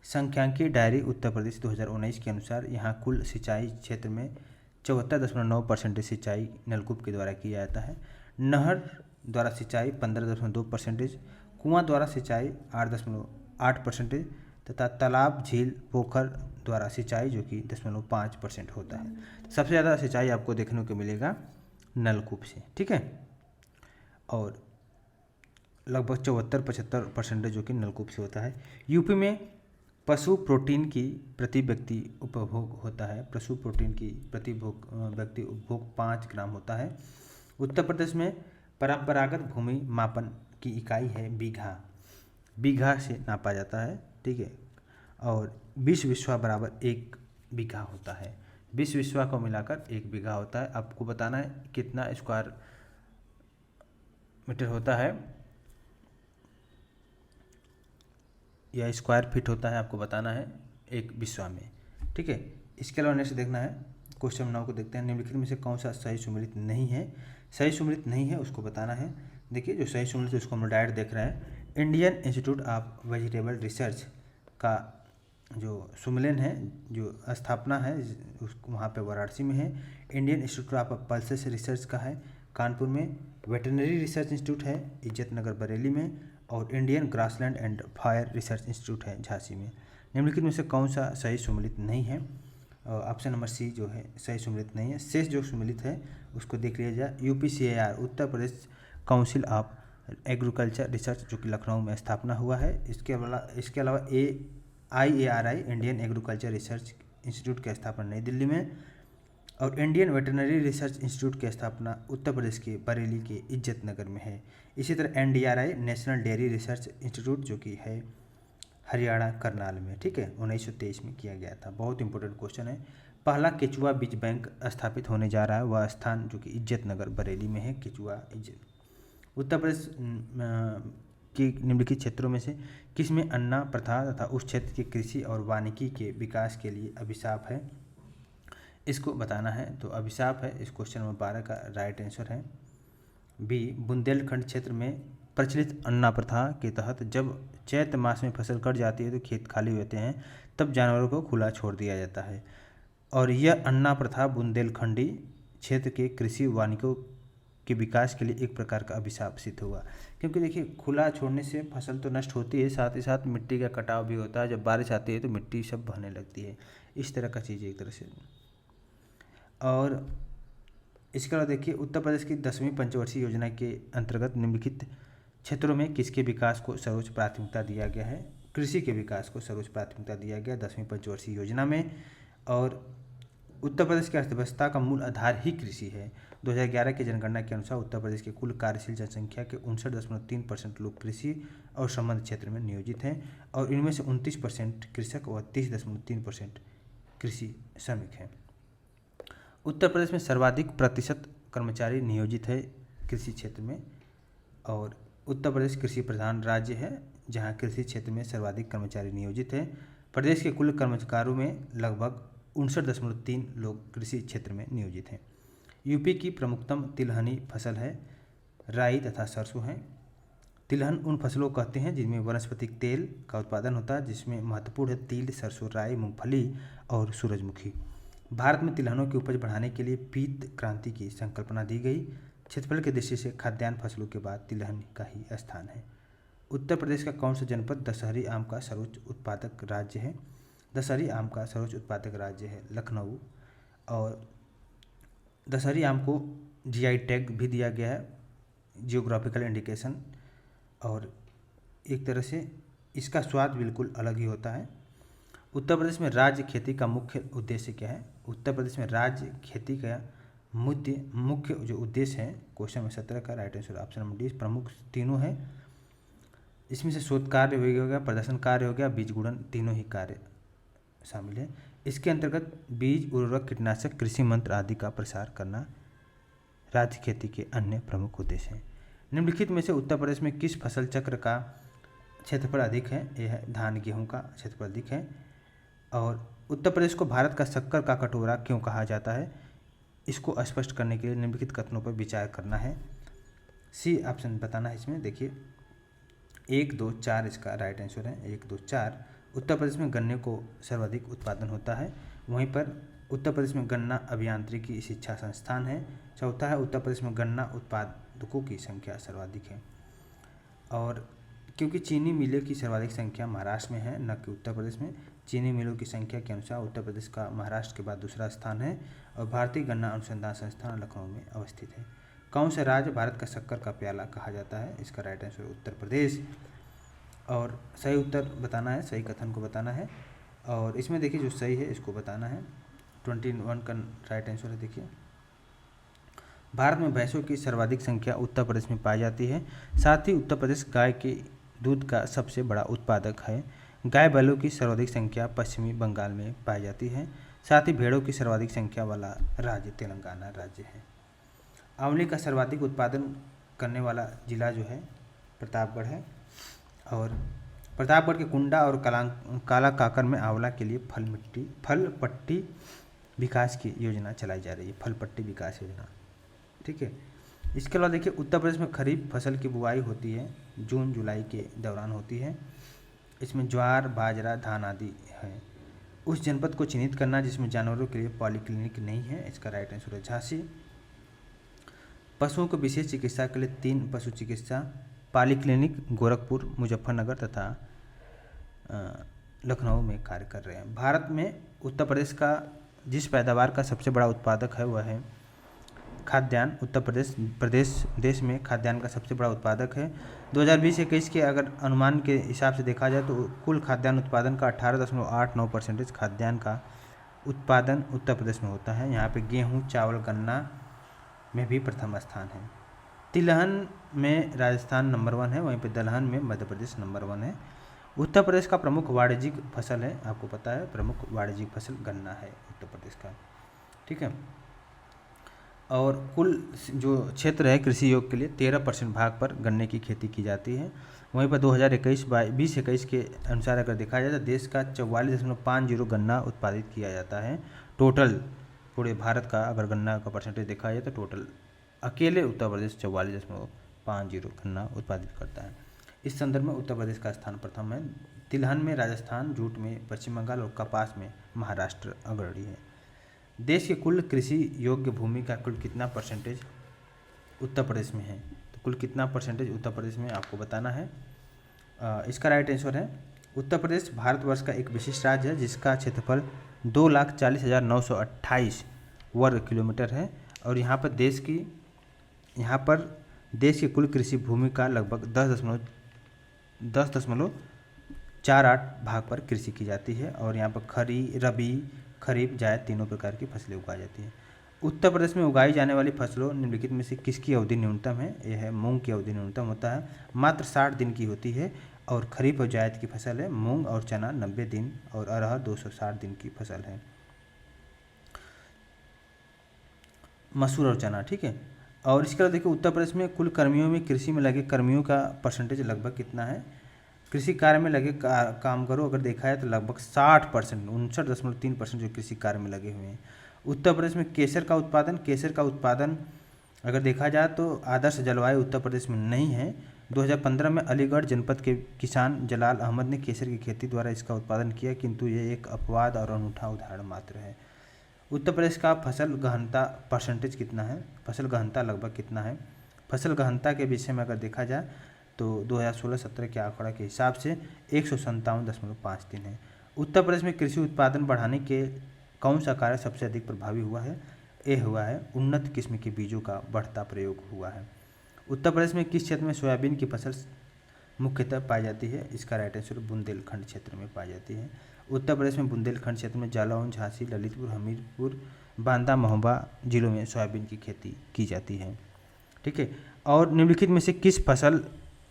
सांख्यिकीय डायरी उत्तर प्रदेश 2019 के अनुसार यहाँ कुल सिंचाई क्षेत्र में 74.9% सिंचाई नलकूप के द्वारा किया जाता है। नहर द्वारा सिंचाई 15.2%, कुआं द्वारा सिंचाई 8.8% तथा तालाब, झील, पोखर द्वारा सिंचाई जो कि 0.5% होता है। सबसे ज़्यादा सिंचाई आपको देखने को मिलेगा नलकूप से, ठीक है। और लगभग 74-75% जो कि नलकूप से होता है। यूपी में पशु प्रोटीन की प्रति व्यक्ति उपभोग होता है। पशु प्रोटीन की प्रति व्यक्ति उपभोग 5 ग्राम होता है। उत्तर प्रदेश में परंपरागत भूमि मापन की इकाई है बीघा से नापा जाता है, ठीक है। और 20 बिस्वा बराबर 1 बीघा होता है। 20 बिस्वा को मिलाकर 1 बीघा होता है। आपको बताना है कितना स्क्वायर मीटर होता है या स्क्वायर फीट होता है, आपको बताना है 1 बिस्वा में, ठीक है। इसके अलावा नेक्स्ट देखना है क्वेश्चन 9 को देखते हैं। निम्नलिखित में से कौन सा सही सुमेलित नहीं है? सही सुमेलित नहीं है उसको बताना है। देखिए जो सही सुमेलित है उसको हम डायरेक्ट देख रहे हैं। Indian institute of vegetable research का जो सुमिलन है, जो स्थापना है उस वहाँ पे वाराणसी में है। Indian institute of pulses research का है कानपुर में। वेटरनरी रिसर्च इंस्टीट्यूट है इज्जत नगर बरेली में। और Indian grassland and fire research institute है झांसी में। निम्नलिखित में से कौन सा सही सुमिलित नहीं है? ऑप्शन नंबर सी जो है सही सुमिलित नहीं है। शेष जो सुमिलित है उसको देख लिया जाए। UPCAR Uttar Pradesh council of agriculture research जो कि लखनऊ में स्थापना हुआ है। इसके अलावा IARI Indian agriculture research institute की स्थापना नई दिल्ली में। और इंडियन वेटरनरी रिसर्च इंस्टीट्यूट की स्थापना उत्तर प्रदेश के बरेली के इज्जत नगर में है। इसी तरह NDRI national dairy research institute जो कि है हरियाणा करनाल में, ठीक है, 1923 में किया गया था। बहुत इंपॉर्टेंट क्वेश्चन है। पहला केचुआ बीज बैंक स्थापित होने जा रहा है, वह स्थान जो कि इज्जत नगर बरेली में है। केचुआ इज्जत उत्तर प्रदेश के निम्नलिखित क्षेत्रों में से किसमें अन्ना प्रथा तथा उस क्षेत्र के कृषि और वानिकी के विकास के लिए अभिशाप है? इसको बताना है। तो अभिशाप है इस क्वेश्चन नंबर 12 का राइट आंसर है बी। बुंदेलखंड क्षेत्र में प्रचलित अन्ना प्रथा के तहत जब चैत्र मास में फसल कट जाती है तो खेत खाली होते हैं, तब जानवरों को खुला छोड़ दिया जाता है। और यह अन्ना प्रथा बुंदेलखंडी क्षेत्र के कृषि वानिकों के विकास के लिए एक प्रकार का अभिशाप सिद्ध हुआ। क्योंकि देखिए खुला छोड़ने से फसल तो नष्ट होती है, साथ ही साथ मिट्टी का कटाव भी होता है। जब बारिश आती है तो मिट्टी सब बहने लगती है। इस तरह का चीज़ एक तरह से। और इसके अलावा देखिए उत्तर प्रदेश की 10वीं पंचवर्षीय योजना के अंतर्गत निम्नलिखित क्षेत्रों में किसके विकास को सर्वोच्च प्राथमिकता दिया गया है? कृषि के विकास को सर्वोच्च प्राथमिकता दिया गया 10वीं पंचवर्षीय योजना में। और उत्तर प्रदेश की अर्थव्यवस्था का मूल आधार ही कृषि है। 2011 की जनगणना के अनुसार उत्तर प्रदेश के कुल कार्यशील जनसंख्या के 59.3% लोग कृषि और संबद्ध क्षेत्र में नियोजित हैं। और इनमें से 29% कृषक और 30.3% कृषि श्रमिक हैं। उत्तर प्रदेश में सर्वाधिक प्रतिशत कर्मचारी नियोजित है कृषि क्षेत्र में। और उत्तर प्रदेश कृषि प्रधान राज्य है जहां कृषि क्षेत्र में सर्वाधिक कर्मचारी नियोजित है। प्रदेश के कुल कर्मकारों में लगभग 59.3 लोग कृषि क्षेत्र में नियोजित हैं। यूपी की प्रमुखतम तिलहनी फसल है राई तथा सरसों है। तिलहन उन फसलों को कहते हैं जिनमें वनस्पतिक तेल का उत्पादन होता है, जिसमें महत्वपूर्ण है तिल, सरसों, राई, मूंगफली और सूरजमुखी। भारत में तिलहनों की उपज बढ़ाने के लिए पीत क्रांति की संकल्पना दी गई। क्षेत्रफल की दृष्टि से खाद्यान्न फसलों के बाद तिलहन का ही स्थान है। उत्तर प्रदेश का कौन सा जनपद दशहरी आम का सर्वोच्च उत्पादक राज्य है? दशहरी आम का सर्वोच्च उत्पादक राज्य है लखनऊ। और दशहरी आम को GI टैग भी दिया गया है, जियोग्राफिकल इंडिकेशन। और एक तरह से इसका स्वाद बिल्कुल अलग ही होता है। उत्तर प्रदेश में राज्य खेती का मुख्य उद्देश्य क्या है? उत्तर प्रदेश में राज्य खेती का मुख्य जो उद्देश्य है क्वेश्चन नंबर 17 का right answer option number D. प्रमुख तीनों है, इसमें से शोध कार्य हो गया, प्रदर्शन कार्य हो गया, बीज गुणन, तीनों ही कार्य शामिल है। इसके अंतर्गत बीज, उर्वरक, कीटनाशक, कृषि मंत्र आदि का प्रसार करना राज्य खेती के अन्य प्रमुख उद्देश्य हैं। निम्नलिखित में से उत्तर प्रदेश में किस फसल चक्र का क्षेत्रफल अधिक है? यह है धान गेहूँ का क्षेत्रफल अधिक है। और उत्तर प्रदेश को भारत का शक्कर का कटोरा क्यों कहा जाता है? इसको स्पष्ट करने के लिए निम्नलिखित कथनों पर विचार करना है। सी ऑप्शन बताना है इसमें। देखिए 1, 2, 4 इसका राइट आंसर है। 1, 2, 4 उत्तर प्रदेश में गन्ने को सर्वाधिक उत्पादन होता है। वहीं पर उत्तर प्रदेश में गन्ना अभियांत्रिकी शिक्षा संस्थान है। चौथा है उत्तर प्रदेश में गन्ना उत्पादकों की संख्या सर्वाधिक है। और क्योंकि चीनी मिलों की सर्वाधिक संख्या महाराष्ट्र में है, न कि उत्तर प्रदेश में। चीनी मिलों की संख्या के अनुसार उत्तर प्रदेश का महाराष्ट्र के बाद दूसरा स्थान है। और भारतीय गन्ना अनुसंधान संस्थान लखनऊ में अवस्थित है। कौन सा राज्य भारत का शक्कर का प्याला कहा जाता है? इसका राइट आंसर उत्तर प्रदेश। और सही उत्तर बताना है, सही कथन को बताना है। और इसमें देखिए जो सही है इसको बताना है। 21 का राइट आंसर है। देखिए भारत में भैंसों की सर्वाधिक संख्या उत्तर प्रदेश में पाई जाती है। साथ ही उत्तर प्रदेश गाय के दूध का सबसे बड़ा उत्पादक है। गाय बैलों की सर्वाधिक संख्या पश्चिमी बंगाल में पाई जाती है। साथ ही भेड़ों की सर्वाधिक संख्या वाला राज्य तेलंगाना राज्य है। आंवले का सर्वाधिक उत्पादन करने वाला जिला जो है प्रतापगढ़ है। और प्रतापगढ़ के कुंडा और काला काकर में आंवला के लिए फल पट्टी विकास की योजना चलाई जा रही है। फल पट्टी विकास योजना, ठीक है। इसके अलावा देखिए उत्तर प्रदेश में खरीफ फसल की बुआई होती है जून जुलाई के दौरान होती है। इसमें ज्वार, बाजरा, धान आदि है। उस जनपद को चिन्हित करना जिसमें जानवरों के लिए पॉलीक्लिनिक नहीं है, इसका राइट आंसर है झांसी। पशुओं को विशेष चिकित्सा के लिए 3 पशु चिकित्सा पॉलीक्लिनिक गोरखपुर, मुजफ्फरनगर तथा लखनऊ में कार्य कर रहे हैं। भारत में उत्तर प्रदेश का जिस पैदावार का सबसे बड़ा उत्पादक है वह है खाद्यान्न। उत्तर प्रदेश देश में खाद्यान्न का सबसे बड़ा उत्पादक है। 2020-21 के अगर अनुमान के हिसाब से देखा जाए तो कुल खाद्यान्न उत्पादन का 18.89% खाद्यान्न का उत्पादन उत्तर प्रदेश में होता है। यहाँ पे गेहूँ, चावल, गन्ना में भी प्रथम स्थान है। तिलहन में राजस्थान नंबर 1 है, वहीं पे दलहन में मध्य प्रदेश नंबर 1 है। उत्तर प्रदेश का प्रमुख वाणिज्यिक फसल है, आपको पता है प्रमुख वाणिज्यिक फसल गन्ना है उत्तर प्रदेश का, ठीक है। और कुल जो क्षेत्र है कृषि योग के लिए 13% भाग पर गन्ने की खेती की जाती है। वहीं पर 2021 के अनुसार अगर देखा जाए तो देश का 44.50 गन्ना उत्पादित किया जाता है। टोटल पूरे भारत का अगर गन्ना का परसेंटेज देखा जाए तो टोटल अकेले उत्तर प्रदेश 44.50 गन्ना उत्पादित करता है। इस संदर्भ में उत्तर प्रदेश का स्थान प्रथम है। तिलहन में राजस्थान, जूट में पश्चिम बंगाल और कपास में महाराष्ट्र अग्रणी है। देश के कुल कृषि योग्य भूमि का कुल कितना परसेंटेज उत्तर प्रदेश में है, तो कुल कितना परसेंटेज उत्तर प्रदेश में आपको बताना है। इसका राइट आंसर है उत्तर प्रदेश भारतवर्ष का एक विशिष्ट राज्य है जिसका क्षेत्रफल 2,40,928 वर्ग किलोमीटर है और यहाँ पर देश की कुल कृषि भूमि का लगभग 10.48 भाग पर कृषि की जाती है और यहाँ पर रबी, खरीफ, जायद तीनों प्रकार की फसलें उगाई जाती हैं। उत्तर प्रदेश में उगाई जाने वाली फसलों निम्नलिखित में से किसकी अवधि न्यूनतम है। यह है मूंग की अवधि न्यूनतम होता है, मात्र 60 दिन की होती है और खरीफ और जायद की फसल है। मूंग और चना 90 दिन और अरहर 260 दिन की फसल है। मसूर और चना, ठीक है। और इसके अलावा देखिए उत्तर प्रदेश में कुल कर्मियों में कृषि में लगे कर्मियों का परसेंटेज लगभग कितना है। कृषि कार्य में लगे कामगारों अगर देखा है तो लगभग 60%, 59.3% जो कृषि कार्य में लगे हुए हैं। उत्तर प्रदेश में केसर का उत्पादन अगर देखा जाए तो आदर्श जलवायु उत्तर प्रदेश में नहीं है। 2015 में अलीगढ़ जनपद के किसान जलाल अहमद ने केसर की खेती द्वारा इसका उत्पादन किया, किंतु ये एक अपवाद और अनूठा उदाहरण मात्र है। उत्तर प्रदेश का फसल गहनता परसेंटेज कितना है, फसल गहनता लगभग कितना है। फसल गहनता के विषय में अगर देखा जाए तो 2016-17 के आंकड़ा के हिसाब से 157.53 है। उत्तर प्रदेश में कृषि उत्पादन बढ़ाने के कौन सा कार्य सबसे अधिक प्रभावी हुआ है। ये हुआ है उन्नत किस्म के बीजों का बढ़ता प्रयोग हुआ है। उत्तर प्रदेश में किस क्षेत्र में सोयाबीन की फसल मुख्यतः पाई जाती है। इसका राइट आंसर बुंदेलखंड क्षेत्र में पाई जाती है। उत्तर प्रदेश में बुंदेलखंड क्षेत्र में जालौन, झांसी, ललितपुर, हमीरपुर, बांदा, महोबा जिलों में सोयाबीन की खेती की जाती है, ठीक है। और निम्नलिखित में से किस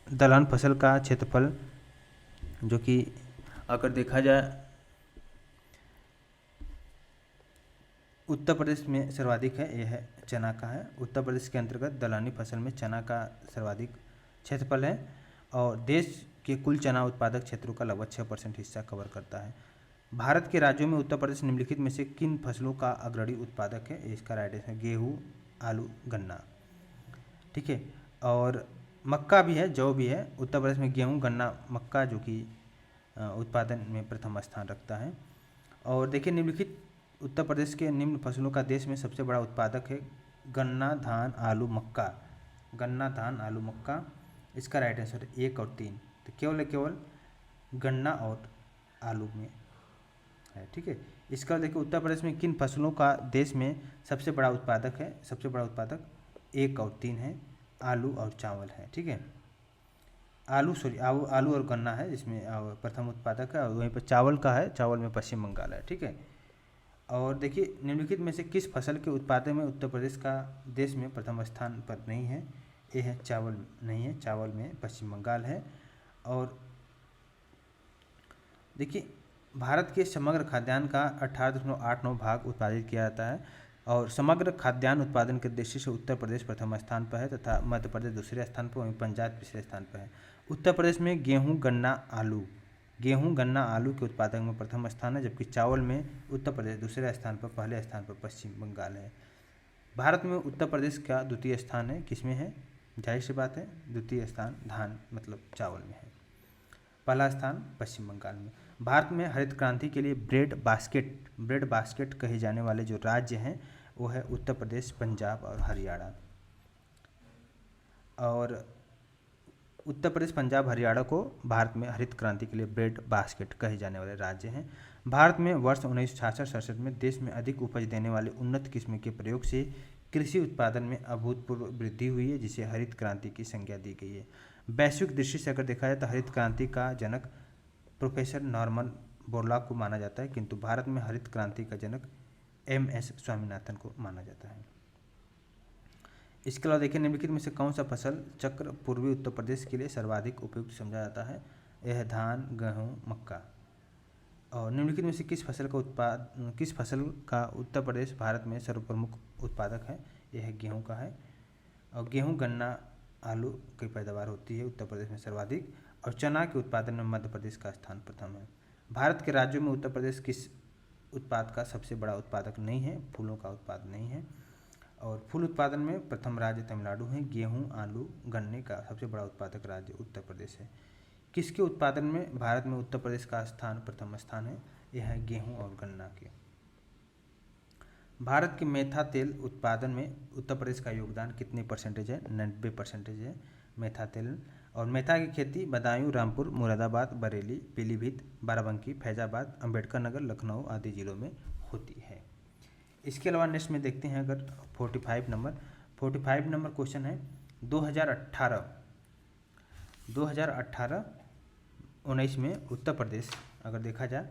दलहन फसल का क्षेत्रफल जो कि अगर देखा जाए उत्तर प्रदेश में सर्वाधिक है, यह है चना का है। उत्तर प्रदेश के अंतर्गत दलहनी फसल में चना का सर्वाधिक क्षेत्रफल है और देश के कुल चना उत्पादक क्षेत्रों का लगभग 6% हिस्सा कवर करता है। भारत के राज्यों में उत्तर प्रदेश निम्नलिखित में से किन फसलों का अग्रणी उत्पादक है। इसका राइट आंसर है गेहूँ, आलू, गन्ना, ठीक है। और मक्का भी है, जौ भी है। उत्तर प्रदेश में गेहूँ, गन्ना, मक्का जो कि उत्पादन में प्रथम स्थान रखता है। और देखिए निम्नलिखित उत्तर प्रदेश के निम्न फसलों का देश में सबसे बड़ा उत्पादक है गन्ना, धान, आलू, मक्का। इसका राइट आंसर 1 और 3, तो केवल गन्ना और आलू में है, ठीक है। इसका देखिए उत्तर प्रदेश में किन फसलों का देश में सबसे बड़ा उत्पादक है। सबसे बड़ा उत्पादक 1 और 3 है, आलू और चावल है, ठीक है। आलू और गन्ना है जिसमें प्रथम उत्पादक है और वहीं पर चावल का है, चावल में पश्चिम बंगाल है, ठीक है। और देखिए निम्नलिखित में से किस फसल के उत्पादन में उत्तर प्रदेश का देश में प्रथम स्थान पर नहीं है। ये है चावल नहीं है, चावल में पश्चिम बंगाल है। और देखिए भारत के समग्र खाद्यान्न का 18.89 भाग उत्पादित किया जाता है और समग्र खाद्यान्न उत्पादन के दृष्टि से उत्तर प्रदेश प्रथम स्थान पर है तथा मध्य प्रदेश दूसरे स्थान पर, वहीं पंजाब तीसरे स्थान पर है। उत्तर प्रदेश में गेहूं, गन्ना, आलू के उत्पादन में प्रथम स्थान है, जबकि चावल में उत्तर प्रदेश दूसरे स्थान पर, पहले स्थान पर पश्चिम बंगाल है। भारत में उत्तर प्रदेश का द्वितीय स्थान है, किसमें है, जाहिर सी बात है द्वितीय स्थान धान मतलब चावल में है। पहला स्थान पश्चिम बंगाल में। भारत में हरित क्रांति के लिए ब्रेड बास्केट कहे जाने वाले जो राज्य हैं वो है उत्तर प्रदेश, पंजाब और हरियाणा। और उत्तर प्रदेश, पंजाब, हरियाणा को भारत में हरित क्रांति के लिए ब्रेड बास्केट कहे जाने वाले राज्य हैं। भारत में वर्ष 1966-67 में देश में अधिक उपज देने वाले उन्नत किस्म के प्रयोग से कृषि उत्पादन में अभूतपूर्व वृद्धि हुई है, जिसे हरित क्रांति की संज्ञा दी गई है। वैश्विक दृष्टि से अगर देखा जाए तो हरित क्रांति का जनक प्रोफेसर नॉर्मन बोरलॉग को माना जाता है, किंतु भारत में हरित क्रांति का जनक MS स्वामीनाथन को माना जाता है। इसके अलावा देखिए, निम्नलिखित में से कौन सा फसल चक्र पूर्वी उत्तर प्रदेश के लिए सर्वाधिक उपयुक्त समझा जाता है? यह है धान, गेहूँ, मक्का। और निम्नलिखित में से किस फसल का उत्तर प्रदेश भारत में सर्वप्रमुख उत्पादक है? यह है गेहूँ का है। और गेहूँ, गन्ना, आलू की पैदावार होती है उत्तर प्रदेश में सर्वाधिक। और चना के उत्पादन में मध्य प्रदेश का स्थान प्रथम है। भारत के राज्यों में उत्तर प्रदेश किस उत्पाद का सबसे बड़ा उत्पादक नहीं है? फूलों का उत्पाद नहीं है। और फूल उत्पादन में प्रथम राज्य तमिलनाडु है। गेहूं, आलू, गन्ने का सबसे बड़ा उत्पादक राज्य उत्तर प्रदेश है। किसके उत्पादन में भारत में उत्तर प्रदेश का स्थान प्रथम स्थान है? यह है गेहूं और गन्ना के। भारत के मेथा तेल उत्पादन में उत्तर प्रदेश का योगदान कितने परसेंटेज है? 90% है मेथा तेल। और मेथा की खेती बदायूं, रामपुर, मुरादाबाद, बरेली, पीलीभीत, बाराबंकी, फैजाबाद, अंबेडकर नगर, लखनऊ आदि जिलों में होती है। इसके अलावा नेक्स्ट में देखते हैं अगर 45 नंबर क्वेश्चन है 2018-19 में उत्तर प्रदेश, अगर देखा जाए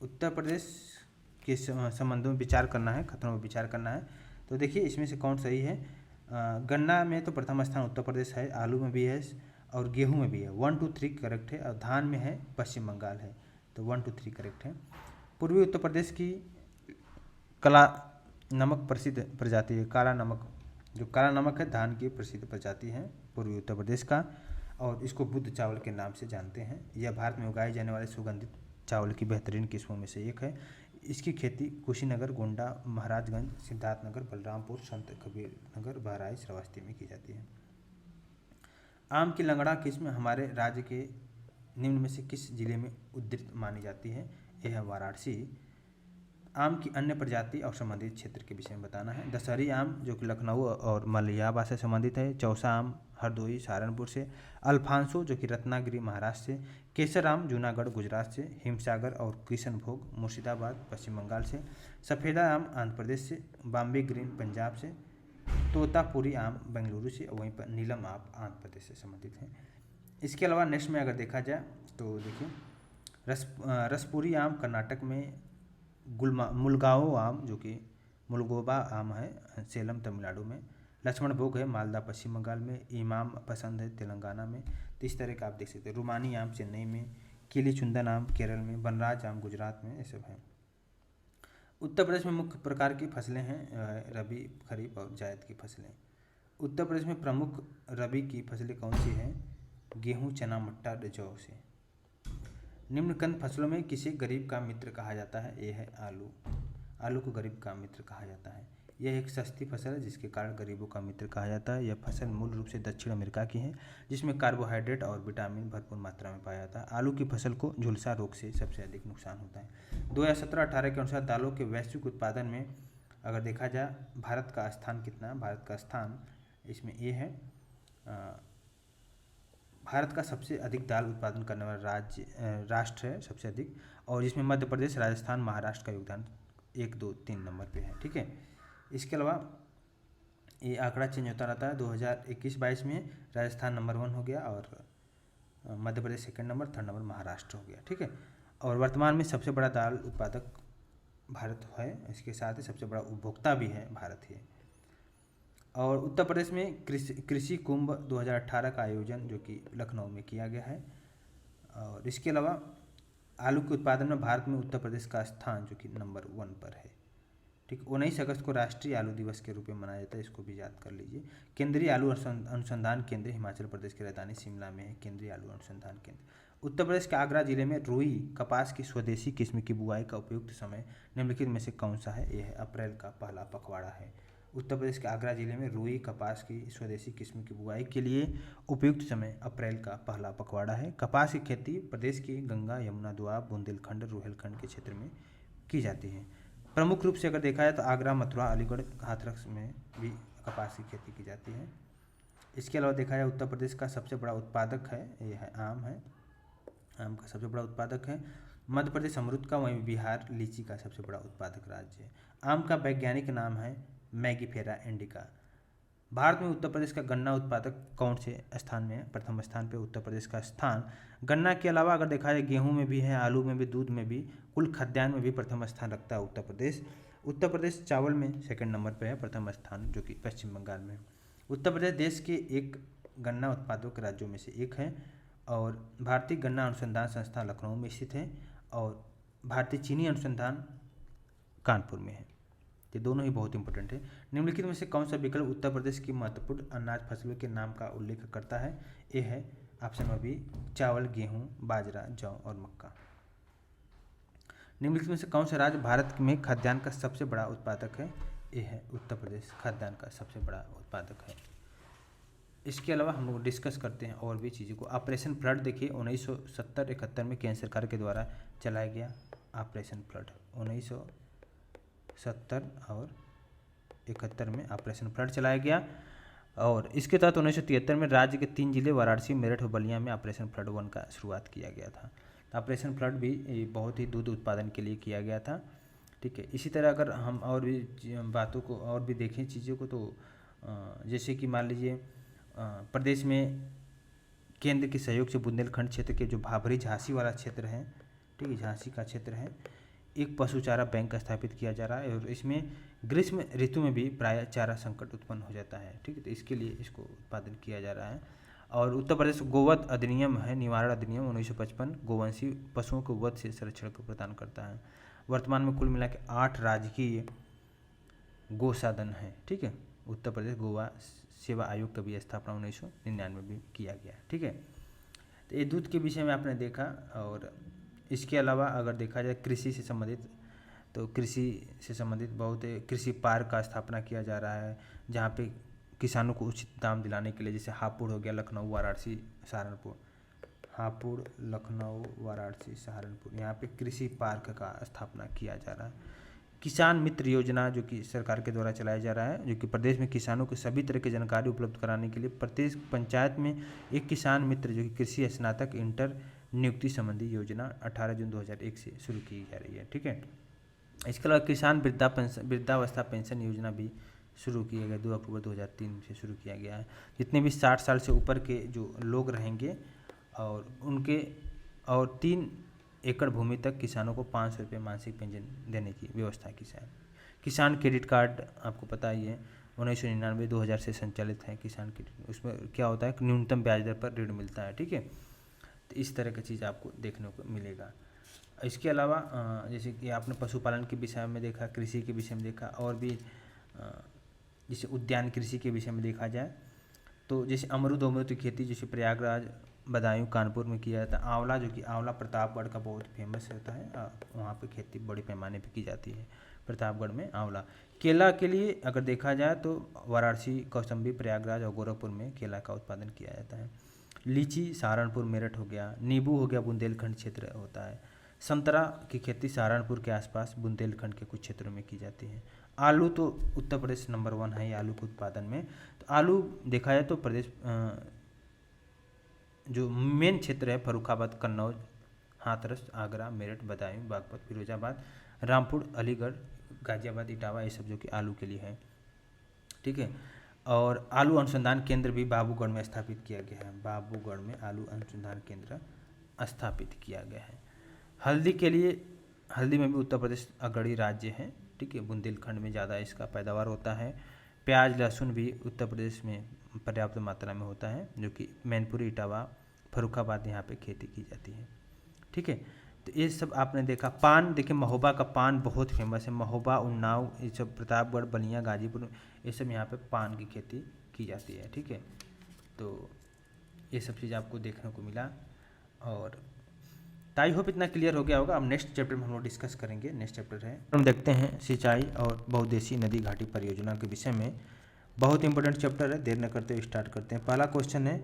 उत्तर प्रदेश के संबंधों में विचार करना है, खतरों में विचार करना है, तो देखिए इसमें से कौन सही है। गन्ना में तो प्रथम स्थान उत्तर प्रदेश है, आलू में भी है और गेहूं में भी है। 1 2 3 करेक्ट है। और धान में है पश्चिम बंगाल है, तो 1 2 3 करेक्ट है। पूर्वी उत्तर प्रदेश की काला नमक प्रसिद्ध प्रजाति है। काला नमक, जो काला नमक है धान की प्रसिद्ध प्रजाति है पूर्वी उत्तर प्रदेश का, और इसको बुद्ध चावल के नाम से जानते हैं। यह भारत में उगाए जाने वाले सुगंधित चावल की बेहतरीन किस्मों में से एक है। इसकी खेती कुशीनगर, गोंडा, महाराजगंज, सिद्धार्थनगर, बलरामपुर, संत कबीर नगर, बहराइच, श्रावस्ती में की जाती है। आम की लंगड़ा किस्म हमारे राज्य के निम्न में से किस जिले में उद्धृत मानी जाती है? यह है वाराणसी। आम की अन्य प्रजाति और संबंधित क्षेत्र के विषय में बताना है। दशहरी आम जो कि लखनऊ और मलियाबाद से संबंधित है। चौसा आम हरदोई सहारनपुर से। अल्फांसो जो कि रत्नागिरी महाराष्ट्र से। केसर आम जूनागढ़ गुजरात से। हिमसागर और किशनभोग मुर्शिदाबाद पश्चिम बंगाल से। सफ़ेदा आम आंध्र प्रदेश से। बॉम्बे ग्रीन पंजाब से। तोतापुरी आम बेंगलुरु से। और वहीं पर नीलम आम आंध्र प्रदेश से संबंधित है। इसके अलावा नेक्स्ट में अगर देखा जाए तो देखिए रसपुरी आम कर्नाटक में। मुलगाओ आम जो कि मुलगोबा आम है सेलम तमिलनाडु में। लक्ष्मण भोग है मालदा पश्चिम बंगाल में। इमाम पसंद है तेलंगाना में। तो इस तरह का आप देख सकते हैं। रुमानी आम चेन्नई में। किली चुंदन आम केरल में। बनराज आम गुजरात में, ये सब है। उत्तर प्रदेश में मुख्य प्रकार की फसलें हैं रबी, खरीफ और जायद की फसलें। उत्तर प्रदेश में प्रमुख रबी की फसलें कौन सी हैं? गेहूँ, चना, मट्टा, जौ से। निम्नलिखित फसलों में किसे गरीब का मित्र कहा जाता है? यह है आलू। आलू को गरीब का मित्र कहा जाता है। यह एक सस्ती फसल है जिसके कारण गरीबों का मित्र कहा जाता है। यह फसल मूल रूप से दक्षिण अमेरिका की है जिसमें कार्बोहाइड्रेट और विटामिन भरपूर मात्रा में पाया जाता है। आलू की फसल को झुलसा रोग से सबसे अधिक नुकसान होता है। 2017-18 के अनुसार दालों के वैश्विक उत्पादन में अगर देखा जाए भारत का स्थान कितना है? भारत का स्थान इसमें ये है, भारत का सबसे अधिक दाल उत्पादन करने वाला राष्ट्र है सबसे अधिक, और इसमें मध्य प्रदेश, राजस्थान, महाराष्ट्र का योगदान 1 2 3 नंबर पे है। ठीक है। इसके अलावा ये आंकड़ा चेंज होता रहता है। 2021-22 में राजस्थान नंबर 1 हो गया और Madhya Pradesh second number, third number Maharashtra हो गया। ठीक है। और वर्तमान में सबसे बड़ा दाल उत्पादक भारत है, इसके साथ ही सबसे बड़ा उपभोक्ता भी है भारत ही। और उत्तर प्रदेश में कृषि कुंभ 2018 का आयोजन जो कि लखनऊ में किया गया है। और इसके अलावा आलू के उत्पादन में भारत में उत्तर प्रदेश का स्थान जो कि नंबर 1 पर है। ठीक। 19 अगस्त को राष्ट्रीय आलू दिवस के रूप में मनाया जाता है, इसको भी याद कर लीजिए। केंद्रीय आलू अनुसंधान केंद्र हिमाचल प्रदेश की राजधानी शिमला में है। केंद्रीय आलू अनुसंधान केंद्र। उत्तर प्रदेश के आगरा जिले में रुई कपास की स्वदेशी किस्म की बुआई का उपयुक्त समय निम्नलिखित में से कौन सा है? यह है अप्रैल का पहला पखवाड़ा है। उत्तर प्रदेश के आगरा जिले में रुई कपास की स्वदेशी किस्म की बुआई के लिए उपयुक्त समय अप्रैल का पहला पखवाड़ा है। कपास की खेती प्रदेश के गंगा, यमुना, दोआब, बुंदेलखंड, रुहेलखंड के क्षेत्र में की जाती है। प्रमुख रूप से अगर देखा जाए तो आगरा, मथुरा, अलीगढ़, हाथरस में भी कपास की खेती की जाती है। इसके अलावा देखा जाए उत्तर प्रदेश का सबसे बड़ा उत्पादक है, ये है आम है, आम का सबसे बड़ा उत्पादक है। मध्य प्रदेश अमरूद का, वहीं बिहार लीची का सबसे बड़ा उत्पादक राज्य है। आम का वैज्ञानिक नाम है मैगीफेरा इंडिका। भारत में उत्तर प्रदेश का गन्ना उत्पादक कौन से स्थान में है? प्रथम स्थान पे उत्तर प्रदेश का स्थान गन्ना के अलावा अगर देखा जाए गेहूं में भी है, आलू में भी, दूध में भी, कुल खाद्यान्न में भी प्रथम स्थान रखता है उत्तर प्रदेश। उत्तर प्रदेश चावल में सेकंड नंबर पे है, प्रथम स्थान जो कि पश्चिम बंगाल में है। उत्तर प्रदेश देश के एक गन्ना उत्पादक राज्यों में से एक है और भारतीय गन्ना अनुसंधान संस्थान लखनऊ में स्थित है और भारतीय चीनी अनुसंधान कानपुर में है। ये दोनों ही बहुत इंपॉर्टेंट है। निम्नलिखित में से कौन सा विकल्प उत्तर प्रदेश की महत्वपूर्ण अनाज फसलों के नाम का उल्लेख करता है? ये है ऑप्शन में भी चावल, गेहूं, बाजरा, जौ और मक्का। निम्नलिखित में से कौन सा राज्य भारत में खाद्यान्न का सबसे बड़ा उत्पादक है? ये है उत्तर प्रदेश खाद्यान्न का सबसे बड़ा उत्पादक है। इसके अलावा हम लोग डिस्कस करते हैं और भी चीज़ों को। ऑपरेशन फ्लड देखिए 1970-71 में केंद्र सरकार के द्वारा चलाया गया ऑपरेशन फ्लड। 1970 और 71 में ऑपरेशन फ्लड चलाया गया और इसके तहत 1973 में राज्य के 3 जिले वाराणसी, मेरठ और बलिया में ऑपरेशन फ्लड 1 का शुरुआत किया गया था। ऑपरेशन फ्लड भी बहुत ही दूध उत्पादन के लिए किया गया था। ठीक है, इसी तरह अगर हम और भी बातों को और भी देखें चीज़ों को तो जैसे कि मान लीजिए प्रदेश में केंद्र के सहयोग से बुंदेलखंड क्षेत्र के जो भाभरी झांसी वाला क्षेत्र है, ठीक है, झांसी का क्षेत्र है, एक पशु चारा बैंक स्थापित किया जा रहा है और इसमें ग्रीष्म ऋतु में भी प्रायः चारा संकट उत्पन्न हो जाता है। ठीक है, तो इसके लिए इसको उत्पादन किया जा रहा है। और उत्तर प्रदेश गोवध अधिनियम है, निवारण अधिनियम 1955 गोवंशी पशुओं को वध से संरक्षण को प्रदान करता है। वर्तमान में कुल मिला के 8 राजकीय गौसादन है। ठीक है, उत्तर प्रदेश गोवा सेवा आयोग का भी स्थापना 1999 में भी किया गया। ठीक है, तो ये दूध के विषय में आपने देखा। और इसके अलावा अगर देखा जाए कृषि से संबंधित तो कृषि से संबंधित बहुत कृषि पार्क का स्थापना किया जा रहा है जहाँ पे किसानों को उचित दाम दिलाने के लिए, जैसे हापुड़ हो गया, लखनऊ, वाराणसी, सहारनपुर, हापुड़, लखनऊ, वाराणसी, सहारनपुर, यहाँ पे कृषि पार्क का स्थापना किया जा रहा है। किसान मित्र योजना जो कि सरकार के द्वारा चलाया जा रहा है, जो कि प्रदेश में किसानों को सभी तरह की जानकारी उपलब्ध कराने के लिए प्रत्येक पंचायत में एक किसान मित्र जो कि कृषि स्नातक इंटर नियुक्ति संबंधी योजना 18 जून 2001 से शुरू की जा रही है। ठीक है, इसके अलावा किसान वृद्धावस्था पेंशन योजना भी शुरू किया गया, 2 अक्टूबर 2003 से शुरू किया गया है। जितने भी 60 साल से ऊपर के जो लोग रहेंगे और उनके और 3 एकड़ भूमि तक किसानों को 500 रुपये मासिक पेंशन देने की व्यवस्था की जाए। किसान क्रेडिट कार्ड आपको पता ही है 1999-2000 से संचालित है किसान क्रेडिट। उसमें क्या होता है, न्यूनतम ब्याज दर पर ऋण मिलता है। ठीक है, तो इस तरह की चीज़ आपको देखने को मिलेगा। इसके अलावा जैसे कि आपने पशुपालन के विषय में देखा, कृषि के विषय में देखा और भी जैसे उद्यान कृषि के विषय में देखा जाए तो जैसे अमरूद की खेती जैसे प्रयागराज, बदायूं, कानपुर में किया जाता है। आंवला जो कि आंवला प्रतापगढ़ का बहुत फेमस रहता है, वहाँ पे खेती बड़ी पैमाने पे की जाती है प्रतापगढ़ में आंवला। केला के लिए अगर देखा जाए तो वाराणसी, कौशाम्बी, प्रयागराज और गोरखपुर में केला का उत्पादन किया जाता है। लीची सहारनपुर, मेरठ हो गया, नींबू हो गया बुंदेलखंड क्षेत्र होता है। संतरा की खेती सहारनपुर के आसपास बुंदेलखंड के कुछ क्षेत्रों में की जाती है। आलू तो उत्तर प्रदेश नंबर 1 है आलू के उत्पादन में। तो आलू देखा जाए तो प्रदेश जो मेन क्षेत्र है फर्रुखाबाद, कन्नौज, हाथरस, आगरा, मेरठ, बदायूं, बागपत, फिरोजाबाद, रामपुर, अलीगढ़, गाजियाबाद, इटावा, ये सब जो कि आलू के लिए है। ठीक है, और आलू अनुसंधान केंद्र भी बाबूगढ़ में स्थापित किया गया है। बाबूगढ़ में आलू अनुसंधान केंद्र स्थापित किया गया है। हल्दी के लिए, हल्दी में भी उत्तर प्रदेश अग्रणी राज्य है। ठीक है, बुंदेलखंड में ज़्यादा इसका पैदावार होता है। प्याज, लहसुन भी उत्तर प्रदेश में पर्याप्त मात्रा में होता है, जो कि मैनपुरी, इटावा, फर्रुखाबाद यहाँ पे खेती की जाती है। ठीक है, तो ये सब आपने देखा। पान देखिए, महोबा का पान बहुत फेमस है। महोबा, उन्नाव, ये सब प्रतापगढ़, बलिया, गाजीपुर, ये सब यहाँ पे पान की खेती की जाती है। ठीक है, तो ये सब चीज़ आपको देखने को मिला। और तो आई होप इतना क्लियर हो गया होगा। अब नेक्स्ट चैप्टर में हम लोग डिस्कस करेंगे। नेक्स्ट चैप्टर है, हम देखते हैं सिंचाई और बहुउद्देशीय नदी घाटी परियोजना के विषय में। बहुत इंपॉर्टेंट चैप्टर है, देर न करते हुए स्टार्ट करते हैं। पहला क्वेश्चन है,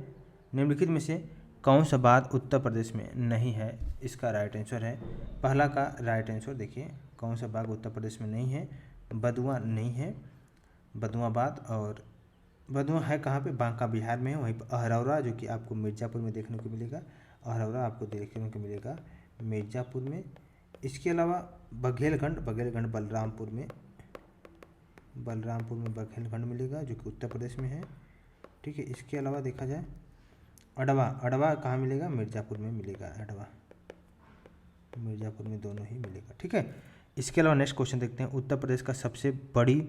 निम्नलिखित में से कौन सा बात उत्तर प्रदेश में नहीं है? इसका राइट आंसर है, पहला का राइट आंसर देखिए, कौन सा बाग उत्तर प्रदेश में नहीं है? बदुआ नहीं है, बदुआबाद। और बदुआ है कहाँ पे? बांका बिहार में है। वहीं पर अहरौरा जो कि आपको मिर्ज़ापुर में देखने को मिलेगा, अहरौरा आपको देखने को मिलेगा मिर्ज़ापुर में। इसके अलावा बघेलखंड बलरामपुर में बघेलखंड मिलेगा जो कि उत्तर प्रदेश में है, ठीक है। इसके अलावा देखा जाए अडवा कहाँ मिलेगा? मिर्ज़ापुर में मिलेगा, अडवा मिर्ज़ापुर में दोनों ही मिलेगा, ठीक है। इसके अलावा नेक्स्ट क्वेश्चन देखते हैं, उत्तर प्रदेश का सबसे बड़ी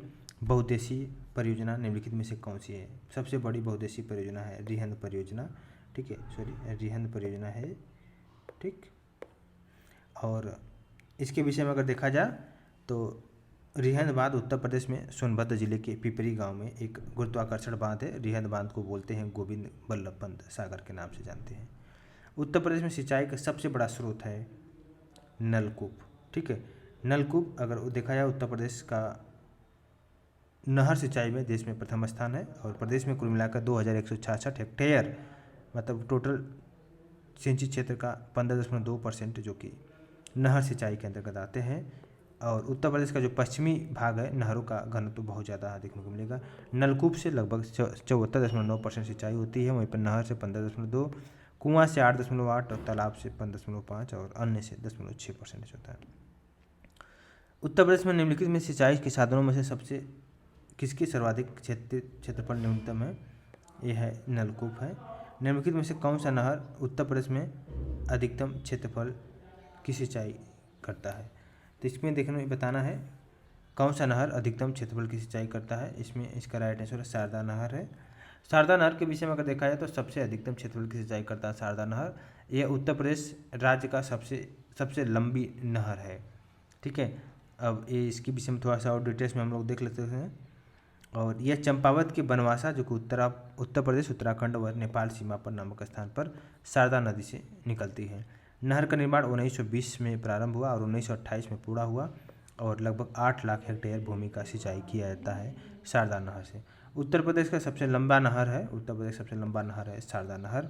बहुउद्देशीय परियोजना निम्नलिखित में से कौन सी है? सबसे बड़ी बहुउद्देशीय परियोजना है रिहंद परियोजना, ठीक है, रिहंद परियोजना है, ठीक। और इसके विषय में अगर देखा जाए तो रिहंद बांध उत्तर प्रदेश में सोनभद्र जिले के पिपरी गांव में एक गुरुत्वाकर्षण बांध है। रिहंद बांध को बोलते हैं गोविंद बल्लभ पंत सागर के नाम से जानते हैं। उत्तर प्रदेश में सिंचाई का सबसे बड़ा स्रोत है नलकूप, ठीक है। नलकूप अगर देखा जाए उत्तर प्रदेश का नहर सिंचाई में देश में प्रथम स्थान है। और प्रदेश में कुल मिलाकर 2166 हेक्टेयर मतलब टोटल सिंचित क्षेत्र का 15.2% जो कि नहर सिंचाई के अंतर्गत आते हैं। और उत्तर प्रदेश का जो पश्चिमी भाग है, नहरों का घनत्व तो बहुत ज़्यादा देखने को मिलेगा। नलकूप से लगभग 74.9% सिंचाई होती है, वहीं पर नहर से 15.2, कुआं से 8.8 और तालाब से 5.5 और अन्य से 10.6% होता है। उत्तर प्रदेश में निम्नलिखित में सिंचाई के साधनों में से सबसे किसकी सर्वाधिक क्षेत्रफल न्यूनतम है? यह है नलकूप है। निम्नलिखित में से कौन सा नहर उत्तर प्रदेश में अधिकतम क्षेत्रफल की सिंचाई करता है? तो इसमें देखने में बताना है कौन सा नहर अधिकतम क्षेत्रफल की सिंचाई करता है। इसमें इसका राइट आंसर शारदा नहर है। शारदा नहर के विषय में अगर देखा जाए तो सबसे अधिकतम क्षेत्रफल की सिंचाई करता है शारदा नहर। यह उत्तर प्रदेश राज्य का सबसे लंबी नहर है, ठीक है। अब ये इसके विषय में थोड़ा सा और डिटेल्स में हम लोग देख लेते हैं। और यह चंपावत के बनवासा जो कि उत्तर प्रदेश, उत्तराखंड और नेपाल सीमा पर नामक स्थान पर शारदा नदी से निकलती है। नहर का निर्माण 1920 में प्रारंभ हुआ और 1928 में पूरा हुआ और लगभग 8 लाख हेक्टेयर भूमि का सिंचाई किया जाता है शारदा नहर से। उत्तर प्रदेश का सबसे लंबा नहर है शारदा नहर।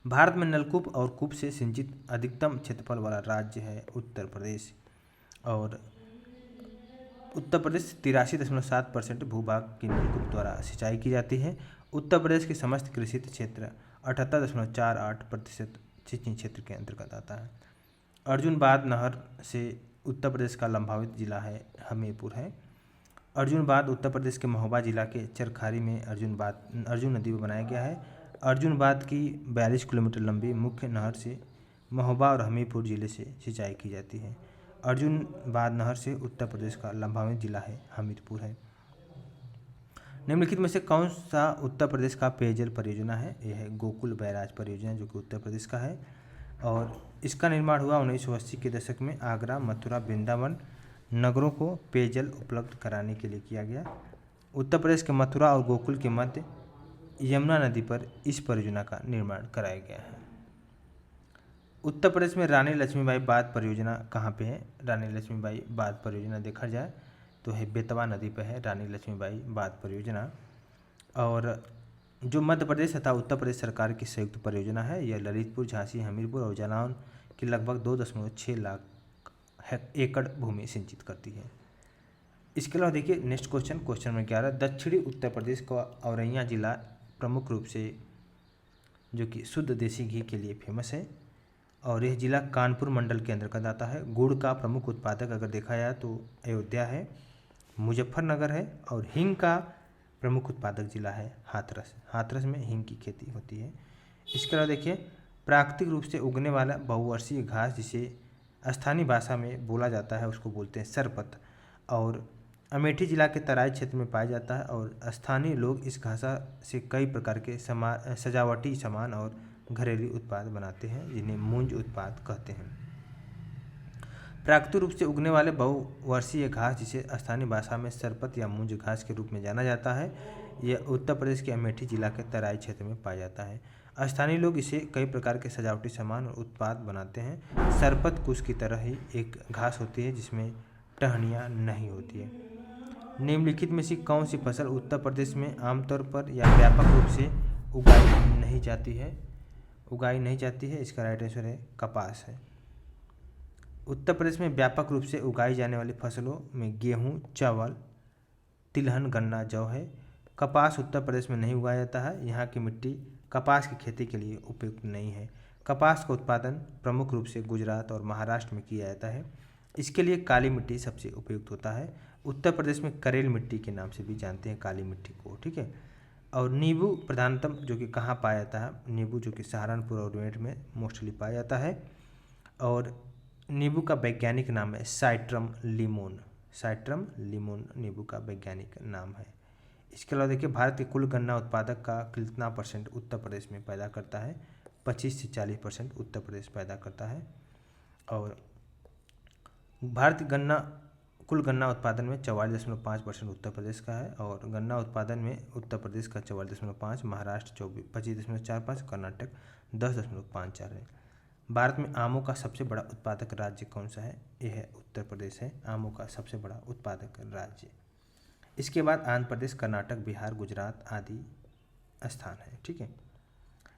भारत में नलकूप और कूप से सिंचित अधिकतम क्षेत्रफल वाला राज्य है उत्तर प्रदेश। और उत्तर प्रदेश 83.7% भूभाग की नलकूप द्वारा सिंचाई की जाती है। उत्तर प्रदेश के समस्त कृषित क्षेत्र 78.48% सिंचित क्षेत्र के अंतर्गत आता है। अर्जुन बांध नहर से उत्तर प्रदेश का लंबावित जिला है हमीरपुर है। अर्जुन बांध उत्तर प्रदेश के महोबा जिला के चरखारी में अर्जुन नदी में बनाया गया है। अर्जुन बांध की 42 किलोमीटर लंबी मुख्य नहर से महोबा और हमीरपुर जिले से सिंचाई की जाती है। अर्जुन बांध नहर से उत्तर प्रदेश का लंबावित जिला है हमीरपुर है। निम्नलिखित में से कौन सा उत्तर प्रदेश का पेयजल परियोजना है? यह है गोकुल बैराज परियोजना जो कि उत्तर प्रदेश का है। और इसका निर्माण हुआ 1980 के दशक में आगरा, मथुरा, वृंदावन नगरों को पेयजल उपलब्ध कराने के लिए किया गया। उत्तर प्रदेश के मथुरा और गोकुल के मध्य यमुना नदी पर इस परियोजना का निर्माण कराया गया है। उत्तर प्रदेश में रानी लक्ष्मीबाई बांध परियोजना कहाँ पे है? रानी लक्ष्मीबाई बांध परियोजना देखा जाए तो है बेतवा नदी पर है रानी लक्ष्मीबाई बांध परियोजना। और जो मध्य प्रदेश तथा उत्तर प्रदेश सरकार की संयुक्त परियोजना है, यह ललितपुर, झांसी, हमीरपुर और जालौन की लगभग 2.6 लाख एकड़ भूमि सिंचित करती है। इसके अलावा देखिए नेक्स्ट क्वेश्चन नंबर 11, दक्षिणी उत्तर प्रदेश का औरैया जिला प्रमुख रूप से जो कि शुद्ध देसी घी के लिए फेमस है। और यह जिला कानपुर मंडल के अंतर्गत आता है। गुड़ का प्रमुख उत्पादक अगर देखा जाए तो अयोध्या है, मुजफ्फरनगर है। और हींग का प्रमुख उत्पादक जिला है हाथरस में हींग की खेती होती है। इसके अलावा देखिए प्राकृतिक रूप से उगने वाला बहुवर्षीय घास जिसे स्थानीय भाषा में बोला जाता है उसको बोलते हैं सरपत। और अमेठी जिला के तराई क्षेत्र में पाया जाता है। और स्थानीय लोग इस घास से कई प्रकार के सजावटी सामान और घरेलू उत्पाद बनाते हैं जिन्हें मूंज उत्पाद कहते हैं। प्राकृतिक रूप से उगने वाले बहुवर्षीय घास जिसे स्थानीय भाषा में सरपत या मूंज घास के रूप में जाना जाता है, यह उत्तर प्रदेश के अमेठी जिला के तराई क्षेत्र में पाया जाता है। स्थानीय लोग इसे कई प्रकार के सजावटी सामान और उत्पाद बनाते हैं। सरपत कुश की तरह ही एक घास होती है जिसमें टहनियाँ नहीं होती है। निम्नलिखित में से कौन सी फसल उत्तर प्रदेश में आमतौर पर या व्यापक रूप से उगाई नहीं जाती है? इसका राइट आंसर है कपास है। उत्तर प्रदेश में व्यापक रूप से उगाई जाने वाली फसलों में गेहूँ, चावल, तिलहन, गन्ना, जौ है। कपास उत्तर प्रदेश में नहीं उगाया जाता है। यहाँ की मिट्टी कपास की खेती के लिए उपयुक्त नहीं है। कपास का उत्पादन प्रमुख रूप से गुजरात और महाराष्ट्र में किया जाता है। इसके लिए काली मिट्टी सबसे उपयुक्त होता है। उत्तर प्रदेश में करेल मिट्टी के नाम से भी जानते हैं काली मिट्टी को, ठीक है। और नींबू प्रधानतम जो कि कहाँ पाया जाता है? नींबू जो कि सहारनपुर और मेरठ में मोस्टली पाया जाता है। और नींबू का वैज्ञानिक नाम है साइट्रम लीमोन। साइट्रम लीमोन नींबू का वैज्ञानिक नाम है। इसके अलावा देखिए, भारत के कुल गन्ना उत्पादक का कितना परसेंट उत्तर प्रदेश में पैदा करता है? 25 से 40% उत्तर प्रदेश पैदा करता है। और भारत कुल गन्ना उत्पादन में 44.5% उत्तर प्रदेश का है। और गन्ना उत्पादन में उत्तर प्रदेश का 44.5, महाराष्ट्र 25.45, कर्नाटक 10.54 है। भारत में आमों का सबसे बड़ा उत्पादक राज्य कौन सा है? यह है उत्तर प्रदेश है आमों का सबसे बड़ा उत्पादक राज्य। इसके बाद आंध्र प्रदेश, कर्नाटक, बिहार, गुजरात आदि स्थान है, ठीक है।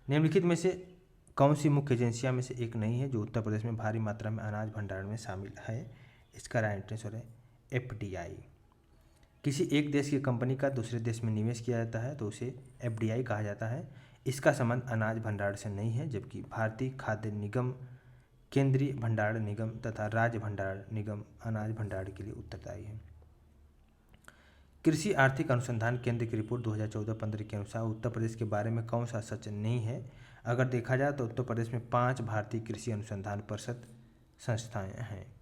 निम्नलिखित में से कौन सी मुख्य एजेंसियां में से एक नहीं है जो उत्तर प्रदेश में भारी मात्रा में अनाज भंडारण में शामिल है? इसका राइट आंसर है FDI। किसी एक देश की कंपनी का दूसरे देश में निवेश किया जाता है तो उसे FDI कहा जाता है। इसका संबंध अनाज भंडारण से नहीं है, जबकि भारतीय खाद्य निगम, केंद्रीय भंडारण निगम तथा राज्य भंडारण निगम अनाज भंडारण के लिए उत्तरदायी है। कृषि आर्थिक अनुसंधान केंद्र की रिपोर्ट 2014-15 के अनुसार उत्तर प्रदेश के बारे में कौन सा सच नहीं है? अगर देखा जाए तो उत्तर प्रदेश में 5 भारतीय कृषि अनुसंधान परिषद संस्थाएं हैं।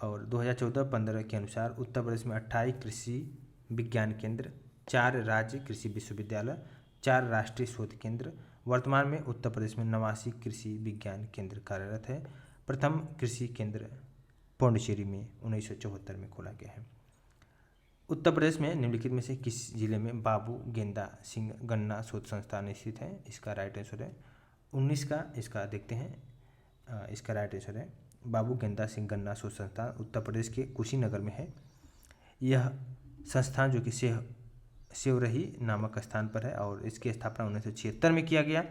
और 2014-15 के अनुसार उत्तर प्रदेश में 28 कृषि विज्ञान केंद्र, 4 राज्य कृषि विश्वविद्यालय, 4 राष्ट्रीय शोध केंद्र। वर्तमान में उत्तर प्रदेश में 89 कृषि विज्ञान केंद्र कार्यरत है। प्रथम कृषि केंद्र पौंडीचेरी में 1974 में खोला गया है। उत्तर प्रदेश में निम्नलिखित में से किस जिले में बाबू गेंदा सिंह गन्ना शोध संस्थान स्थित है? इसका राइट आंसर है 19 का। इसका देखते हैं, इसका राइट आंसर है बाबू गेंदा सिंह गन्ना शोध संस्थान उत्तर प्रदेश के कुशीनगर में है। यह संस्थान जो कि सेवरही नामक स्थान पर है और इसकी स्थापना 1976 में किया गया।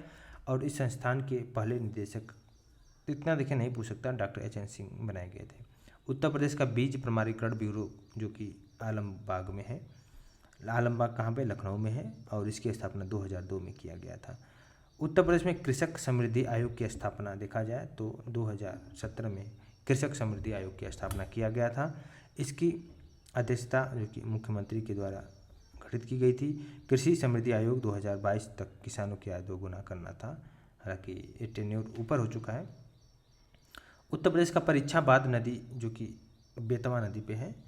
और इस संस्थान के पहले निदेशक, इतना देखिए नहीं पूछ सकता, डॉक्टर HN सिंह बनाए गए थे। उत्तर प्रदेश का बीज प्रमाणीकरण ब्यूरो जो कि आलमबाग में है। आलमबाग कहाँ पे? लखनऊ में है। और इसकी स्थापना 2002 में किया गया था। उत्तर प्रदेश में कृषक समृद्धि आयोग की स्थापना देखा जाए तो 2017 में कृषक समृद्धि आयोग की स्थापना किया गया था। इसकी अध्यक्षता जो कि मुख्यमंत्री के द्वारा गठित की गई थी। कृषि समृद्धि आयोग 2022 तक किसानों की आय दोगुना करना था, हालांकि ये टेन्योर ऊपर हो चुका है। उत्तर प्रदेश का परीक्षा बाग नदी जो कि बेतवा नदी पे है।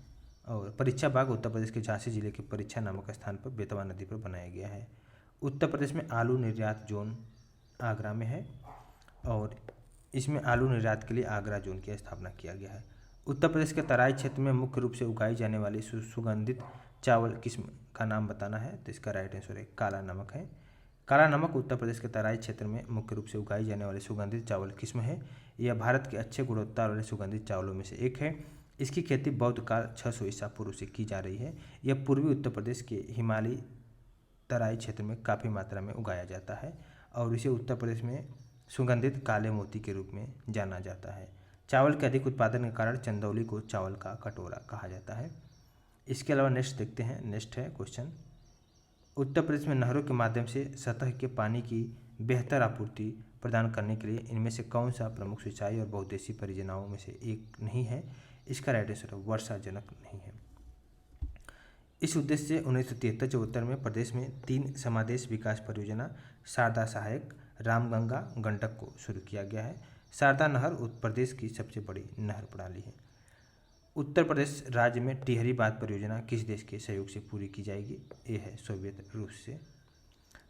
और परीक्षा बाग उत्तर प्रदेश के झांसी जिले के परीक्षा नामक स्थान पर बेतवा नदी पर बनाया गया है। उत्तर प्रदेश में आलू निर्यात जोन आगरा में है और इसमें आलू निर्यात के लिए आगरा जोन की स्थापना किया गया है। उत्तर प्रदेश के तराई क्षेत्र में मुख्य रूप से उगाई जाने वाली सुगंधित चावल किस्म का नाम बताना है, तो इसका राइट आंसर है काला नमक है। काला नमक उत्तर प्रदेश के तराई क्षेत्र में मुख्य रूप से उगाई जाने वाली सुगंधित चावल किस्म है। यह भारत के अच्छे गुणवत्ता वाले सुगंधित चावलों में से एक है। इसकी खेती बौद्ध काल 600 ईसा पूर्व से की जा रही है। यह पूर्वी उत्तर प्रदेश के हिमालयी तराई क्षेत्र में काफ़ी मात्रा में उगाया जाता है और इसे उत्तर प्रदेश में सुगंधित काले मोती के रूप में जाना जाता है। चावल के अधिक उत्पादन के कारण चंदौली को चावल का कटोरा कहा जाता है। इसके अलावा नेक्स्ट देखते हैं, नेक्स्ट है क्वेश्चन, उत्तर प्रदेश में नहरों के माध्यम से सतह के पानी की बेहतर आपूर्ति प्रदान करने के लिए इनमें से कौन सा प्रमुख सिंचाई और बहुउद्देशीय परियोजनाओं में से एक नहीं है? इसका राइट आंसर वर्षाजनक नहीं है। इस उद्देश्य से 1973-74 में प्रदेश में 3 समादेश विकास परियोजना शारदा सहायक, रामगंगा, गंडक को शुरू किया गया है। शारदा नहर उत्तर प्रदेश की सबसे बड़ी नहर प्रणाली है। उत्तर प्रदेश राज्य में टिहरी बांध परियोजना किस देश के सहयोग से पूरी की जाएगी? ये है सोवियत रूस से।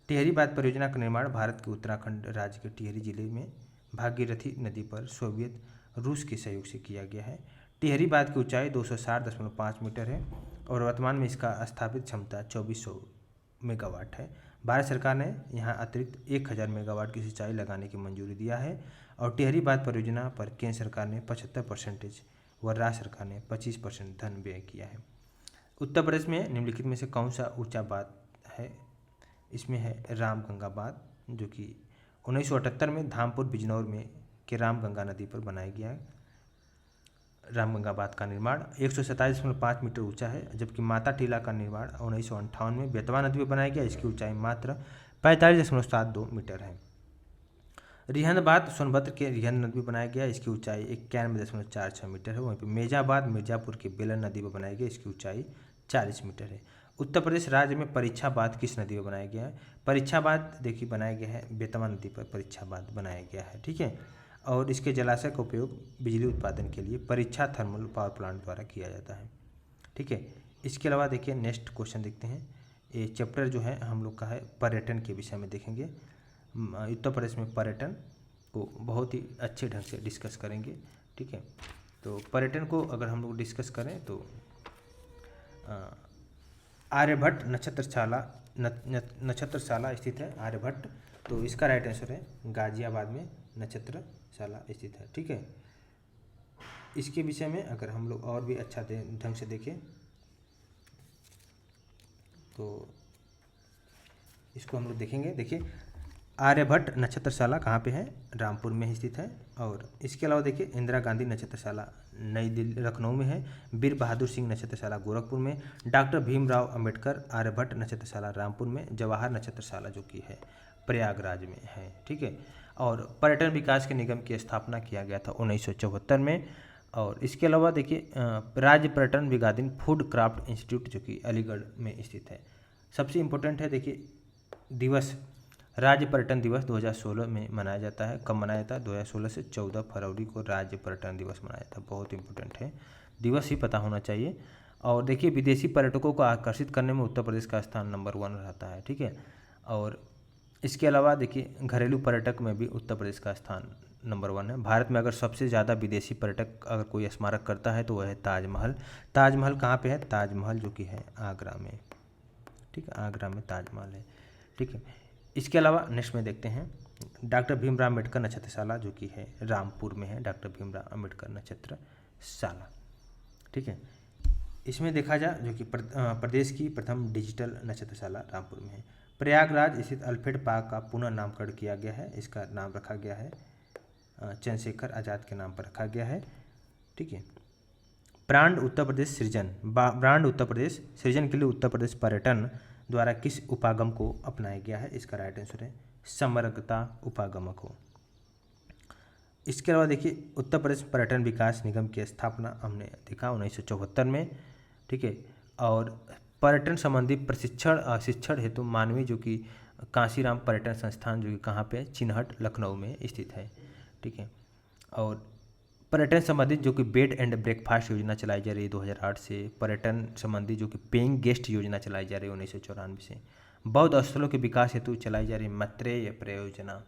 टिहरी बांध परियोजना का निर्माण भारत के उत्तराखंड राज्य के टिहरी जिले में भागीरथी नदी पर सोवियत रूस के सहयोग से किया गया है। टिहरी बांध की ऊंचाई 260.5 मीटर है और वर्तमान में इसका स्थापित क्षमता 2400 मेगावाट है। भारत सरकार ने यहाँ अतिरिक्त 1000 मेगावाट की सिंचाई लगाने की मंजूरी दिया है। और टिहरी बांध परियोजना पर केंद्र सरकार ने 75% व राज्य सरकार ने 25% धन व्यय किया है। उत्तर प्रदेश में निम्नलिखित में से कौन सा ऊंचा बांध है? इसमें है रामगंगा बांध, जो कि 1978 में धामपुर बिजनौर में के रामगंगा नदी पर बनाया गया है। रामगंगा बांध का निर्माण 127.5 मीटर ऊंचा है, जबकि माता टीला का निर्माण 1958 में बेतवा नदी पर बनाया गया। इसकी ऊंचाई मात्र 45.72 मीटर है। रिहंद बांध सोनभद्र के रिहंद नदी पर बनाया गया। इसकी ऊंचाई 91.46 मीटर है। वहीं पर मेजाबाद मिर्जापुर के बेलन नदी पर बनाया गया। इसकी ऊंचाई 40 मीटर है। उत्तर प्रदेश राज्य में परीक्षा बांध किस नदी पर बनाया गया है? परीक्षा बांध देखिए बनाया गया है बेतवा नदी पर परीक्षा बांध बनाया गया है, ठीक है। और इसके जलाशय का उपयोग बिजली उत्पादन के लिए परीक्षा थर्मल पावर प्लांट द्वारा किया जाता है, ठीक है। इसके अलावा देखिए नेक्स्ट क्वेश्चन देखते हैं। ये चैप्टर जो है हम लोग का है पर्यटन के विषय में देखेंगे। उत्तर प्रदेश में पर्यटन को बहुत ही अच्छे ढंग से डिस्कस करेंगे, ठीक है। तो पर्यटन को अगर हम लोग डिस्कस करें तो आर्यभट्ट नक्षत्रशाला स्थित है आर्यभट्ट, तो इसका राइट आंसर है गाजियाबाद में नक्षत्रशाला स्थित है, ठीक है। इसके विषय में अगर हम लोग और भी अच्छा ढंग से देखें तो इसको हम लोग देखेंगे। देखिए आर्यभट्ट नक्षत्रशाला कहाँ पे है? रामपुर में स्थित है। और इसके अलावा देखिए इंदिरा गांधी नक्षत्रशाला नई दिल्ली लखनऊ में है। वीर बहादुर सिंह नक्षत्रशाला गोरखपुर में। डॉक्टर भीमराव अंबेडकर आर्यभट्ट नक्षत्रशाला रामपुर में। जवाहर नक्षत्रशाला जो कि है प्रयागराज में है, ठीक है। और पर्यटन विकास के निगम की स्थापना किया गया था 1974 में। और इसके अलावा देखिए राज्य पर्यटन विगादिन फूड क्राफ्ट इंस्टीट्यूट जो कि अलीगढ़ में स्थित है। सबसे इम्पोर्टेंट है देखिए दिवस, राज्य पर्यटन दिवस 2016 में मनाया जाता है। कब मनाया जाता है? 2016 से 14 फरवरी को राज्य पर्यटन दिवस मनाया जाता है। बहुत इंपॉर्टेंट है, दिवस ही पता होना चाहिए। और देखिए विदेशी पर्यटकों को आकर्षित करने में उत्तर प्रदेश का स्थान नंबर 1 रहता है, ठीक है। और इसके अलावा देखिए घरेलू पर्यटक में भी उत्तर प्रदेश का स्थान नंबर 1 है। भारत में अगर सबसे ज़्यादा विदेशी पर्यटक अगर कोई स्मारक करता है तो वह है ताजमहल। ताजमहल कहाँ पे है? ताजमहल जो कि है आगरा में, ठीक है। आगरा में ताजमहल है, ठीक है। इसके अलावा नेक्स्ट में देखते हैं डॉक्टर भीमराव अम्बेडकर नक्षत्रशाला जो कि है रामपुर में है। डॉक्टर भीमराव अम्बेडकर नक्षत्रशाला, ठीक है। इसमें देखा जाए जो कि प्रदेश की प्रथम डिजिटल नक्षत्रशाला रामपुर में है। प्रयागराज स्थित अल्फ्रेड पार्क का पुनः नामकरण किया गया है। इसका नाम रखा गया है चंद्रशेखर आज़ाद के नाम पर रखा गया है, ठीक है। ब्रांड उत्तर प्रदेश सृजन, ब्रांड उत्तर प्रदेश सृजन के लिए उत्तर प्रदेश पर्यटन द्वारा किस उपागम को अपनाया गया है? इसका राइट आंसर है समग्रता उपागम को। इसके अलावा देखिए उत्तर प्रदेश पर्यटन विकास निगम की स्थापना हमने देखा 1974 में, ठीक है। और पर्यटन संबंधी शिक्षण हेतु मानवीय जो कि कांशीराम पर्यटन संस्थान जो कि कहाँ पे है? चिन्हट लखनऊ में स्थित है, ठीक है। और पर्यटन संबंधित जो कि बेड एंड ब्रेकफास्ट योजना चलाई जा रही है 2008 से। पर्यटन संबंधी जो कि पेइंग गेस्ट योजना चलाई जा रही है 1994 से। बौद्ध स्थलों के विकास हेतु चलाई जा रही मैत्रेय परियोजना।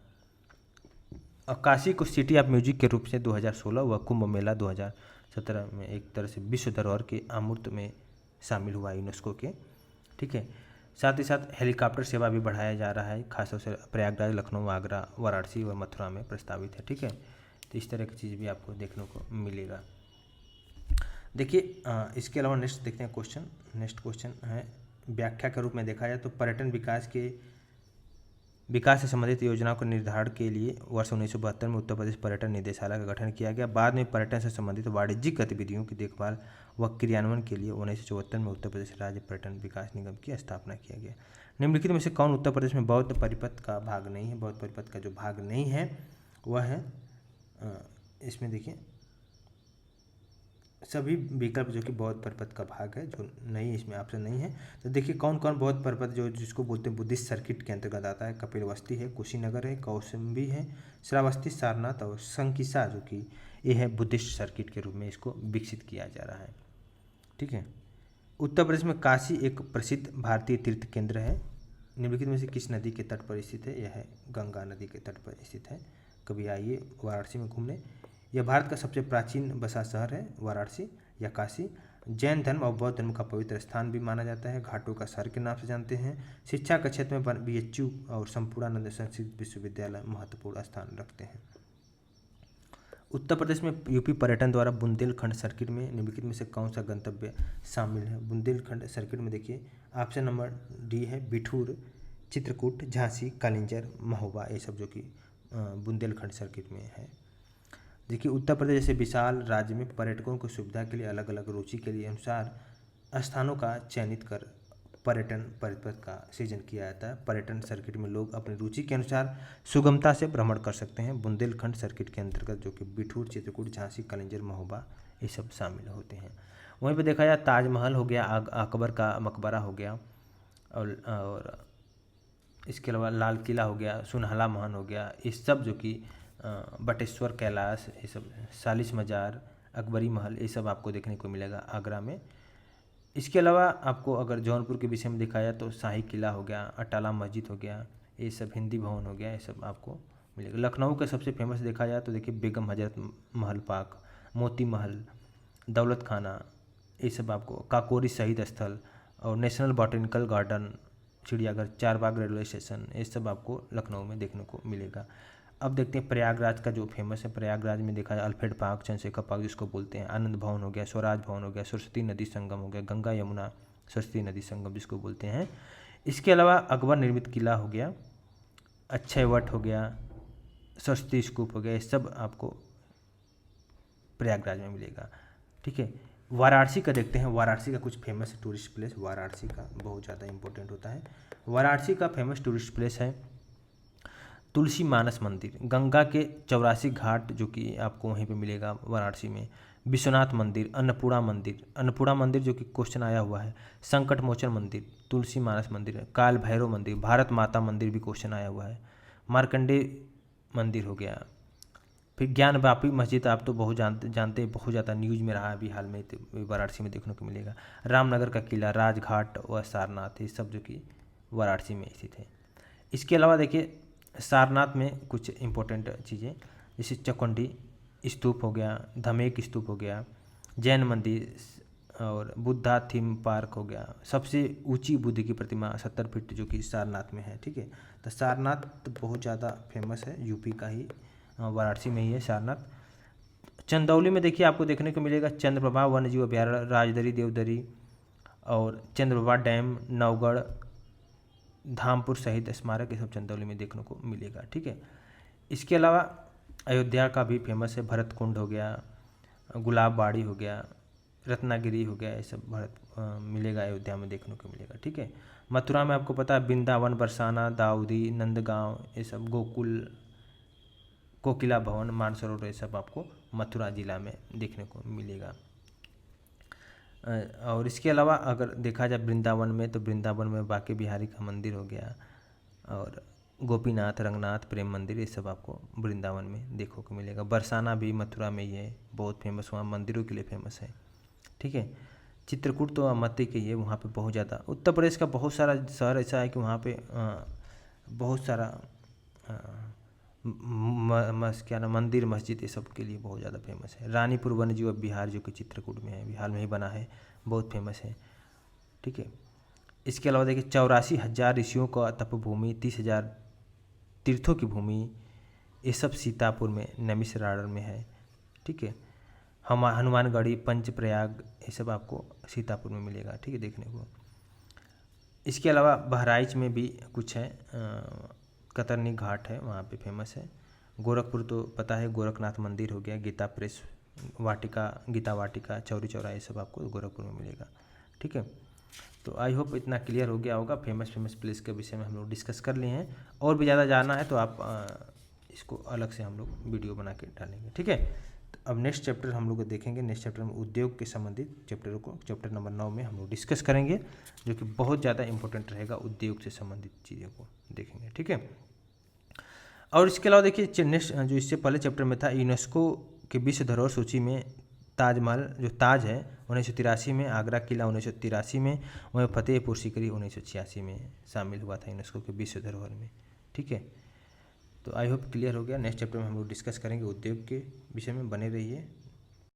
और काशी को सिटी ऑफ म्यूजिक के रूप से 2016 व कुंभ मेला 2017 में एक तरह से विश्व धरोहर के अमूर्त में शामिल हुआ यूनेस्को के, ठीक है। साथ ही साथ हेलीकॉप्टर सेवा भी बढ़ाया जा रहा है, खासतौर से प्रयागराज, लखनऊ, आगरा, वाराणसी व मथुरा में प्रस्तावित है, ठीक है। तो इस तरह की चीज़ भी आपको देखने को मिलेगा। देखिए इसके अलावा नेक्स्ट देखते हैं क्वेश्चन। नेक्स्ट क्वेश्चन है व्याख्या के रूप में देखा जाए तो पर्यटन विकास से संबंधित योजनाओं के निर्धारण के लिए वर्ष 1972 में उत्तर प्रदेश पर्यटन निदेशालय का गठन किया गया। बाद में पर्यटन से संबंधित वाणिज्यिक गतिविधियों की देखभाल व क्रियान्वयन के लिए 1974 में उत्तर प्रदेश राज्य पर्यटन विकास निगम की स्थापना किया गया। निम्नलिखित में से कौन उत्तर प्रदेश में बौद्ध परिपथ का भाग नहीं है? बौद्ध परिपथ का जो भाग नहीं है वह है इसमें देखिए सभी विकल्प जो कि बौद्ध परिपथ का भाग है, जो नहीं इसमें ऑप्शन नहीं है। तो देखिए कौन कौन बौद्ध परिपथ जो जिसको बोलते हैं बुद्धिस्ट सर्किट के अंतर्गत आता है? कपिलवस्ती है, कुशीनगर है, कौशाम्बी है, श्रावस्ती, सारनाथ और संकिसा जो कि ये है बुद्धिस्ट सर्किट के रूप में इसको विकसित किया जा रहा है, ठीक है। उत्तर प्रदेश में काशी एक प्रसिद्ध भारतीय तीर्थ केंद्र है। निम्नलिखित में से किस नदी के तट पर स्थित है? यह है गंगा नदी के तट पर स्थित है। कभी आइए वाराणसी में घूमने। यह भारत का सबसे प्राचीन बसा शहर है वाराणसी या काशी। जैन धर्म और बौद्ध धर्म का पवित्र स्थान भी माना जाता है। घाटों का सर के नाम से जानते हैं। शिक्षा के क्षेत्र में BHU और संपूर्णानंद संस्कृत विश्वविद्यालय महत्वपूर्ण स्थान रखते हैं। उत्तर प्रदेश में यूपी पर्यटन द्वारा बुंदेलखंड सर्किट में निम्नलिखित में से कौन सा गंतव्य शामिल है? बुंदेलखंड सर्किट में देखिए ऑप्शन नंबर डी है बिठूर, चित्रकूट, झांसी, कालिंजर, महोबा, ये सब जो कि बुंदेलखंड सर्किट में है। देखिए उत्तर प्रदेश जैसे विशाल राज्य में पर्यटकों की सुविधा के लिए अलग अलग रुचि के लिए अनुसार स्थानों का चयनित कर पर्यटन परिपथ का सृजन किया जाता है। पर्यटन सर्किट में लोग अपनी रुचि के अनुसार सुगमता से भ्रमण कर सकते हैं। बुंदेलखंड सर्किट के अंतर्गत जो कि बिठूर, चित्रकूट, झांसी, कालिंजर, महोबा ये सब शामिल होते हैं। वहीं पर देखा जाए ताजमहल हो गया, अकबर का मकबरा हो गया, और इसके अलावा लाल किला हो गया, सुनहला महल हो गया, ये सब जो कि बटेश्वर कैलाश, ये सब सालिस मजार, अकबरी महल, ये सब आपको देखने को मिलेगा आगरा में। इसके अलावा आपको अगर जौनपुर के विषय में देखा जाए तो शाही किला हो गया, अटाला मस्जिद हो गया, ये सब हिंदी भवन हो गया, ये सब आपको मिलेगा। लखनऊ का सबसे फेमस देखा जाए तो देखिए बेगम हजरत महल पार्क, मोती महल, दौलत खाना, ये सब आपको, काकोरी शहीद स्थल और नेशनल बॉटनिकल गार्डन, चिड़ियाघर, चारबाग रेलवे स्टेशन, ये सब आपको लखनऊ में देखने को मिलेगा। अब देखते हैं प्रयागराज का जो फेमस है। प्रयागराज में देखा जाए अल्फ्रेड पार्क, चंद्रशेखर पार्क जिसको बोलते हैं, आनंद भवन हो गया, स्वराज भवन हो गया, सरस्वती नदी संगम हो गया, गंगा यमुना सरस्वती नदी संगम जिसको बोलते हैं। इसके अलावा अकबर निर्मित किला हो गया, अक्षय वट हो गया, सरस्वती स्तूप हो गया, ये सब आपको प्रयागराज में मिलेगा। ठीक है, वाराणसी का देखते हैं। वाराणसी का कुछ फेमस टूरिस्ट प्लेस, वाराणसी का बहुत ज़्यादा इंपॉर्टेंट होता है। वाराणसी का फेमस टूरिस्ट प्लेस है तुलसी मानस मंदिर, गंगा के 84 घाट जो कि आपको वहीं पे मिलेगा वाराणसी में, विश्वनाथ मंदिर, अन्नपूर्णा मंदिर जो कि क्वेश्चन आया हुआ है, संकट मोचन मंदिर, तुलसी मानस मंदिर, काल भैरव मंदिर, भारत माता मंदिर भी क्वेश्चन आया हुआ है, मार्कंडे मंदिर हो गया। फिर ज्ञान वापी मस्जिद आप तो बहुत जानते हैं, बहुत ज़्यादा न्यूज़ में रहा है अभी हाल में, तो वाराणसी में देखने को मिलेगा। रामनगर का किला, राजघाट व सारनाथ, ये सब जो कि वाराणसी में स्थित है। इसके अलावा देखिए सारनाथ में कुछ इम्पोर्टेंट चीज़ें जैसे चौखंडी स्तूप हो गया, धमेक स्तूप हो गया, जैन मंदिर और बुद्धा थीम पार्क हो गया। सबसे ऊंची बुद्ध की प्रतिमा 70 फीट जो कि सारनाथ में है। ठीक है, तो सारनाथ तो बहुत ज़्यादा फेमस है, यूपी का ही, वाराणसी में ही है सारनाथ। चंदौली में देखिए आपको देखने को मिलेगा चंद्रप्रभा वन्यजीव अभयारण्य, राजदरी, देवदरी और चंद्रप्रभा डैम, नवगढ़, धामपुर शहीद स्मारक, ये सब चंदौली में देखने को मिलेगा। ठीक है, इसके अलावा अयोध्या का भी फेमस है, भरत कुंड हो गया, गुलाब बाड़ी हो गया, रत्नागिरी हो गया, ये सब मिलेगा अयोध्या में देखने को मिलेगा। ठीक है, मथुरा में आपको पता है वृंदावन, बरसाना, दाऊदी, नंदगांव, ये सब गोकुल, कोकिला भवन, मानसरोवर, ये सब आपको मथुरा जिला में देखने को मिलेगा। और इसके अलावा अगर देखा जाए वृंदावन में, तो वृंदावन में बांके बिहारी का मंदिर हो गया और गोपीनाथ, रंगनाथ, प्रेम मंदिर, ये सब आपको वृंदावन में देखने को मिलेगा। बरसाना भी मथुरा में ही है, बहुत फेमस, वहाँ मंदिरों के लिए फेमस है। ठीक है, चित्रकूट तो मध्य के ही है, वहाँ पे बहुत ज़्यादा, उत्तर प्रदेश का बहुत सारा शहर ऐसा है कि वहाँ पे बहुत सारा क्या नाम, मंदिर, मस्जिद, ये सब के लिए बहुत ज़्यादा फेमस है। रानीपुर वन्यजीव बिहार जो कि चित्रकूट में है, बिहार में ही बना है, बहुत फेमस है। ठीक है, इसके अलावा देखिए 84,000 ऋषियों का तपभूमि, 30,000 तीर्थों की भूमि, ये सब सीतापुर में, नैमिषारण्य में है। ठीक है, हनुमानगढ़ी, पंचप्रयाग, ये सब आपको सीतापुर में मिलेगा। ठीक है, देखने को। इसके अलावा बहराइच में भी कुछ है, कतरनी घाट है, वहाँ पे फेमस है। गोरखपुर तो पता है, गोरखनाथ मंदिर हो गया, गीता प्रेस वाटिका, गीता वाटिका, चौरी चौरा, ये सब आपको गोरखपुर में मिलेगा। ठीक है, तो आई होप इतना क्लियर हो गया होगा। फेमस प्लेस के विषय में हम लोग डिस्कस कर लिए हैं, और भी ज़्यादा जानना है तो आप इसको अलग से हम लोग वीडियो बना के डालेंगे। ठीक है, तो अब नेक्स्ट चैप्टर हम लोग देखेंगे। नेक्स्ट चैप्टर में उद्योग के संबंधित चैप्टरों को, चैप्टर नंबर 9 में हम लोग डिस्कस करेंगे, जो कि बहुत ज़्यादा इंपॉर्टेंट रहेगा, उद्योग से संबंधित चीज़ों को देखेंगे। ठीक है, और इसके अलावा देखिए नेक्स्ट जो इससे पहले चैप्टर में था, यूनेस्को के विश्व धरोहर सूची में ताजमहल जो ताज है 1983 में, आगरा किला 1983 में, वहीं फतेहपुर सीकरी 1986 में शामिल हुआ था यूनेस्को के विश्व धरोहर में। ठीक है, तो आई होप क्लियर हो गया। नेक्स्ट चैप्टर में हम लोग डिस्कस करेंगे उद्योग के विषय में, बने रहिए।